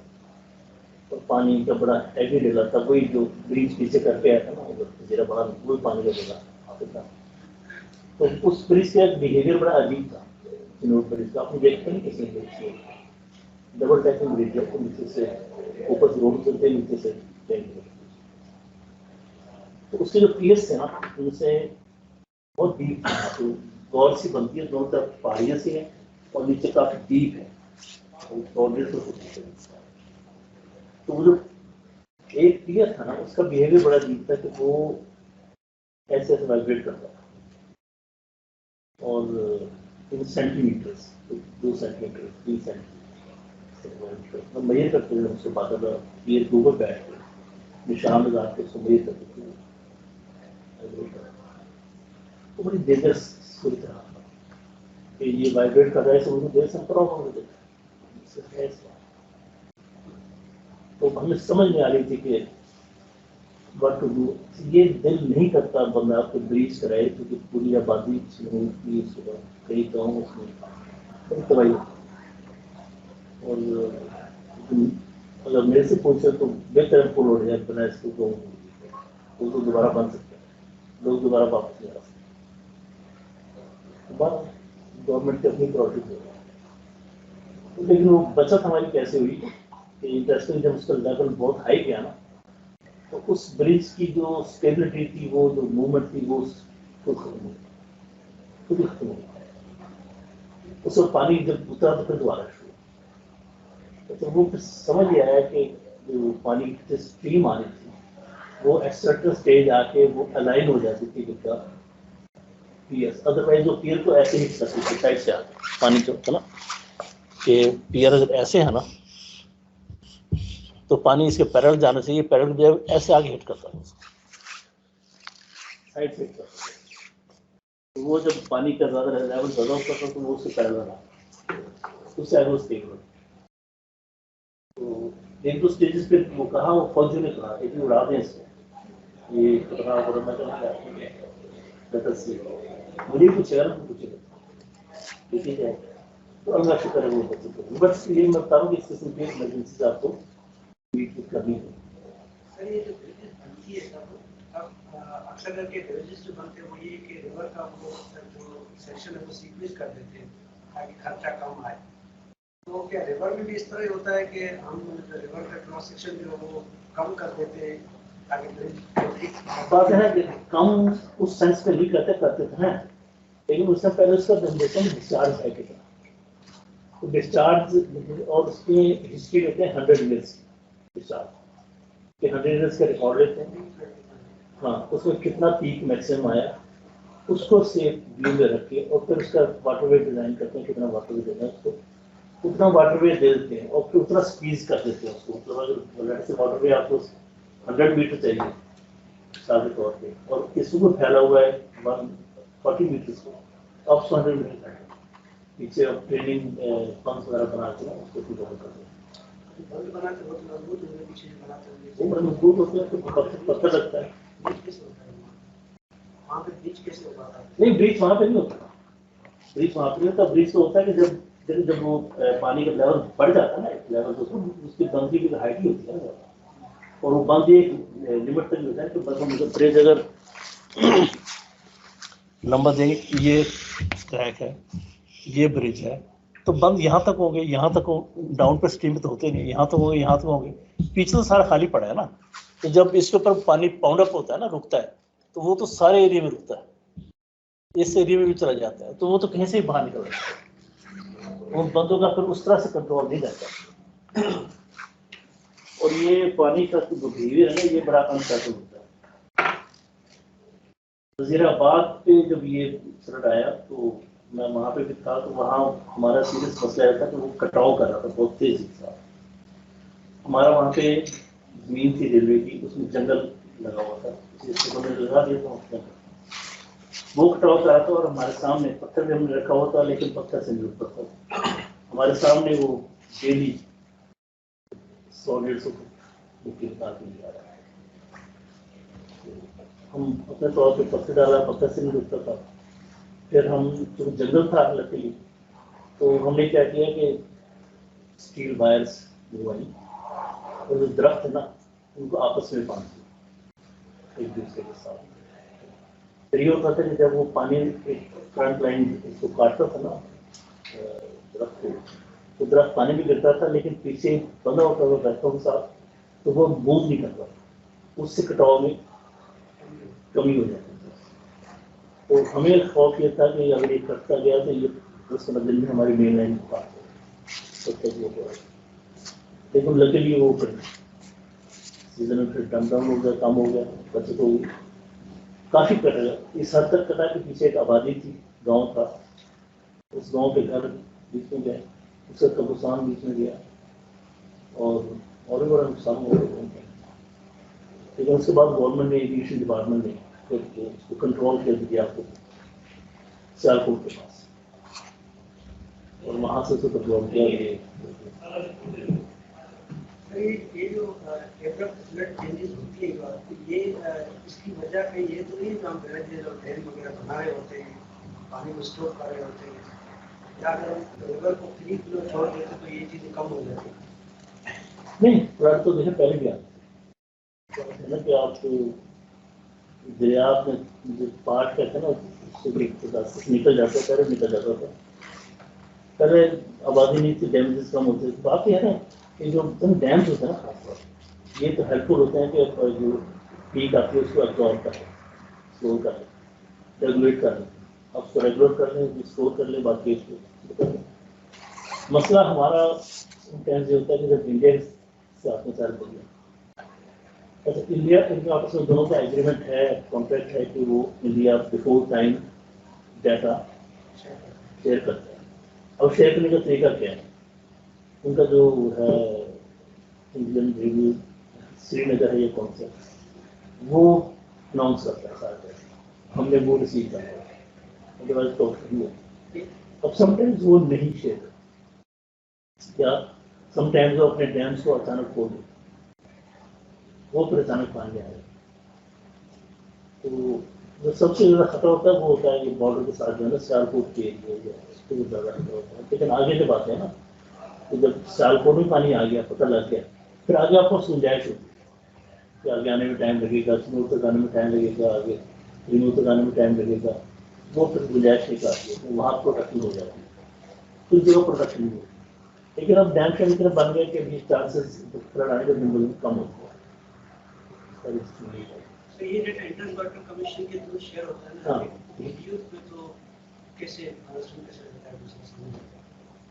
और पानी का बड़ा हैवी डेला था, वही जो ब्रिज पीछे करके आया था ना उधर जरा बड़ा वही पानी का डेला था। तो उस ब्रिज का बिहेवियर बड़ा अजीब था। चिन्नौर ब्रिज का आपने देखते हैं किसी ब्रिज को डबल टैकिंग ब्रिज है, नीचे से ऊपर से रोड चलते हैं, नीचे से ट्रेन। तो उसके जो पियर्स थे ना उनसे बहुत डीप था, तो गौर सी बनती है, दोनों तरफ पहाड़ियाँ सी हैं और नीचे काफी डीप है। तो वो जो एक पियर था ना उसका बिहेवियर बड़ा डीप था कि वो ऐसे ऐसे वाइब्रेट करता था और in centimetres, 2 centimetre 3 centimetre measure करते हुए उसके बाद पियर के ऊपर बैठ के निशान लगा के उसको मेजर करते थे। तो बड़ी डेंजरस पूरी तरह कि ये वाइब्रेट कर रहा है, तो देर से प्रॉब्लम हो जाता है। तो हमें समझ में आ रही थी कि व्हाट टू डू। ये दिल नहीं करता बंदा आपको ब्रीच कराए, क्योंकि पूरी आबादी की सुबह कई गाँव उसमें बड़ी तबाही। और अगर मेरे से पूछे तो बेहतर पुल हो जाए बना इसको तो दोबारा बन सकते हैं, लोग दोबारा वापस नहीं आ सकते। गवर्नमेंट की अपनी प्रॉफिट हो, लेकिन वो बचत हमारी कैसे हुई कि इंडस्ट्री जब उसका लेवल बहुत हाई गया ना, तो उस ब्रिज की जो स्टेबिलिटी थी, वो जो मूवमेंट थी, वो खुद खत्म हो गई। उसमें पानी जब उतरा तो फिर दोबारा शुरू, तो वो फिर समझ लिया है कि जो पानी की स्ट्रीम आ रही थी वो एक्सट्रैक्टर स्टेज आके वो अलाइन हो जाती थी विद द पियर्स। अदरवाइज वो पियर को ऐसे ही करती थी साइड से आके, पानी जो होता ना कि पियर अगर ऐसे है ना तो पानी इसके पैरेलल जाना चाहिए, पैरेलल जो ऐसे आगे हिट करता है साइड से हिट करता है। तो वो जब पानी का ज़्यादा लेवल ज़्यादा होता था तो वो उससे पैरेलल आता, उससे आगे वो स्टेबल। तो एक दो स्टेजेस पे वो कहा, वो फौजियों ने कहा कि उड़ा दें इसको, ये खतरा मैं मुझे पूछेगा ना, पूछेगा ठीक है। तो अल्लाह शुक्र है वो बच्चे को, बस ये मैं बता रहा हूँ कि इस किस्म की इमरजेंसी आपको करनी है। सर ये जो ब्रिजेस बनती है तब अक्सर करके ब्रिजेस जो बनते हैं वो ये कि रिवर का वो जो सेक्शन है वो सीक्वेंस कर देते हैं ताकि खर्चा कम आए। तो क्या रिवर में भी इस तरह ही होता है कि हम रिवर का क्रॉस सेक्शन जो है वो कम कर देते हैं ताकि ब्रिज बात है कि कम उस सेंस पे नहीं करते थे ना, लेकिन उससे पहले उसका जनरेशन डिस्चार्ज है कितना, तो डिस्चार्ज और उसकी हिस्ट्री लेते हैं 100 ईयर्स डिस्चार्ज के, 100 ईयर्स का रिकॉर्ड लेते हैं। हाँ, उसमें कितना पीक मैक्सिमम आया उसको सेफ व्यू में रख के और फिर उसका वाटरवे डिजाइन करते हैं, कितना वाटरवे देना है उसको, उतना वाटरवे दे देते हैं और फिर उतना स्क्वीज कर देते हैं उसको। मतलब अगर से वाटरवे आपको 100 मीटर चाहिए सादे तौर पे और इसको फैला हुआ है 140 मीटर को, अब 100 मीटर पीछे अब ट्रेनिंग पंप वगैरह बना के उसको फिर डबल कर दें। बंद बनाते बहुत मजबूत होने पीछे बनाते हैं वो बड़ा मजबूत होते हैं, तो पत्थर लगता है। वहाँ पे ब्रिज कैसे हो पाता है? नहीं, ब्रिज वहाँ पे नहीं होता, ब्रिज वहाँ पे नहीं होता। ब्रिज तो होता है कि जब वो पानी का लेवल बढ़ जाता है ना, एक लेवल तो उसकी बंदी की हाइट ही होती है ना, और वो बंद एक लिमिट तक होता है। तो बस हम ब्रिज अगर लंबा देंगे, ये ट्रैक है, ये ब्रिज है, तो बंद यहाँ तक होंगे, यहाँ तक डाउन पे स्ट्रीम तो होते नहीं, यहाँ तक होंगे, यहाँ तक होंगे, पीछे तो सारा खाली पड़ा है ना। तो जब इसके ऊपर पानी पाउंड अप होता है ना, रुकता है, तो वो तो सारे एरिया में रुकता है, इस एरिया में भी चला जाता है, तो वो तो कहीं से ही बाहर निकल जाता है। उन बंदों का फिर उस तरह से कंट्रोल नहीं रहता। और ये पानी का जो बिहेवियर है ना, ये बड़ा अनसर्टेन होता है। वजीराबाद पे जब ये फ्लड आया तो मैं वहाँ पे भी था, तो वहाँ हमारा सीरियस मसला आया था कि वो कटाव कर रहा था बहुत तेजी के साथ। हमारा वहाँ पे जमीन थी रेलवे की, उसमें जंगल लगा हुआ था, चीज से मैंने लगा दिया था उसमें। वो कटाव करा था और हमारे सामने पत्थर भी हमने रखा हुआ था, लेकिन पत्थर से नहीं उठता था। हमारे सामने वो डेली 100-150 मिट्टी निकाल के लिया रहा है। हम अपने तौर पे पत्थर डाला, पत्थर से नहीं उठता था। फिर हम जो जंगल था लकड़ी, तो हमने क्या किया कि स्टील वायर्स लगवाई और जो दरख्त है ना उनको आपस में बांध दिया एक दूसरे के साथ। फिर ये होता था कि जब वो पानी एक फ्रंट लाइन इसको काटता था ना दरख्त को, तो दरख्त पानी भी गिरता था, लेकिन पीछे बंधा होता था दरख्तों के साथ, तो वो मूव नहीं करता, उससे कटाव में कमी हो जाती थी। तो हमें खौफ ये था कि अगर ये कटता गया तो ये 10-15 दिन में हमारी मेन लाइन को काट देगा। लेकिन लकीली वो फिर सीजन में फिर डम डाउन हो गया, कम हो गया, बचत हो गई, काफी कट गया। इस हद तक कटा कि पीछे एक आबादी थी, गांव था, उस गांव के घर बीच में गए, उसका कब्रिस्तान बीच में गया और भी बड़ा नुकसान हो गया। लेकिन उसके बाद गवर्नमेंट ने, इरिगेशन डिपार्टमेंट ने फिर उसको कंट्रोल कर दिया आपको सियालकोट के पास, और वहां से उसको कंट्रोल किया गया। ये जो फ्लड चेंजेस होती है, तो ये इसकी वजह पे ये तो नहीं काम कर रहे जो डैम वगैरह बना रहे होते हैं, पानी को स्टोर कर रहे होते हैं, या अगर हम रिवर को फ्री फ्लो छोड़ देते तो ये चीज़ें कम हो जाती है? नहीं, फ्लड तो देखिए पहले भी आता है ना कि आप दरिया में जो पार्ट कहते हैं ना उससे निकल जाता है, पहले निकल जाता था, पहले आबादी नहीं थी, डैमेजेस कम होते थे। बात यह है ना कि जो डैम्स होते हैं ना खासतौर ये तो हेल्पफुल होते हैं कि जो पीक आती है उसको एब्जॉर्ब कर लें, स्टोर कर लें, रेगुलेट कर लें। अब उसको रेगुलेट कर लें, स्टोर कर लें, बाकी उसको मसला हमारा टाइम से होता है कि जब इंडिया से आपने सारे बोलिए, अच्छा इंडिया इनके आपस में दोनों का एग्रीमेंट है, कॉन्ट्रैक्ट है कि वो India before time data share करता है। अब शेयर करने का तरीका क्या है, उनका जो है इंडियन रिव्यू श्रीनगर है, ये कौन सा वो अनाउंस करता है सारा, हमने वो रिसीव किया है, उसके बाद तो अब समटाइम्स वो नहीं शेयर करते, क्या समटाइम्स वो अपने डैम्स को अचानक खोल देते, वो फिर अचानक पानी आएगा। तो जो सबसे ज़्यादा खतरा होता है वो होता है कि बॉर्डर के साथ जो है ना सियालकोट के एरिया उसको बहुत ज़्यादा खतरा होता है। लेकिन आगे की बात है ना कि जब सियालकोट में पानी आ गया, पता लग गया, फिर आगे आपको गुंजाइश होती है कि आगे आने में टाइम लगेगा, स्नोर तक आने में टाइम लगेगा, आगे रिमूव तक आने में टाइम लगेगा, वो फिर गुंजाइश नहीं आती है, तो वहाँ प्रोटेक्शन हो जाती है, कुछ जगह प्रोटेक्शन नहीं होती। लेकिन अब डैम के इतना बन गया कि अभी चांसेस फ्लड आने के बिल्कुल कम होते हैं। तो ये डेटा इंटरेस्ट वाटर कमीशन के थ्रू शेयर होता है ना, यूथ में तो कैसे रहता है?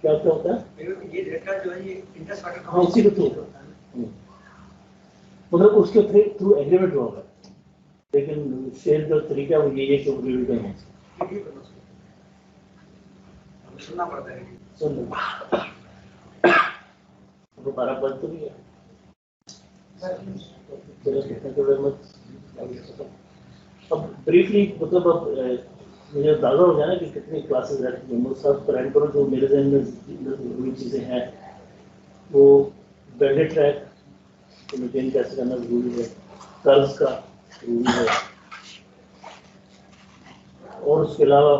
क्या होता है? ये डेटा जो है ये इंटरेस्ट वाटर हाँ उसी के थ्रू होता है, मतलब उसके थ्रू एग्रीमेंट होगा, लेकिन शेयर जो तरीका है वो ये है कि एग्रीमेंट करना सुनना पड़ता है। सुन तो 12 बज तो नहीं है। अब ब्रीफली मतलब अब मुझे अंदाजा हो जाए ना कि कितनी क्लासेस रहती हैं, सब कराइन करो जो मेरे जहन में चीज़ें हैं, वो बेल्डेड ट्रैक तो मेंटेन कैसे करना जरूरी है, कर्व्स का जरूरी है, और उसके अलावा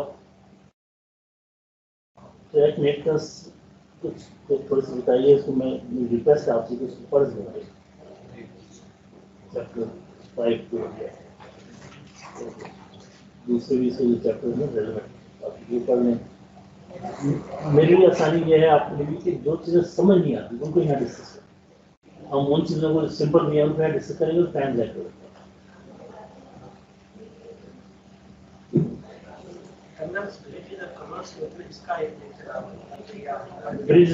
ट्रैक मेंटेनेंस कुछ थोड़ी सी बताइए, इसको मैं रिक्वेस्ट है आपसे कुछ पढ़ दूँगा चैप्टर 5 को दूसरे भी इसके चैप्टर में रेलेवेंट आप ये पढ़ लें। मेरी भी आसानी ये है आपके लिए कि जो चीज़ें समझ नहीं आती उनको यहाँ डिस्कस करें, हम उन चीज़ों को सिंपल नहीं है उनको यहाँ डिस्कस करेंगे तो टाइम जाएगा। ब्रिज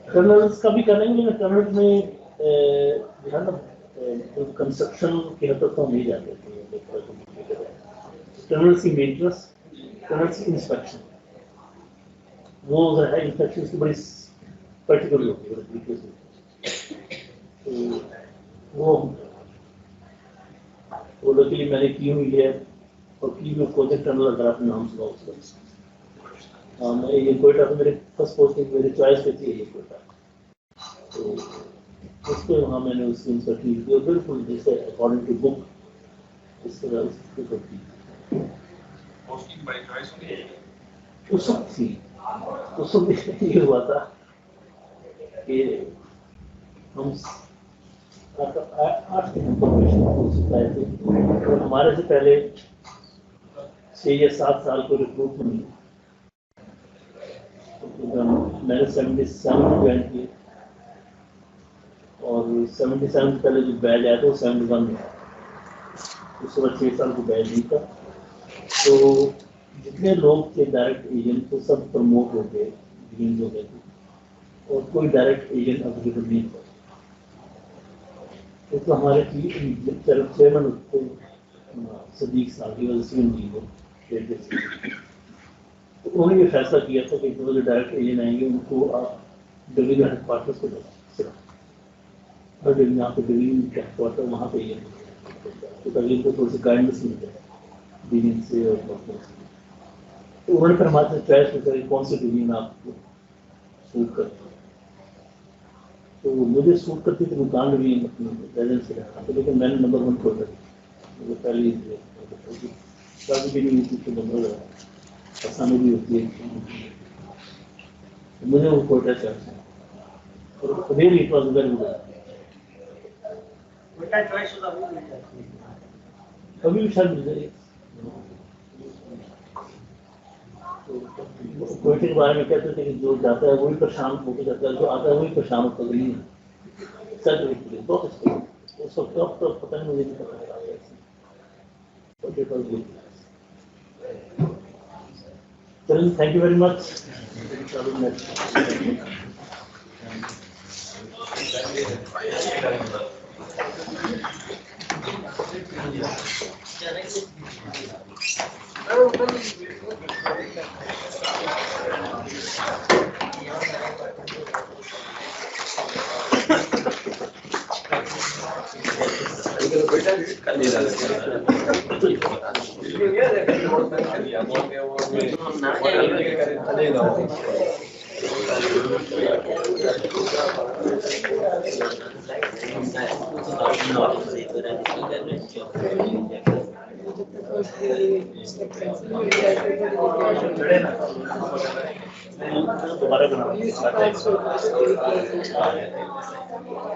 टनल्स का भी करेंगे, लेकिन टनल्स में जो है ना कंस्ट्रक्शन की हद तक तो नहीं जाते थे। टनल्स की मेंटेनेंस, टनल्स की इंस्पेक्शन, वो अगर है इंस्पेक्शन की बड़ी पर्टिकुलर होती है तरीके से। तो वो लकीली मैंने की हुई है, और की हुई प्रोजेक्ट टनल अगर आपने नाम सुना उसका। हाँ, मैं ये कोयटा तो मेरे फर्स्ट पोस्टिंग मेरी चॉइस पे थी ये कोयटा, तो उसको वहाँ मैंने उसकी इंस्ट्रक्शन दी और बिल्कुल जैसे अकॉर्डिंग टू बुक इस तरह उसकी करती पोस्टिंग बाय चॉइस नहीं उस वक्त थी। उस वक्त ये हुआ था कि हम 8 के इंफॉर्मेशन हो सकता है, तो हमारे से पहले 6 या 7 साल को रिक्रूटमेंट मैंने 77 में ज्वाइन किए, और 77 से पहले जो बैच आया था वो 71 में, उसके बाद 6 साल को बैच नहीं था। तो जितने लोग थे डायरेक्ट एजेंट तो सब प्रमोट हो गए, हो गए थे, और कोई डायरेक्ट एजेंट अवेलेबल नहीं था। तो हमारे चेयरमैन उसको सदीक साहब की वजह से तो उन्होंने ये फैसला किया था कि जो डायरेक्ट एजेंट आएंगे उनको आप डिवीजन हेडक्वार्टर्स को और यहाँ पे डिवीजन हेडक्वार्टर वहाँ पे एजेंट, तो ताकि उनको थोड़ी सी गाइडेंस मिल जाए डिवीजन से और तो उन्होंने फिर हमारे से चॉइस किया कौन सी डिवीजन आपको सूट करती है। तो मुझे सूट करती थी दुकान भी बैलेंस से रखा था, लेकिन मैंने नंबर 1 खोल मुझे पहले शादी भी नहीं होती तो नंबर आसानी भी होती है, मुझे वो कोटा चाहिए और really it was very good. Quota choice होता है मिल जाती है, कभी भी शायद मिल जाएगी। कोयटे के बारे में कहते थे कि जो जाता है वही परेशान होकर जाता है, जो आता है वही परेशान होता है। नहीं सर बहुत अच्छा, उस वक्त तो पता नहीं मुझे नहीं पता चलिए, थैंक यू वेरी मच। दोबारा